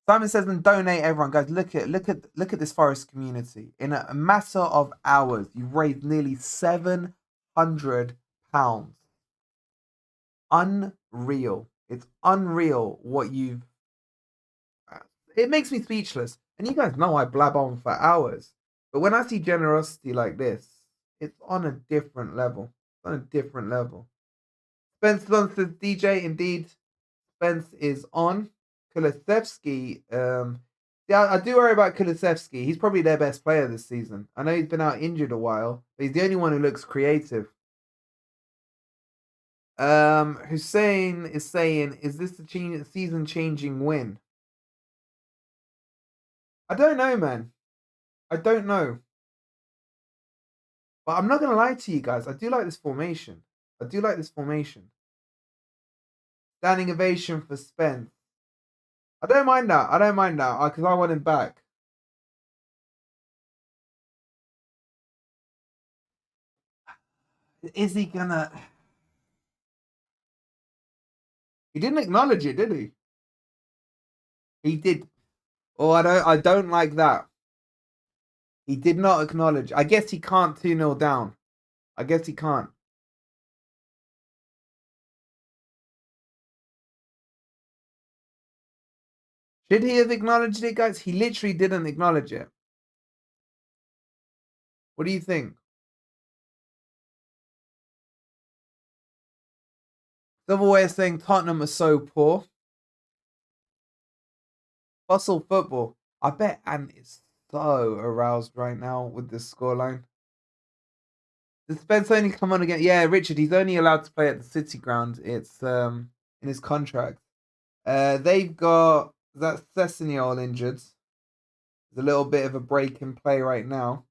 Simon says, and donate everyone. Guys, look at this Forest community. In a matter of hours, you've raised nearly £700. Unreal. It's unreal what you've... It makes me speechless. And you guys know I blab on for hours. But when I see generosity like this, it's on a different level. It's on a different level. Spence says, DJ, indeed, Spence is on. Kulusevski, yeah, I do worry about Kulusevski. He's probably their best player this season. I know he's been out injured a while, but he's the only one who looks creative. Hussein is saying, is this the season-changing win? I don't know, man. I don't know. But I'm not going to lie to you guys. I do like this formation. Standing ovation for Spence. I don't mind that. Because I want him back. Is he gonna... He didn't acknowledge it, did he? He did. Oh, I don't like that. He did not acknowledge. I guess he can't 2-0 down. I guess he can't. Should he have acknowledged it, guys? He literally didn't acknowledge it. What do you think? Silverware is saying Tottenham are so poor. Fossil football. I bet Ant is so aroused right now with this scoreline. Does Spence only come on again? Yeah, Richard, he's only allowed to play at the City ground. It's in his contract. They've got that Sessegnon injured. There's a little bit of a break in play right now.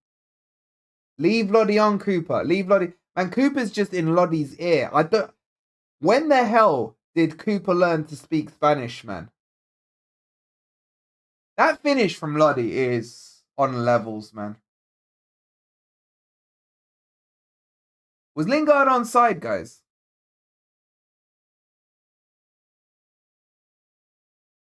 Leave Lodi on, Cooper. Leave Lodi. Man, Cooper's just in Lodi's ear. When the hell did Cooper learn to speak Spanish, man? That finish from Lodi is on levels, man. Was Lingard on side, guys?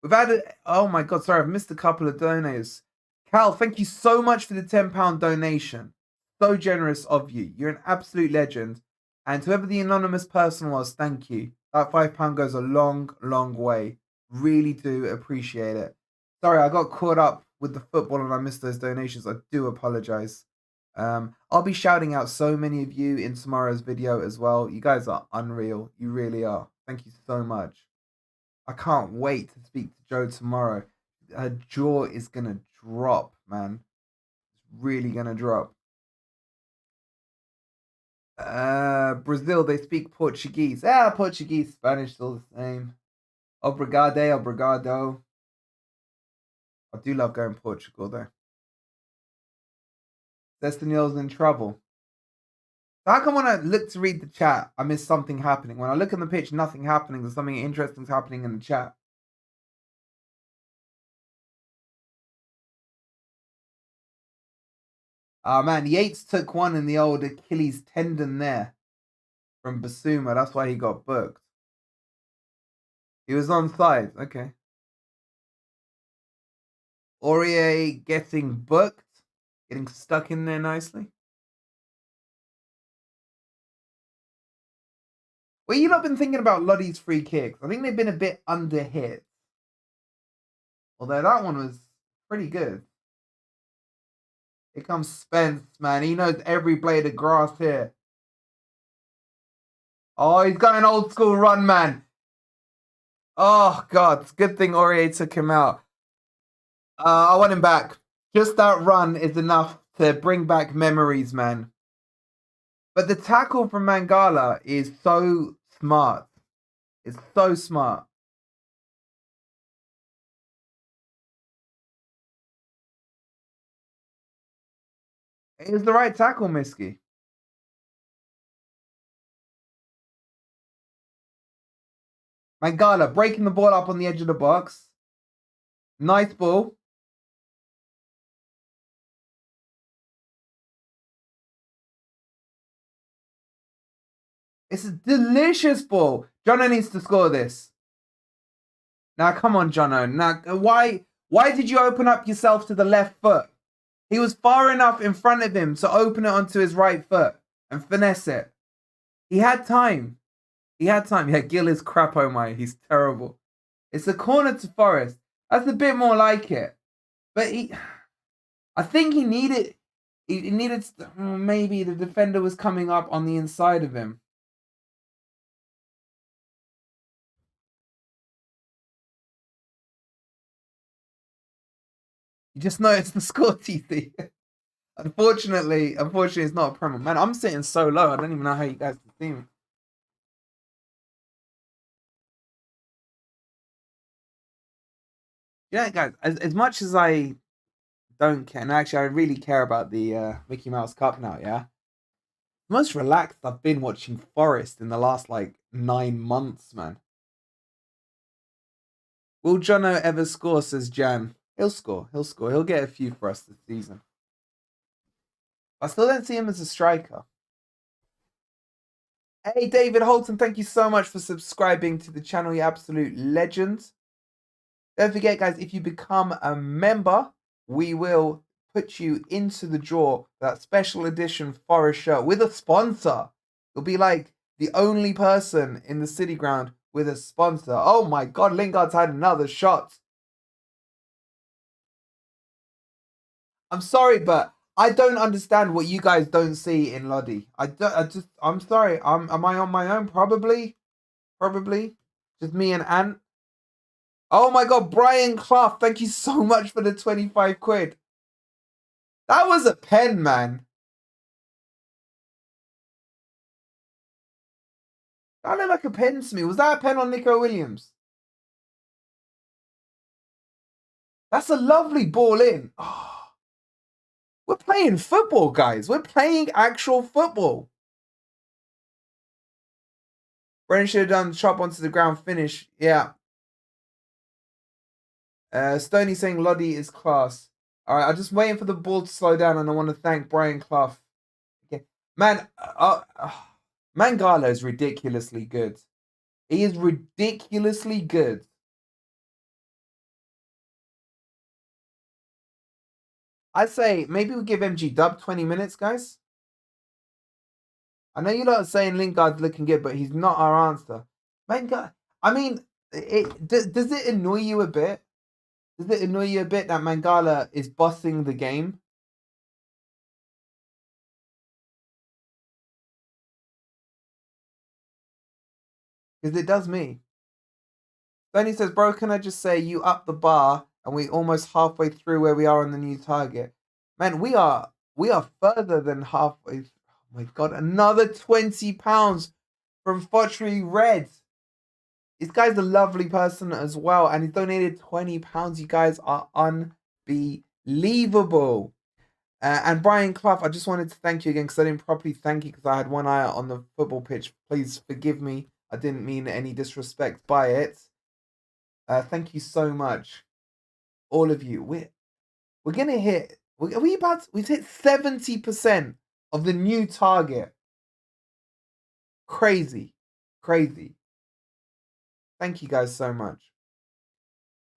We've had oh my god, sorry, I've missed a couple of donations. Cal, thank you so much for the £10 donation. So generous of you. You're an absolute legend. And whoever the anonymous person was, thank you. That £5 goes a long, long way. Really do appreciate it. Sorry, I got caught up with the football and I missed those donations. I do apologize. I'll be shouting out so many of you in tomorrow's video as well. You guys are unreal. You really are. Thank you so much. I can't wait to speak to Joe tomorrow. Her jaw is going to drop, man. It's really going to drop. Brazil, they speak Portuguese. Portuguese, Spanish, still the same. Obrigado. I do love going to Portugal, though. Destiny's in trouble. So how come when I look to read the chat, I miss something happening? When I look in the pitch, nothing happening. There's something interesting happening in the chat. Oh, man, Yates took one in the old Achilles tendon there from Basuma. That's why he got booked. He was onside. Okay. Aurier getting booked. Getting stuck in there nicely. Well, you've not been thinking about Lodi's free kicks. I think they've been a bit under hit. Although that one was pretty good. Here comes Spence, man. He knows every blade of grass here. Oh, he's got an old school run, man. Oh, God. It's a good thing Aurier took him out. I want him back. Just that run is enough to bring back memories, man. But the tackle from Mangala is so smart. It's so smart. It was the right tackle, Miski. Mangala breaking the ball up on the edge of the box. Nice ball. It's a delicious ball. Jono needs to score this. Now, come on, Jono. Now, why did you open up yourself to the left foot? He was far enough in front of him to open it onto his right foot and finesse it. He had time. He had time. Yeah, Gill is crap, oh my. He's terrible. It's a corner to Forest. That's a bit more like it. But I think he needed, maybe the defender was coming up on the inside of him. You just noticed the score, TC. Unfortunately, it's not a Premier. Man, I'm sitting so low. I don't even know how you guys can see me. Yeah, guys, as much as I don't care, and actually I really care about the Mickey Mouse Cup now, yeah? The most relaxed I've been watching Forest in the last, 9 months, man. Will Jono ever score, says Jan. He'll score. He'll get a few for us this season. I still don't see him as a striker. Hey, David Holton, thank you so much for subscribing to the channel, you absolute legend. Don't forget, guys, if you become a member, we will put you into the draw for that special edition Forest shirt with a sponsor. You'll be like the only person in the City Ground with a sponsor. Oh my God, Lingard's had another shot. I'm sorry, but I don't understand what you guys don't see in Lodi. I'm sorry. Am I on my own? Probably. Just me and Ant. Oh my God, Brian Clough, thank you so much for the 25 quid. That was a pen, man. That looked like a pen to me. Was that a pen on Nico Williams? That's a lovely ball in. Oh, we're playing football, guys. We're playing actual football. Brennan should have done chop onto the ground finish. Yeah. Stoney saying Lodi is class. All right, I'm just waiting for the ball to slow down, and I want to thank Brian Clough. Okay. Man, Mangala is ridiculously good. He is ridiculously good. I say maybe we give MG Dub 20 minutes, guys. I know you're not saying Lingard's looking good, but he's not our answer. Mangala, I mean, does it annoy you a bit? Does it annoy you a bit that Mangala is bossing the game? Because it does me. Tony says, bro, can I just say you up the bar and we almost halfway through where we are on the new target? Man, we are further than halfway. Oh my God, another £20 from Fottery Red. This guy's a lovely person as well, and he donated £20. You guys are unbelievable. And Brian Clough, I just wanted to thank you again because I didn't properly thank you because I had one eye out on the football pitch. Please forgive me. I didn't mean any disrespect by it. Thank you so much, all of you. We're gonna hit. We've hit 70% of the new target. Crazy. Thank you guys so much.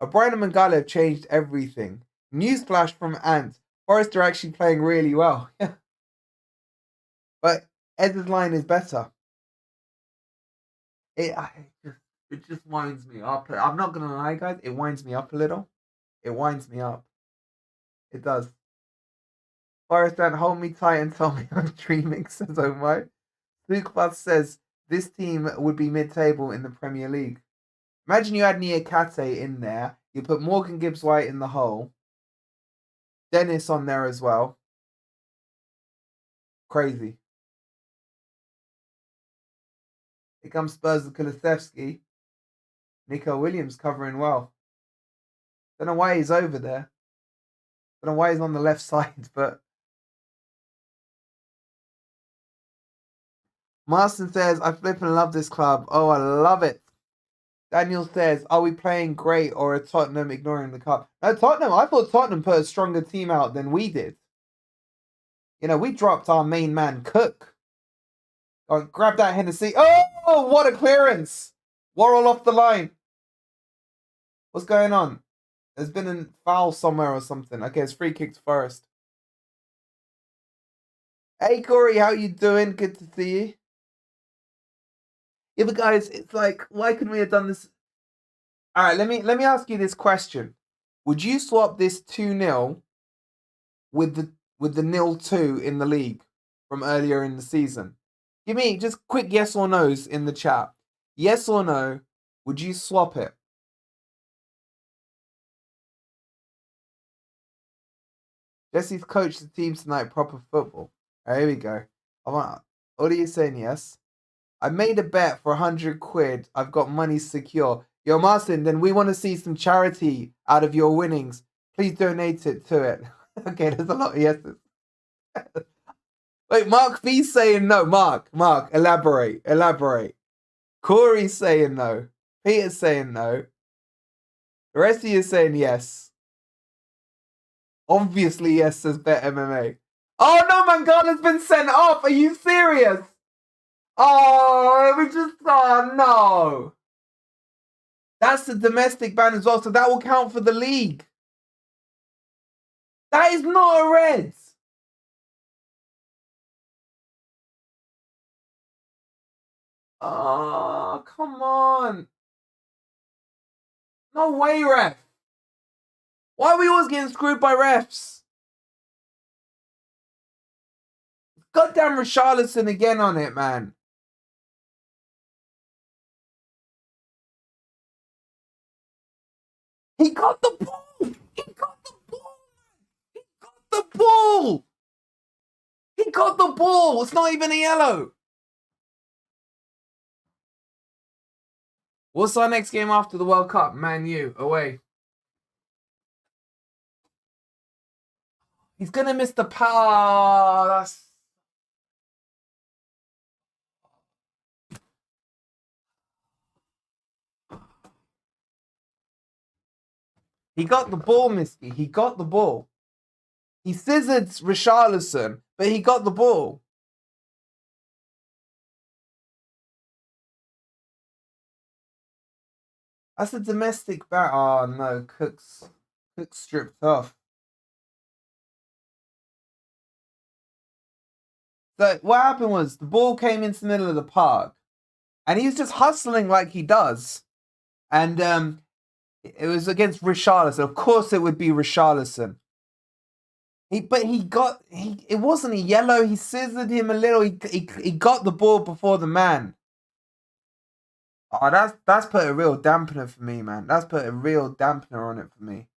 O'Brien and Mangala have changed everything. Newsflash from Ant. Forest are actually playing really well. But Ed's line is better. It just winds me up. I'm not gonna lie, guys. It winds me up a little. It winds me up. It does. Forest, don't hold me tight and tell me I'm dreaming, says Omar. Luke Buzz says this team would be mid-table in the Premier League. Imagine you had Niakate in there. You put Morgan Gibbs-White in the hole. Dennis on there as well. Crazy. Here comes Spurs and Kulusevski. Nico Williams covering well. Don't know why he's over there. Don't know why he's on the left side, but Marston says, I flipping love this club. Oh, I love it. Daniel says, are we playing great or are Tottenham ignoring the cup? No, Tottenham. I thought Tottenham put a stronger team out than we did. You know, we dropped our main man, Cook. Oh, grab that Hennessy. Oh, what a clearance. Worrell off the line. What's going on? There's been a foul somewhere or something. Okay, it's free kicked first. Hey, Corey, how you doing? Good to see you. Yeah, but guys, it's like, why couldn't we have done this? All right, let me ask you this question: would you swap this 2-0 with the 0-2 in the league from earlier in the season? Give me just quick yes or no's in the chat. Yes or no? Would you swap it? Jesse's coached the team tonight. Proper football. All right, here we go. What are you saying? Yes. I made a bet for 100 quid. I've got money secure. Yo, Martin, then we want to see some charity out of your winnings. Please donate it to it. Okay, there's a lot of yeses. Wait, Mark B's saying no. Mark, elaborate. Corey's saying no. Peter's saying no. The rest of you are saying yes. Obviously, yes, says Bet MMA. Oh no, Mangala's been sent off. Are you serious? Oh no. That's the domestic ban as well, so that will count for the league. That is not a red. Oh, come on. No way, ref. Why are we always getting screwed by refs? Goddamn Richarlison again on it, man. He got the ball. He got the ball. He got the ball. He got the ball. It's not even a yellow. What's our next game after the World Cup? Man U, away. He's going to miss the pass. He got the ball, Misky. He got the ball. He scissored Richarlison, but he got the ball. That's a domestic bat. Oh, no. Cook's stripped off. So what happened was the ball came into the middle of the park, and he was just hustling like he does. And it was against Richarlison. Of course it would be Richarlison. It wasn't a yellow. He scissored him a little. He got the ball before the man. Oh, that's put a real dampener for me, man. That's put a real dampener on it for me.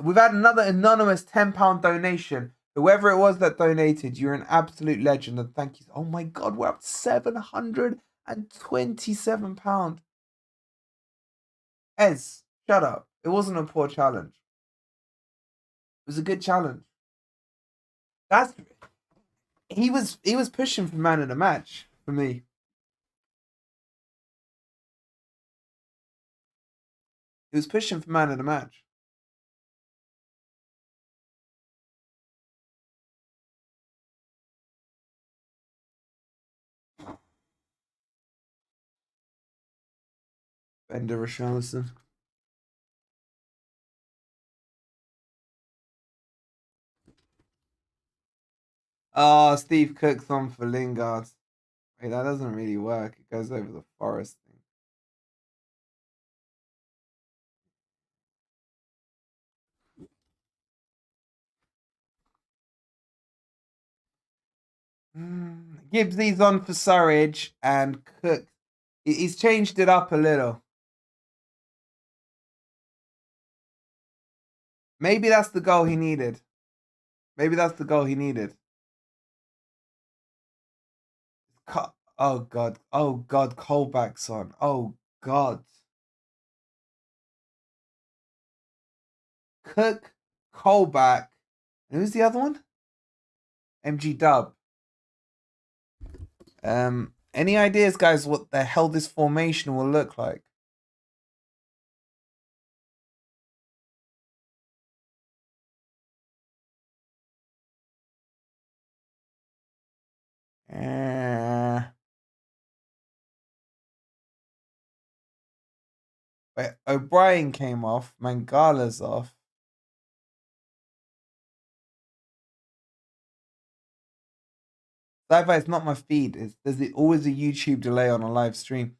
We've had another anonymous £10 donation. Whoever it was that donated, you're an absolute legend, and thank you. Oh my God, we're up to £727. Ez, shut up. It wasn't a poor challenge. It was a good challenge. He was pushing for man of the match for me. He was pushing for man of the match. Bender Richarlison. Oh, Steve Cook's on for Lingard. Wait, that doesn't really work. It goes over the Forest thing. Gibbsy's on for Surridge, and Cook. He's changed it up a little. Maybe that's the goal he needed. Oh God, Colback's on. Oh God. Cook, Colback. And who's the other one? MG Dub. Any ideas, guys, what the hell this formation will look like? Wait, O'Brien came off. Mangala's off. Sci-fi, it's not my feed. There's always a YouTube delay on a live stream.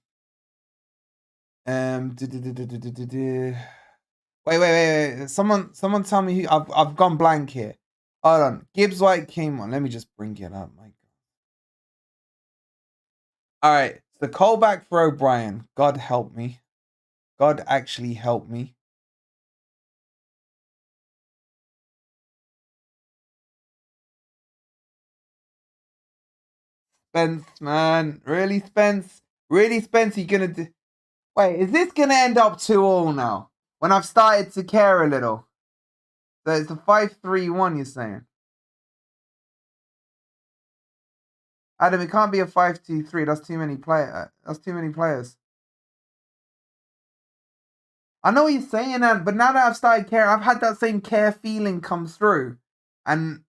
Wait. Someone tell me who. I've gone blank here. Hold on. Gibbs-white came on. Let me just bring it up. My God. All right. It's the callback for O'Brien. God help me. God actually help me. Spence, man. Really, Spence? Really, Spence? You gonna do... Wait, is this gonna end up 2-2 now? When I've started to care a little. So it's a 5-3-1, you're saying? Adam, it can't be a 5-2-3. That's too many players. I know what you're saying, but now that I've started caring, I've had that same care feeling come through. And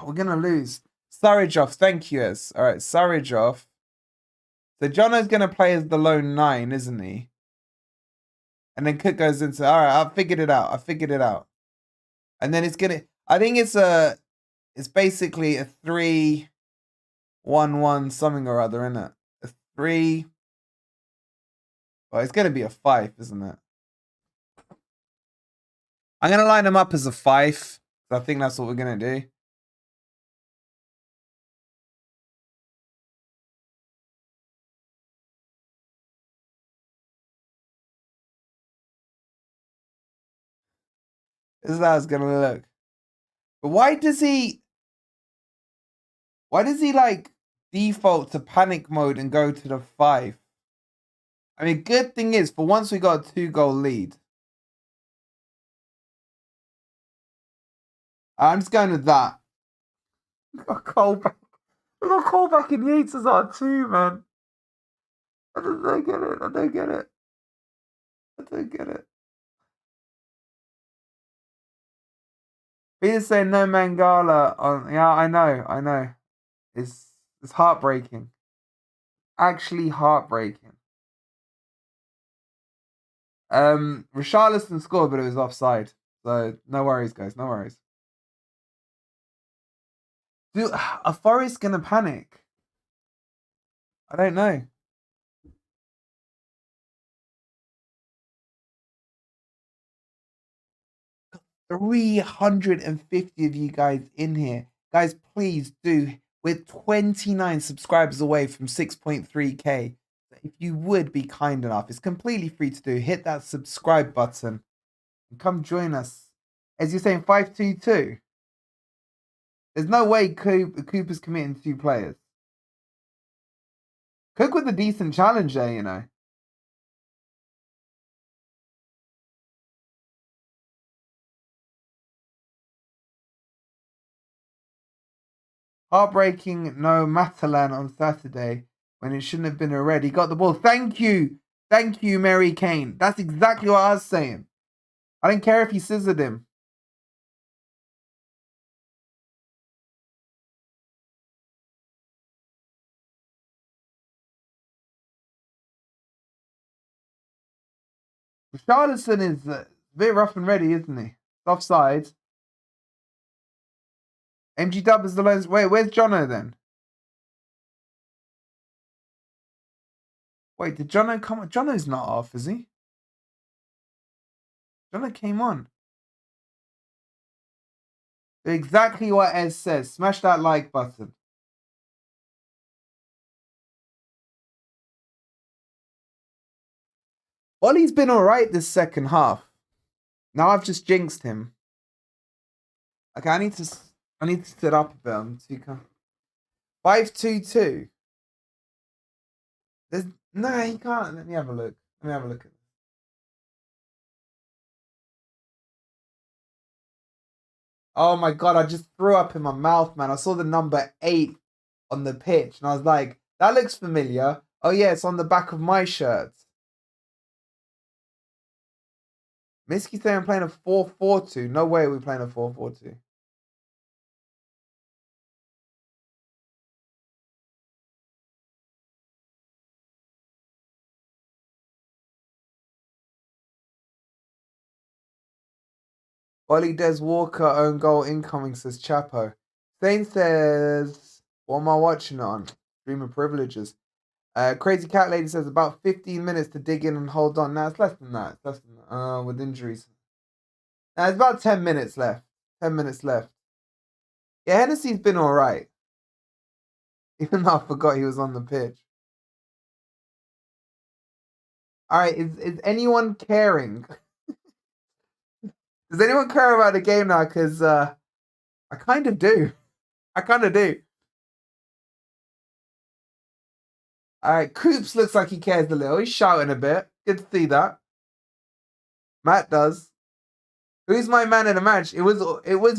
we're gonna lose. Surridge, thank you, Ez. Alright, Surridge. So Jono's gonna play as the lone 9, isn't he? And then Cook goes into, alright, I figured it out. And then it's gonna, I think it's basically a 3-1-1 something or other, isn't it? A 3. Well, it's gonna be a 5, isn't it? I'm gonna line him up as a 5. I think that's what we're gonna do. This is how it's gonna look. But why does he like default to panic mode and go to the 5? I mean, good thing is, for once we got a 2-goal lead. I'm just going with that. We got Colback. We got Colback and Yates as our 2, man. I don't get it. Peter's saying no Mangala on. Yeah, I know. It's heartbreaking. Actually heartbreaking. Richarlison scored, but it was offside. So no worries, guys. No worries. Dude, are Forest gonna panic? I don't know. 350 of you guys in here. Guys, please do. We're 29 subscribers away from 6.3k. If you would be kind enough, it's completely free to do. Hit that subscribe button and come join us. As you're saying, 5-2-2. There's no way Cooper's committing 2 players. Cook with a decent challenge there, you know. Heartbreaking no Matalan on Saturday when it shouldn't have been a red. He got the ball. Thank you, Mary Kane. That's exactly what I was saying. I don't care if he scissored him. Richarlison is a bit rough and ready, isn't he? Offside. MG Dub is the lone. Wait, where's Jono then? Wait, did Jono come on? Jono's not off, is he? Jono came on. Exactly what Ez says. Smash that like button. Ollie's been alright this second half. Now I've just jinxed him. Okay, I need to sit up a bit on 5-2-2. There's no, he can't. Let me have a look. At this. Oh my God, I just threw up in my mouth, man. I saw the number 8 on the pitch and I was like, that looks familiar. Oh yeah, it's on the back of my shirt. Miski saying I'm playing a 4-4-2. No way we're playing a 4-4-2. Ollie Des Walker own goal incoming, says Chapo. Thane says What am I watching it on? Streaming privileges. Crazy Cat Lady says about 15 minutes to dig in and hold on. Now it's less than that. It's less than that. With injuries. Now it's about 10 minutes left. 10 minutes left. Yeah, Hennessy's been alright. Even though I forgot he was on the pitch. Alright, is anyone caring? Does anyone care about the game now? Because I kind of do. I kind of do. Alright, Coops looks like he cares a little. He's shouting a bit. Good to see that. Matt does. Who's my man in the match? It was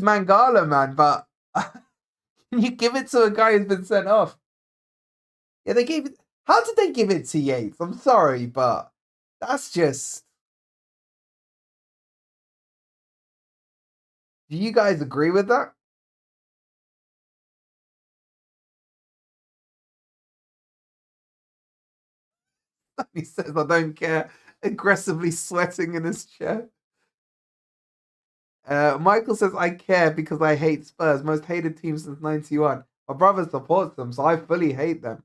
Mangala, man, but can you give it to a guy who's been sent off? Yeah, they gave it. How did they give it to Yates? I'm sorry, but that's just. Do you guys agree with that? He says, I don't care. Aggressively sweating in his chair. Michael says, I care because I hate Spurs. Most hated team since 91. My brother supports them, so I fully hate them.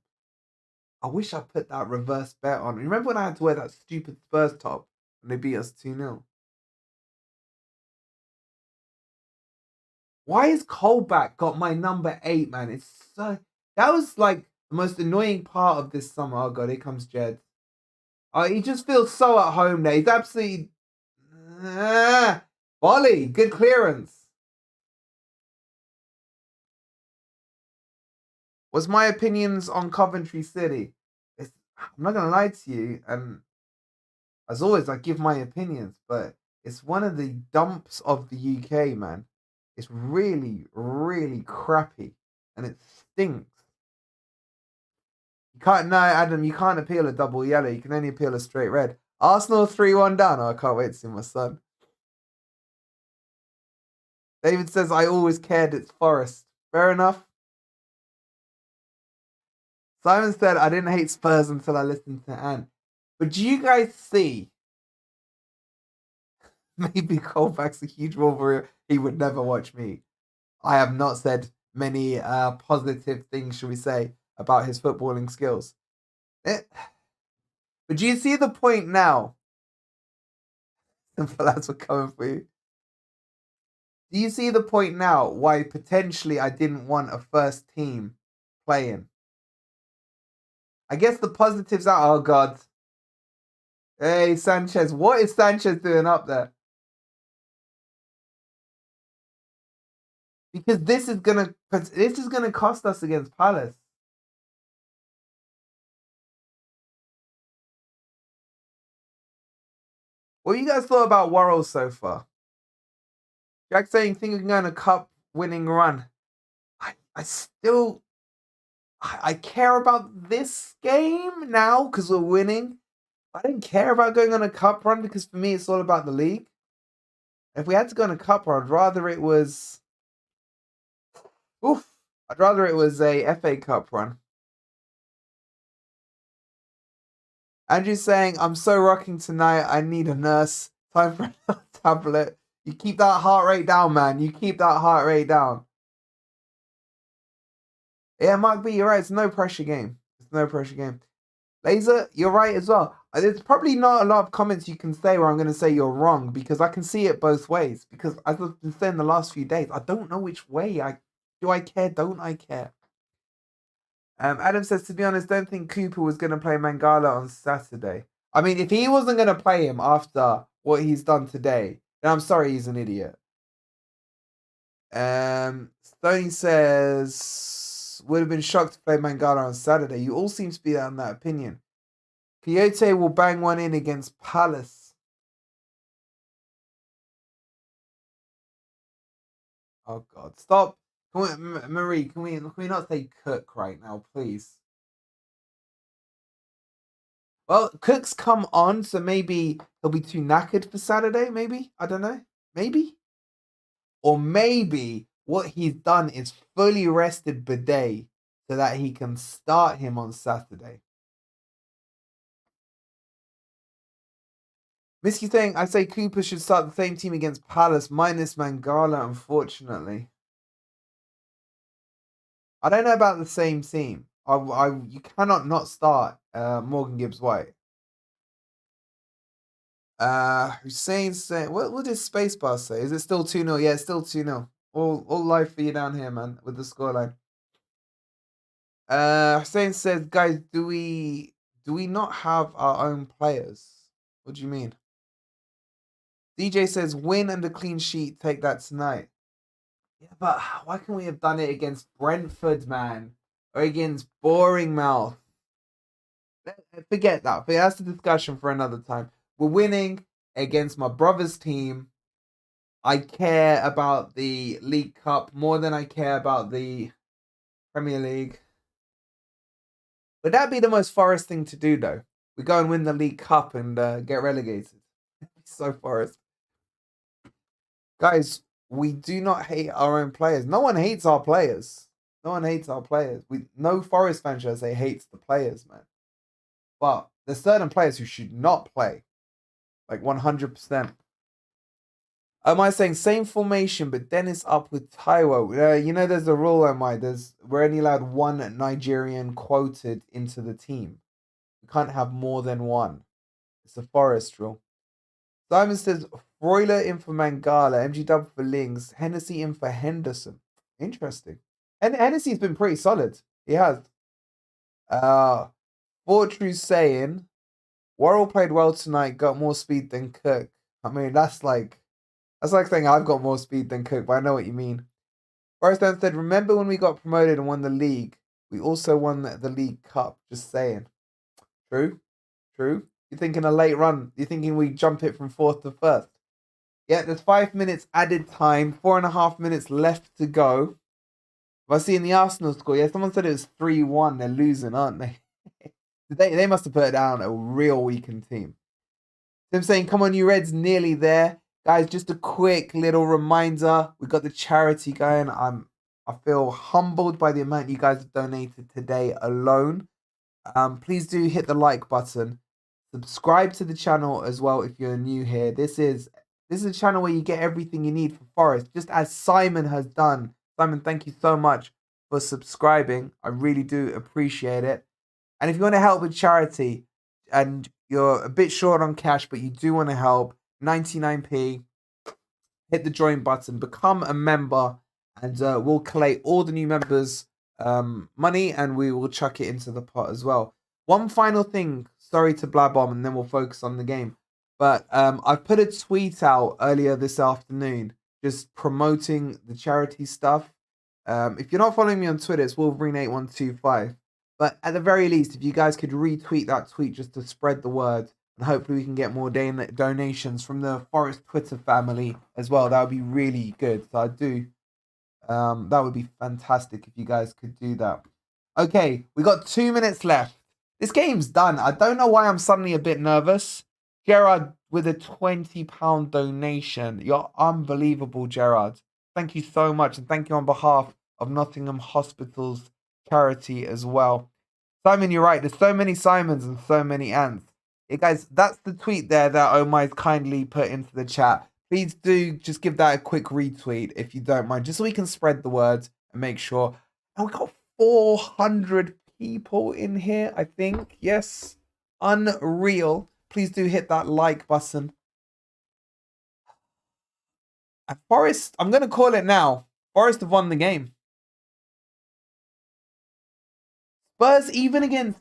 I wish I put that reverse bet on. Remember when I had to wear that stupid Spurs top when they beat us 2-0? Why is Colback got my number 8, man? It's so... That was like the most annoying part of this summer. Oh, God, here comes Jed. He just feels so at home there. He's absolutely... volley, good clearance. What's my opinions on Coventry City? I'm not going to lie to you, and as always, I give my opinions, but it's one of the dumps of the UK, man. It's really, really crappy, and it stinks. You can't, no, Adam, you can't appeal a double yellow. You can only appeal a straight red. Arsenal 3-1 down. Oh, I can't wait to see my son. David says, I always cared it's Forest. Fair enough. Simon said, I didn't hate Spurs until I listened to Anne. But do you guys see? Maybe Colback's a huge Wolverine. He would never watch me. I have not said many positive things, shall we say, about his footballing skills. But do you see the point now? Simple as we're coming for you. Do you see the point now why potentially I didn't want a first team playing? I guess the positives are, oh God. Hey, Sanchez. What is Sanchez doing up there? Because this is gonna cost us against Palace. What you guys thought about Worrell so far? Jack saying, think we can go on a cup winning run. I care about this game now because we're winning. I don't care about going on a cup run because for me it's all about the league. If we had to go on a cup run, I'd rather it was a FA Cup run. Andrew's saying, I'm so rocking tonight, I need a nurse. Time for a tablet. You keep that heart rate down, man. You keep that heart rate down. Yeah, Mark B, you're right. It's no pressure game. It's no pressure game. Laser, you're right as well. There's probably not a lot of comments you can say where I'm going to say you're wrong because I can see it both ways. Because as I've been saying the last few days, I don't know which way. Do I care? Don't I care? Adam says, to be honest, don't think Cooper was going to play Mangala on Saturday. I mean, if he wasn't going to play him after what he's done today, then I'm sorry he's an idiot. Stoney says, would have been shocked to play Mangala on Saturday. You all seem to be on that opinion. Quixote will bang one in against Palace. Oh, God. Stop. Marie, can we not say Cook right now, please? Well, Cook's come on, so maybe he'll be too knackered for Saturday, maybe? I don't know. Maybe? Or maybe what he's done is fully rested Bidet so that he can start him on Saturday. Misky saying, I say Cooper should start the same team against Palace minus Mangala, unfortunately. I don't know about the same team. You cannot not start Morgan Gibbs-White. Hussein saying, what did Spacebar say? Is it still 2-0? Yeah, it's still 2-0. All live for you down here, man, with the scoreline. Hussein says, guys, do we not have our own players? What do you mean? DJ says, win and a clean sheet, take that tonight. Yeah, but why can't we have done it against Brentford, man? Or against Bournemouth? Forget that. That's a discussion for another time. We're winning against my brother's team. I care about the League Cup more than I care about the Premier League. Would that be the most Forest thing to do, though? We go and win the League Cup and get relegated. So Forest. Guys, we do not hate our own players. No one hates our players. No one hates our players. No Forest fan should say hates the players, man. But there's certain players who should not play. Like 100%. Am I saying same formation, but Dennis up with Taiwo? You know, there's a rule, we're only allowed one Nigerian quoted into the team. You can't have more than one. It's a Forest rule. Simon says, Broiler in for Mangala, MGW for Lings, Hennessy in for Henderson. Interesting. And Hennessy's been pretty solid. He has. Fortrue saying, Worrell played well tonight, got more speed than Cook. I mean, that's like saying I've got more speed than Cook, but I know what you mean. Forrest said, remember when we got promoted and won the league? We also won the League Cup. Just saying. True. You're thinking a late run. You're thinking we jump it from 4th to 1st. Yeah, there's 5 minutes added time. 4.5 minutes left to go. If I see in the Arsenal score, yeah, someone said it was 3-1. They're losing, aren't they? They must have put down a real weakened team. So I'm saying, come on, you Reds, nearly there. Guys, just a quick little reminder. We got the charity going. I feel humbled by the amount you guys have donated today alone. Please do hit the like button. Subscribe to the channel as well if you're new here. This is a channel where you get everything you need for Forest, just as Simon has done. Simon, thank you so much for subscribing. I really do appreciate it. And if you want to help with charity and you're a bit short on cash, but you do want to help, 99p, hit the join button, become a member, and we'll collate all the new members' money and we will chuck it into the pot as well. One final thing, sorry to blab on, and then we'll focus on the game. But I put a tweet out earlier this afternoon just promoting the charity stuff. If you're not following me on Twitter, it's Wolverine8125. But at the very least, if you guys could retweet that tweet just to spread the word, and hopefully we can get more donations from the Forest Twitter family as well. That would be really good. So that would be fantastic if you guys could do that. Okay, we got 2 minutes left. This game's done. I don't know why I'm suddenly a bit nervous. Gerard with a £20 donation. You're unbelievable, Gerard. Thank you so much. And thank you on behalf of Nottingham Hospitals charity as well. Simon, you're right. There's so many Simons and so many ants. Hey guys, that's the tweet there that Omai's kindly put into the chat. Please do just give that a quick retweet if you don't mind, just so we can spread the word and make sure. And we got 400 people in here, I think. Yes, unreal. Please do hit that like button. And Forest, I'm going to call it now. Forest have won the game. Spurs even against...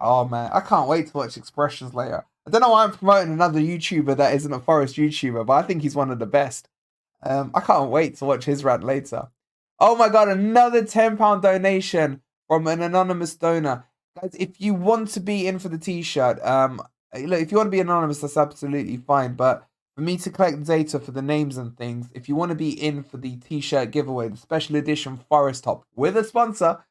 Oh, man. I can't wait to watch Expressions later. I don't know why I'm promoting another YouTuber that isn't a Forest YouTuber, but I think he's one of the best. I can't wait to watch his rant later. Oh, my God. Another £10 donation from an anonymous donor. Guys, if you want to be in for the T-shirt, look, if you want to be anonymous, that's absolutely fine. But for me to collect the data for the names and things, if you want to be in for the T-shirt giveaway, the special edition Forest top with a sponsor,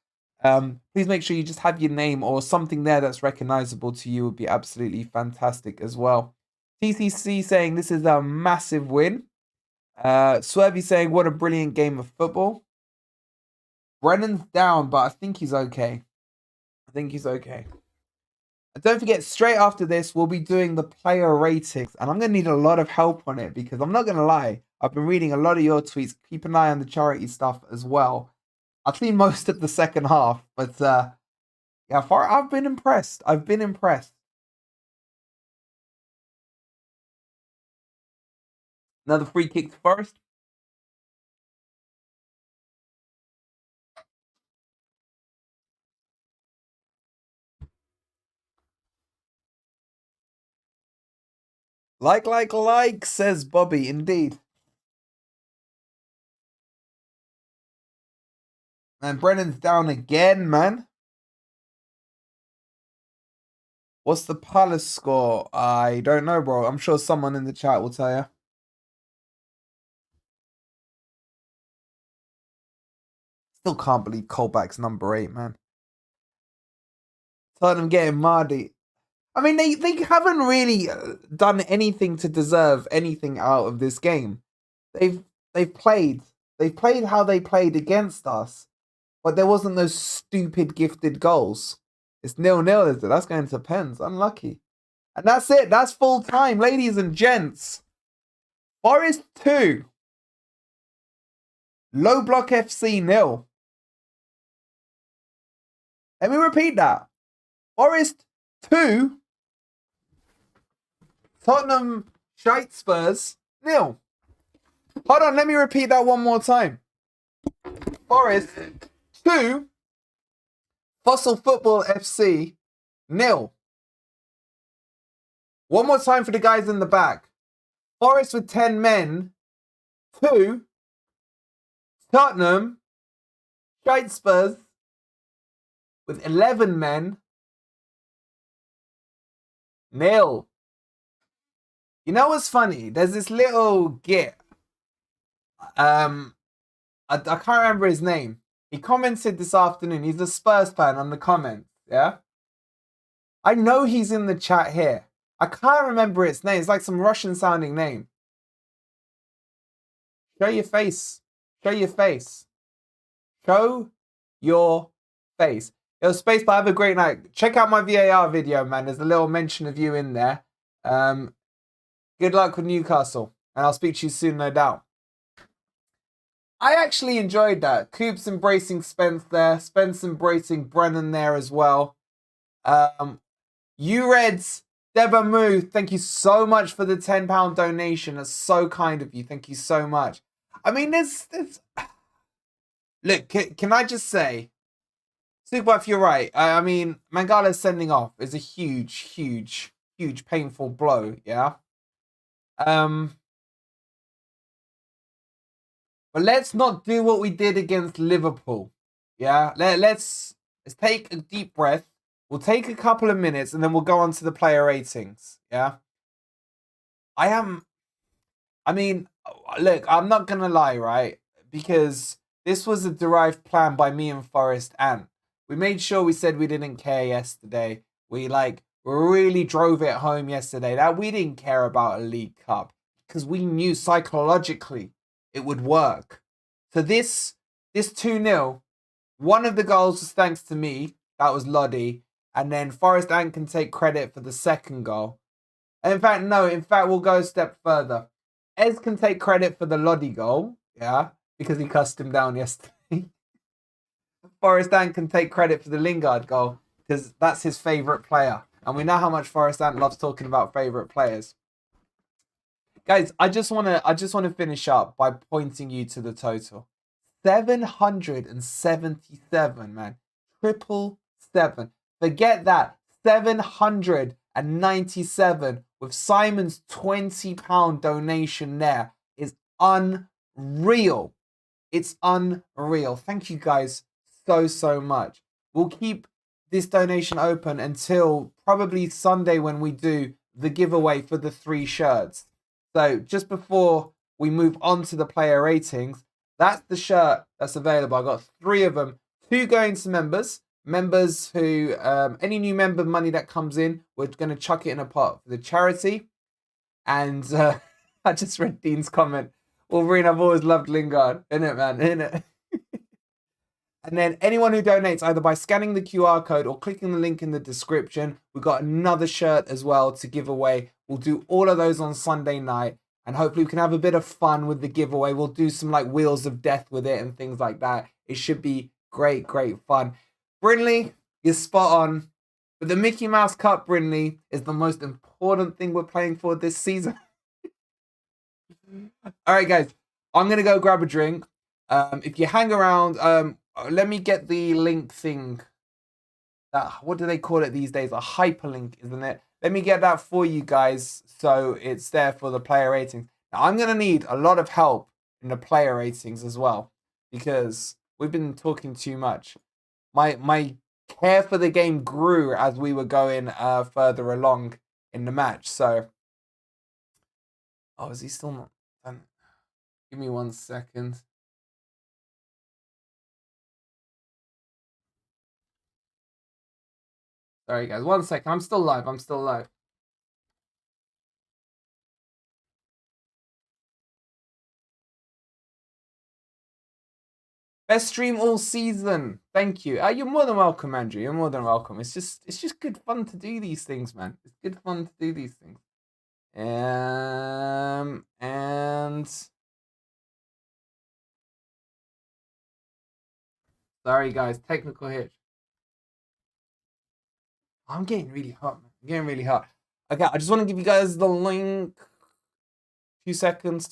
please make sure you just have your name or something there that's recognizable to you. Would be absolutely fantastic as well. TCC saying this is a massive win. Swervy saying what a brilliant game of football. Brennan's down, but I think he's okay. And don't forget, straight after this, we'll be doing the player ratings. And I'm going to need a lot of help on it because I'm not going to lie. I've been reading a lot of your tweets. Keep an eye on the charity stuff as well. I've seen most of the second half, but yeah, I've been impressed. I've been impressed. Another free kick to Forest. Like, says Bobby. Indeed. And Brennan's down again, man. What's the Palace score? I don't know, bro. I'm sure someone in the chat will tell you. Still can't believe Colback's number 8, man. Tottenham getting Mardy. I mean, they haven't really done anything to deserve anything out of this game. They've played how they played against us, but there wasn't those stupid gifted goals. It's 0-0, is it? That's going to pens. Unlucky. And that's it. That's full time, ladies and gents. Forest 2. Low Block FC 0. Let me repeat that. Forest 2. Tottenham Hotspurs 0. Hold on, let me repeat that one more time. Forest 2. Fossil Football FC 0. One more time for the guys in the back. Forest with 10 men 2. Tottenham Hotspurs with 11 men 0. You know what's funny? There's this little git. I can't remember his name. He commented this afternoon. He's a Spurs fan on the comments. Yeah. I know he's in the chat here. I can't remember its name. It's like some Russian sounding name. Show your face. Show your face. Show your face. Yo, Space, but have a great night. Check out my VAR video, man. There's a little mention of you in there. Good luck with Newcastle. And I'll speak to you soon, no doubt. I actually enjoyed that. Coops embracing Spence there. Spence embracing Brennan there as well. You Reds, Debamu, thank you so much for the £10 donation. That's so kind of you. Thank you so much. I mean, there's... Look, can I just say, Superbuff, you're right. I mean, Mangala's sending off is a huge, painful blow, yeah? But let's not do what we did against Liverpool. Yeah, let's take a deep breath. We'll take a couple of minutes and then we'll go on to the player ratings. Yeah. I mean, look, I'm not going to lie, right? Because this was a derived plan by me and Forrest Ant. We made sure we said we didn't care yesterday. We really drove it home yesterday that we didn't care about a League Cup because we knew psychologically it would work. So this 2-0, one of the goals was thanks to me. That was Lodi. And then Forrest Ant can take credit for the second goal. And in fact, we'll go a step further. Ez can take credit for the Lodi goal, yeah, because he cussed him down yesterday. Forrest Ant can take credit for the Lingard goal because that's his favourite player. And we know how much Forrest Ant loves talking about favourite players. Guys, I just want to finish up by pointing you to the total. 777, man. 777. Forget that. 797 with Simon's £20 donation there is unreal. It's unreal. Thank you guys so much. We'll keep this donation open until probably Sunday when we do the giveaway for the 3 shirts. So just before we move on to the player ratings, that's the shirt that's available. I got 3 of them. 2 going to members. Members who, any new member money that comes in, we're going to chuck it in a pot for the charity. And I just read Dean's comment. Wolverine, I've always loved Lingard. Innit, man? Innit? And then anyone who donates either by scanning the QR code or clicking the link in the description, we've got another shirt as well to give away. We'll do all of those on Sunday night. And hopefully we can have a bit of fun with the giveaway. We'll do some like wheels of death with it and things like that. It should be great, great fun. Brinley, you're spot on. But the Mickey Mouse Cup, Brinley, is the most important thing we're playing for this season. All right, guys. I'm going to go grab a drink. If you hang around, let me get the link thing. What do they call it these days? A hyperlink, isn't it? Let me get that for you guys so it's there for the player ratings. Now, I'm going to need a lot of help in the player ratings as well because we've been talking too much. My care for the game grew as we were going further along in the match. So, is he still not done? Give me 1 second. Sorry, guys. 1 second. I'm still live. Best stream all season. Thank you. You're more than welcome, Andrew. You're more than welcome. It's just good fun to do these things, man. It's good fun to do these things. And sorry, guys. Technical hitch. I'm getting really hot, man. I'm getting really hot. Okay, I just want to give you guys the link. 2 seconds.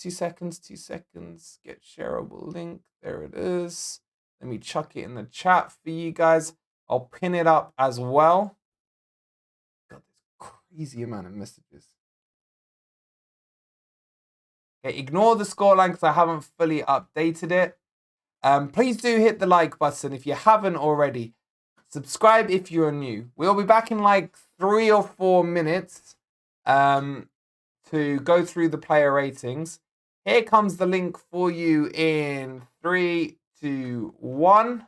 Get shareable link. There it is. Let me chuck it in the chat for you guys. I'll pin it up as well. God, there's a crazy amount of messages. Okay, ignore the scoreline because I haven't fully updated it. Please do hit the like button if you haven't already. Subscribe if you're new. We'll be back in like 3 or 4 minutes to go through the player ratings. Here comes the link for you in 3, 2, 1.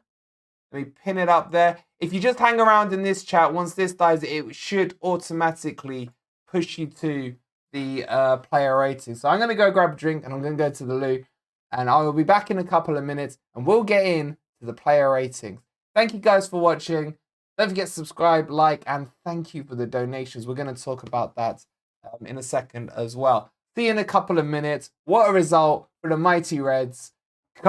Let me pin it up there. If you just hang around in this chat, once this dies, it should automatically push you to the player rating. So I'm going to go grab a drink and I'm going to go to the loo. And I will be back in a couple of minutes and we'll get in to the player ratings. Thank you guys for watching. Don't forget to subscribe, like, and thank you for the donations. We're going to talk about that in a second as well. See you in a couple of minutes. What a result for the Mighty Reds.